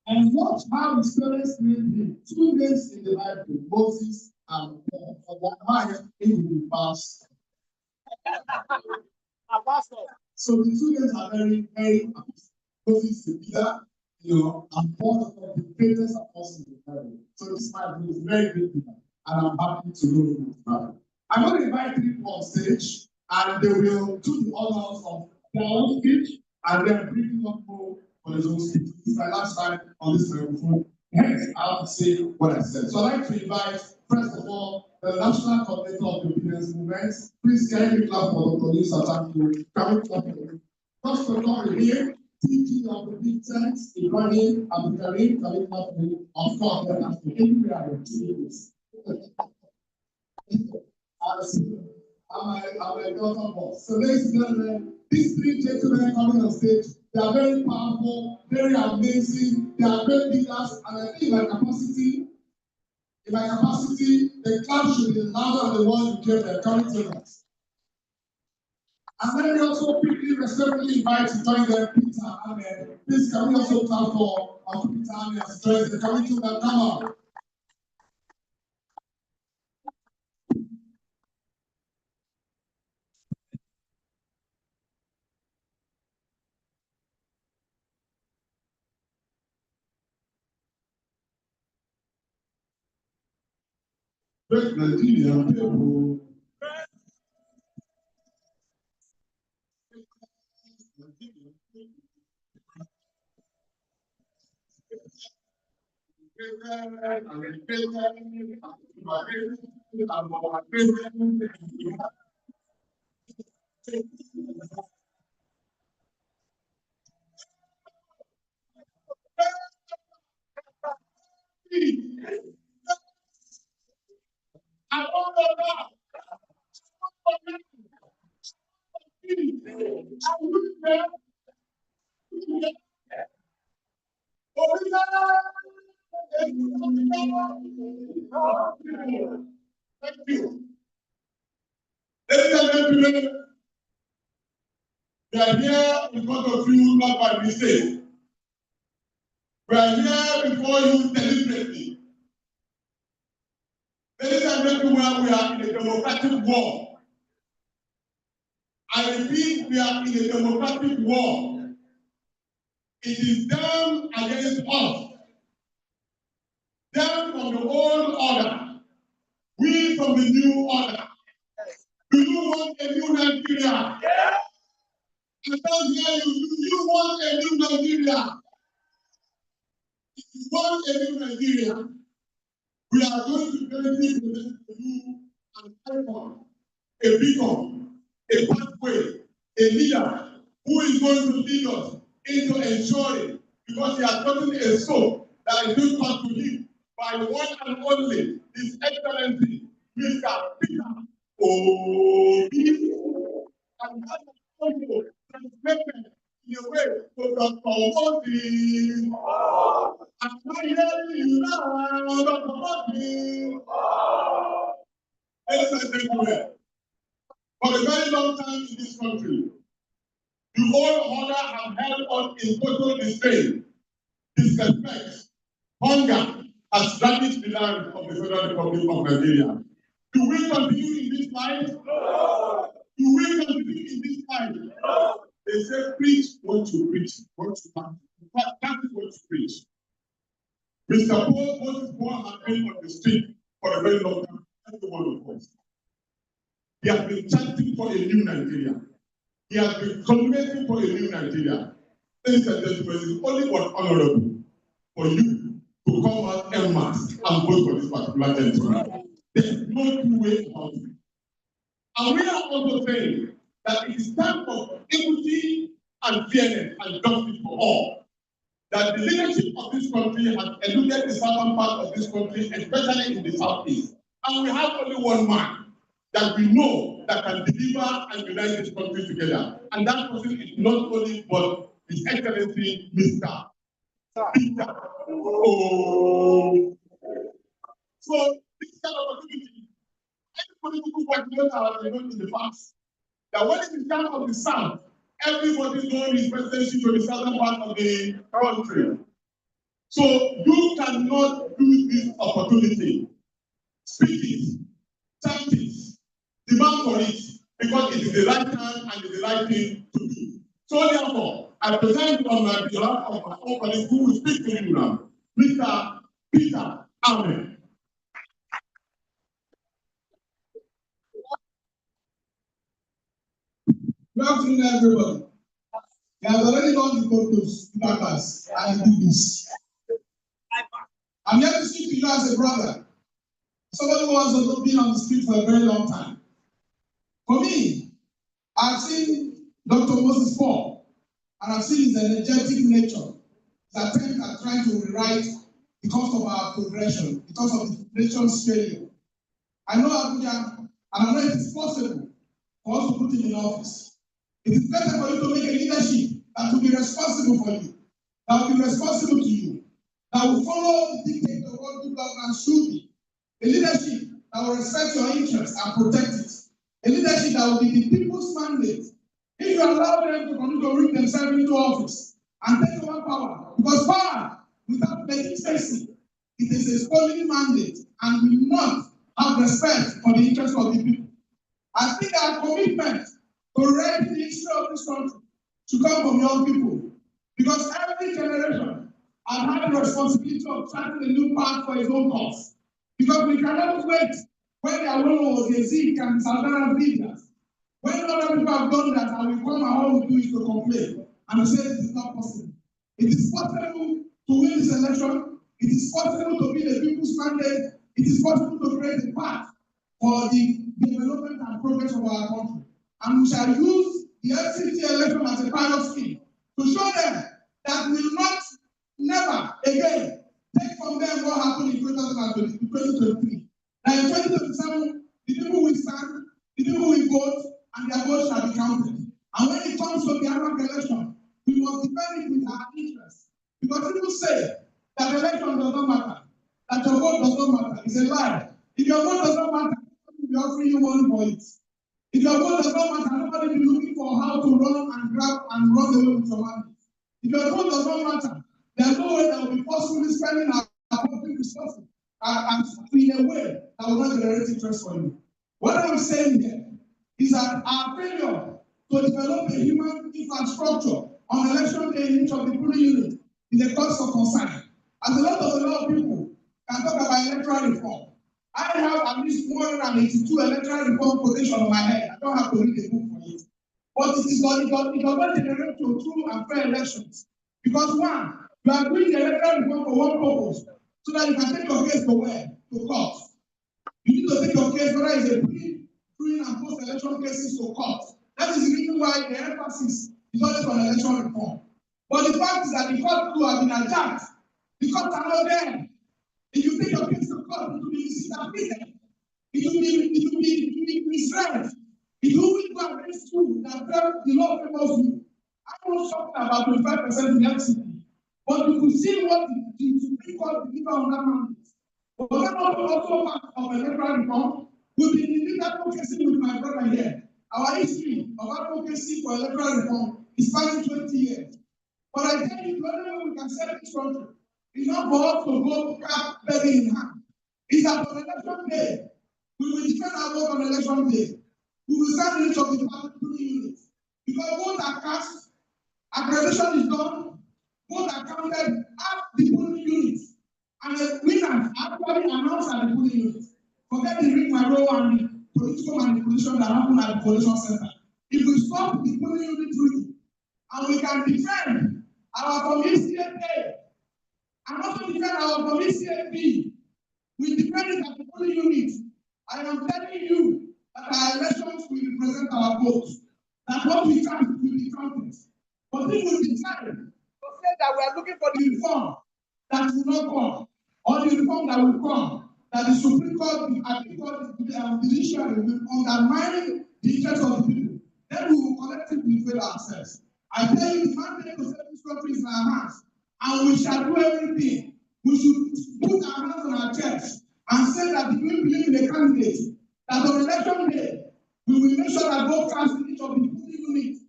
And watch how his parents named him. Two names in the Bible, Moses and Paul. For that man, it will be passed. So the two names are very, very Moses is the leader, and Paul is one of the greatest apostles in the Bible. So this man is very great leader, and I'm happy to know him as well. I'm going to invite people on stage, and they will do the honors of their own speech, and then bring up more for his own speech. This is my last time on this microphone. Hence, I have to say what I said. So I'd like to invite, first of all, the National Coordinator of the Obedience Movement. Please can you clap for Dr. Lisa? Thank you. Can we clap for him? First of all, here, teaching of the big sense, Ibrahim, Abu Karim, Khalid, of course, there has to be I'm a daughter boss. So ladies and gentlemen, these three gentlemen coming on stage, they are very powerful, very amazing, they are great leaders, and I think in my capacity, the clap should be louder than the one you gave them coming to us. And then we also quickly, respectfully invite to join them, Peter Ahmed. Please, can we also clap for Peter Ahmed to join the coming to them? Come on. Great Nigerian people. Thank you. Ladies and gentlemen, we are here in front of you not by mistake. We are here before you deliberately. Ladies and gentlemen, we are in a democratic war. I repeat, we are in a democratic war. It is them against us. Them from the old order. We from the new order. Do you want a new Nigeria? Yeah. I don't hear you. Do you want a new Nigeria? If you want a new Nigeria, we are going to guarantee present to you an icon, a beacon, a pathway, a leader who is going to lead us into ensuring, because he has gotten a soul that is due back to him by one and only His Excellency, Mr. Peter Obi. And that is also translated in a way to Dr. Obi. I'm not hearing you now, Dr. Obi. Ladies and gentlemen, for a very long time in this country, the whole order have held on in total disdain, disrespect, hunger has ravaged the land of the Federal Republic of Nigeria. Do we continue in this life? No. Do we continue in this life? No. They say preach what you preach, what you practice. Practice what you preach. Mr. Moses Paul has been on the street for a very long time. Every one of us. He has been chanting for a new Nigeria. He has been culminating for a new Nigeria. Ladies and gentlemen, it's only but honorable for you to come out en masse and vote for this particular gentleman. There's no two ways about it. And we are also saying that it is time for equity and fairness and justice for all. That the leadership of this country has eluded the southern part of this country, especially in the southeast. And we have only one man that we know that can deliver and unite this country together. And that person is not only but His Excellency, Mr. Peter. Oh. So this kind of opportunity, any political party has been in the past. That when it is time of the South, everybody knows his presidency to the southern part of the country. So you cannot lose this opportunity. Speak it, chant it, demand for it, because it is the right time and it is the right thing to do. So therefore, I present on my behalf of my own colleague who will speak to you now, Mr. Peter Ahmed. Good afternoon, everybody. He has already done the photos, backers, and do this. I'm here to speak to you as a brother. Somebody who has also been on the street for a very long time. For me, I've seen Dr. Moses Paul and I've seen his energetic nature, his attempt at trying to rewrite because of our progression, because of the nation's failure. I know Abuja, and I know it is possible for us to put him in office. It is better for you to make a leadership that will be responsible for you, that will be responsible to you, that will follow the dictate of what good governance should be. A leadership that will respect your interests and protect it. A leadership that will be the people's mandate. If you allow them to continue to rig themselves into office and take over power, because power without legitimacy, it is a stolen mandate and will not have respect for the interests of the people. I think our commitment to write the history of this country should come from young people, because every generation has had the responsibility of charting a new path for its own cause. Because we cannot wait when their role was a Zik and Southern leaders. When other people have done that, and we come and all we do is to complain and say it is not possible. It is possible to win this election. It is possible to be the people's mandate. It is possible to create a path for the development and progress of our country. And we shall use the FCT election as a pilot scheme to show them that we will not, never again, take from them what happened in 2023. Now in 2027, the people will stand, the people will vote, and their votes shall be counted. And when it comes to the annual election, we must defend it with our interests. Because people say that election does not matter, that your vote does not matter. It's a lie. If your vote does not matter, nobody will be offering you money for it. If your vote does not matter, nobody will be looking for how to run and grab and run away with your money. If your vote does not matter, there's no way that will be possibly spending our public resources and in a way that will not generate interest for you. What I'm saying here is that our failure to develop a human infrastructure on election day in each of the polling units is a cause for concern. As a lot of people can talk about electoral reform. I have at least 182 electoral reform quotations on my head. I don't have to read the book for it. But it does not generate to true and fair elections. Because one, you are doing the electoral reform for one purpose, so that you can take your case to where? To court. You need to take your case, whether it's a pre and post-election cases, to court. That is the reason why the emphasis is always on election reform. But the fact is that the court too have been adjourned. The courts are not there. If you take your case to court, it will be misinterpreted. It will be misread. It will be go against you that the law favors you. I was talking about 25% in FCT, but you could see what the Supreme Court delivered on that mandate. But that also part of electoral reform will be in the advocacy with my brother here. Our history of advocacy for electoral reform is spanning 20 years. But I tell you, the only way we can save this country is not for us to go cap begging in hand. It's that on election day, we will defend our vote on election day. We will stand in each of the polling units. Because votes are cast, accreditation is done, votes are counted at the polling units. And the winners actually announced at the polling units. Forget the rigmarole and the political manipulation that happened at the collation center. If we stop the polling unit rigging, and we can defend our community A, and also defend our community B, we defend it at the polling unit. I am telling you that our elections will represent our votes. That what we count will be counted. But if we decide to say that we are looking for the reform that will not come, or the reform that will come, that the Supreme Court, the judiciary will undermine the interests of the people, then we will collectively fail ourselves. I tell you, the mandate to save this country is in our hands, and we shall do everything. We should put our hands on our chest and say that if we believe in the candidate, that on election day, we will make sure that vote counts in each of the polling units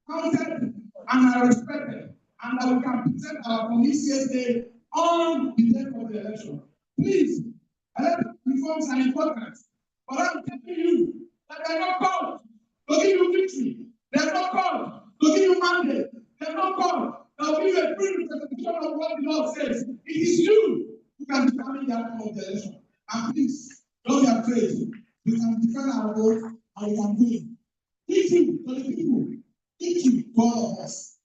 counted and are respected, and that we can present our community day on the day of the election. Please, electoral reforms are important, but I'm telling you that they are not called to give you victory. They are not called to give you mandate. They are not called to give you a free representation of what the law says. It is you who can determine the outcome of the election. And please, don't be afraid. We can defend our vote and we can win. Thank you to the people. Thank you to all of us.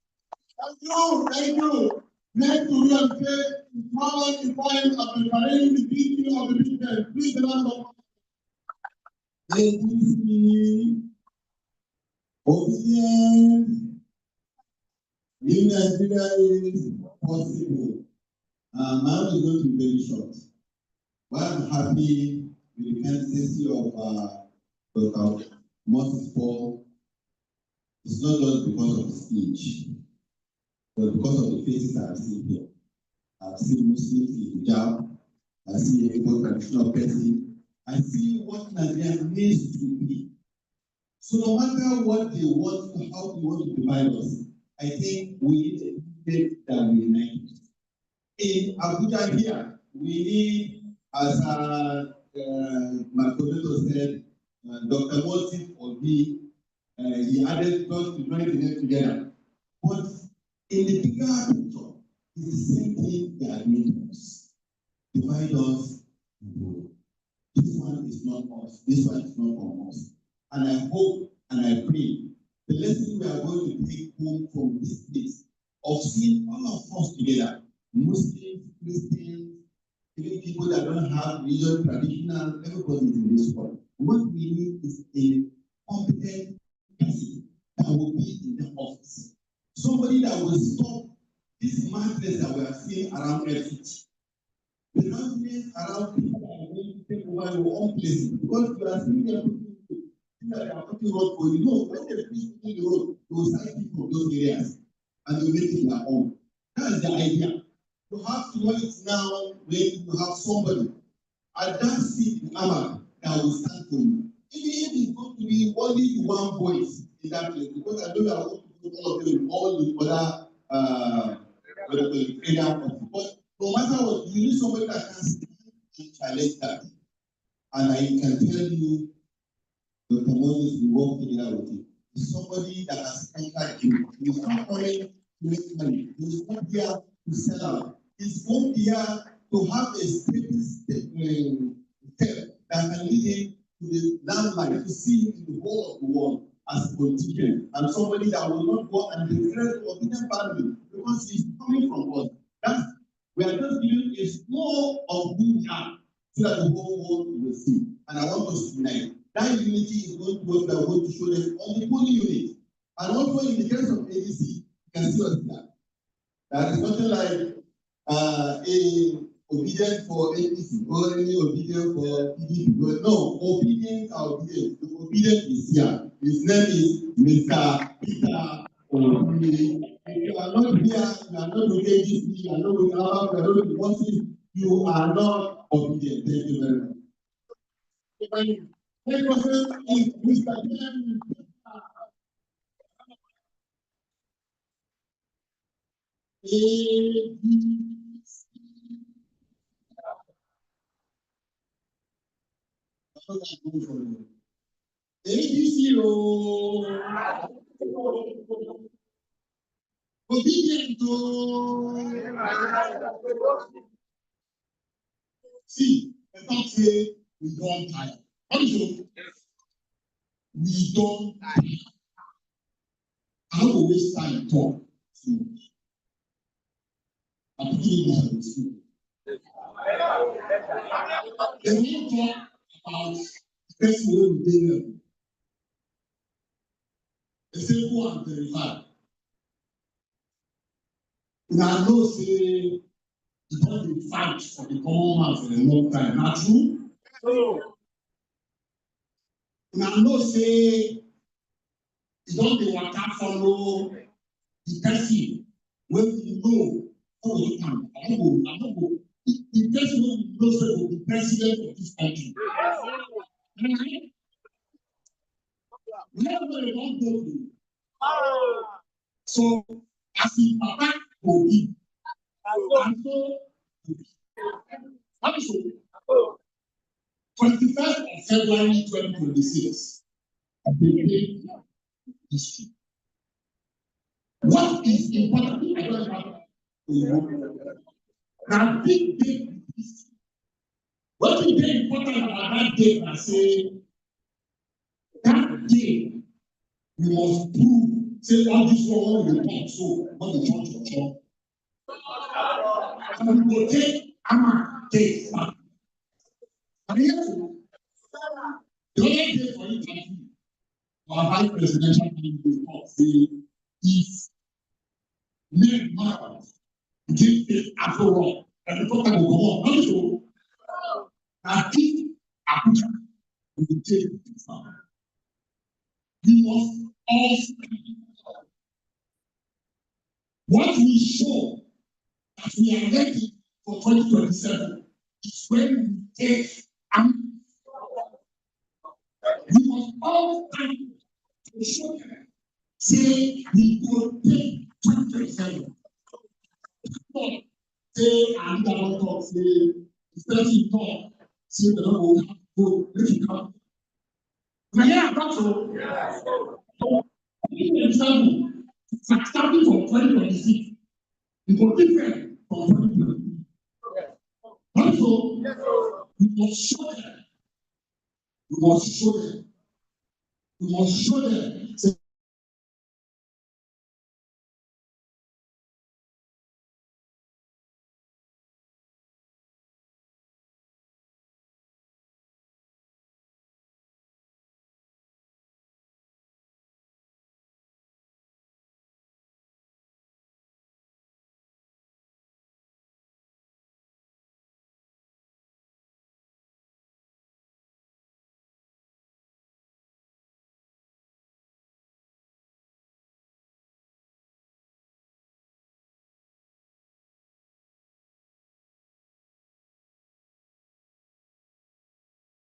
Thank you. Next to real estate, smaller in point of preparing the beauty of the business. Please, the land of APC, OCN, In Nigeria is possible. My own is going to be very short. While I'm happy with the candidacy of Dr. Moses Paul, it's not just because of the speech, but because of the faces I've seen here. I've seen Muslims in hijab, I see a more traditional person, I see what Nigeria needs to be. So no matter what they want, how they want to divide us, I think we need a debate that we unite. In Abuja here, we need, as my coordinator said, Dr. Moses Obi, he added us to join the net together. But in the bigger picture, it's the same thing they are doing to us. Divide us. This one is not us. This one is not from us. And I hope and I pray the lesson we are going to take home from this place of seeing all of us together, Muslims, Christians, even people that don't have religion, traditional, everybody is in this world. What we need is a competent person that will be in the office. Somebody that will stop this madness that we are seeing around FCT. The madness around people that are going to take over your own places. Because you are seeing them that they are putting road for you. No, when they finish putting the road, they will start people from those areas and they will make it their own. That's the idea. You have to know it now when you have somebody at that seat in Ahmad that will stand for you. Even if it's going to be only one voice in that place, because I know that I want to put all of them in all the other area. But no matter what, you need somebody that can stand and challenge that. And I can tell you, Dr. Moses will work together with you. Somebody that has conquered you. He's not only to make money, he's not here to sell out. He's not here to have a steady step that can lead him to the limelight, to see him in the whole of the world as a politician, and somebody that will not go and regret or didn't family because he's coming from us. That's, we are just giving a small of who we are so that the whole world will see. And I want us to unite. That unity is going to what we are going to show them on the polling unit. And also in the case of ADC, you can see us there. There is nothing like a obedience for ADC or any obedience for PDP. No, obedience are obedience. The obedience is here. His name is Mr. Peter Obi. If you are not here, you are not with ADC, you are not with our, you are not with Moses, you are not obedient. Thank you very much. Thank you. Mr. Ken. ABC, obedient to. See, I don't say we don't tire. Also, we don't tire. I don't always time talk. I'm putting it in school. They won't talk about the person who will be there. They say go and verify. Now, I know say you don't be fight for the common man for a long time. Not true? Now, I know say you don't be waka follow the person when you know how you can. I don't go. The person who knows the president of this country. Wherever they don't go to. So, as the Papa will be, and so, also, 21st of February 2026, the history. What is important? Now, big history. What is very important about that day? I say, that day, we must prove, say, all this one will report, so, not the church of church. And we will take Amma case back. And yes, the other day for interview, our vice presidential candidate say, if men man give it after all. And the prophet will come on. Not so. I think Abuja will take it far. We must all stand. What we show that we are ready for 2027 is when we take and we must all stand to show them. Say we will take 2027. Say and the Lord talk, say the talk, say the Lord will go, let it come. Yeah, that's all. Example, starting from 2026, it will different from 2020. Also, we must show them. We must show them. We must show them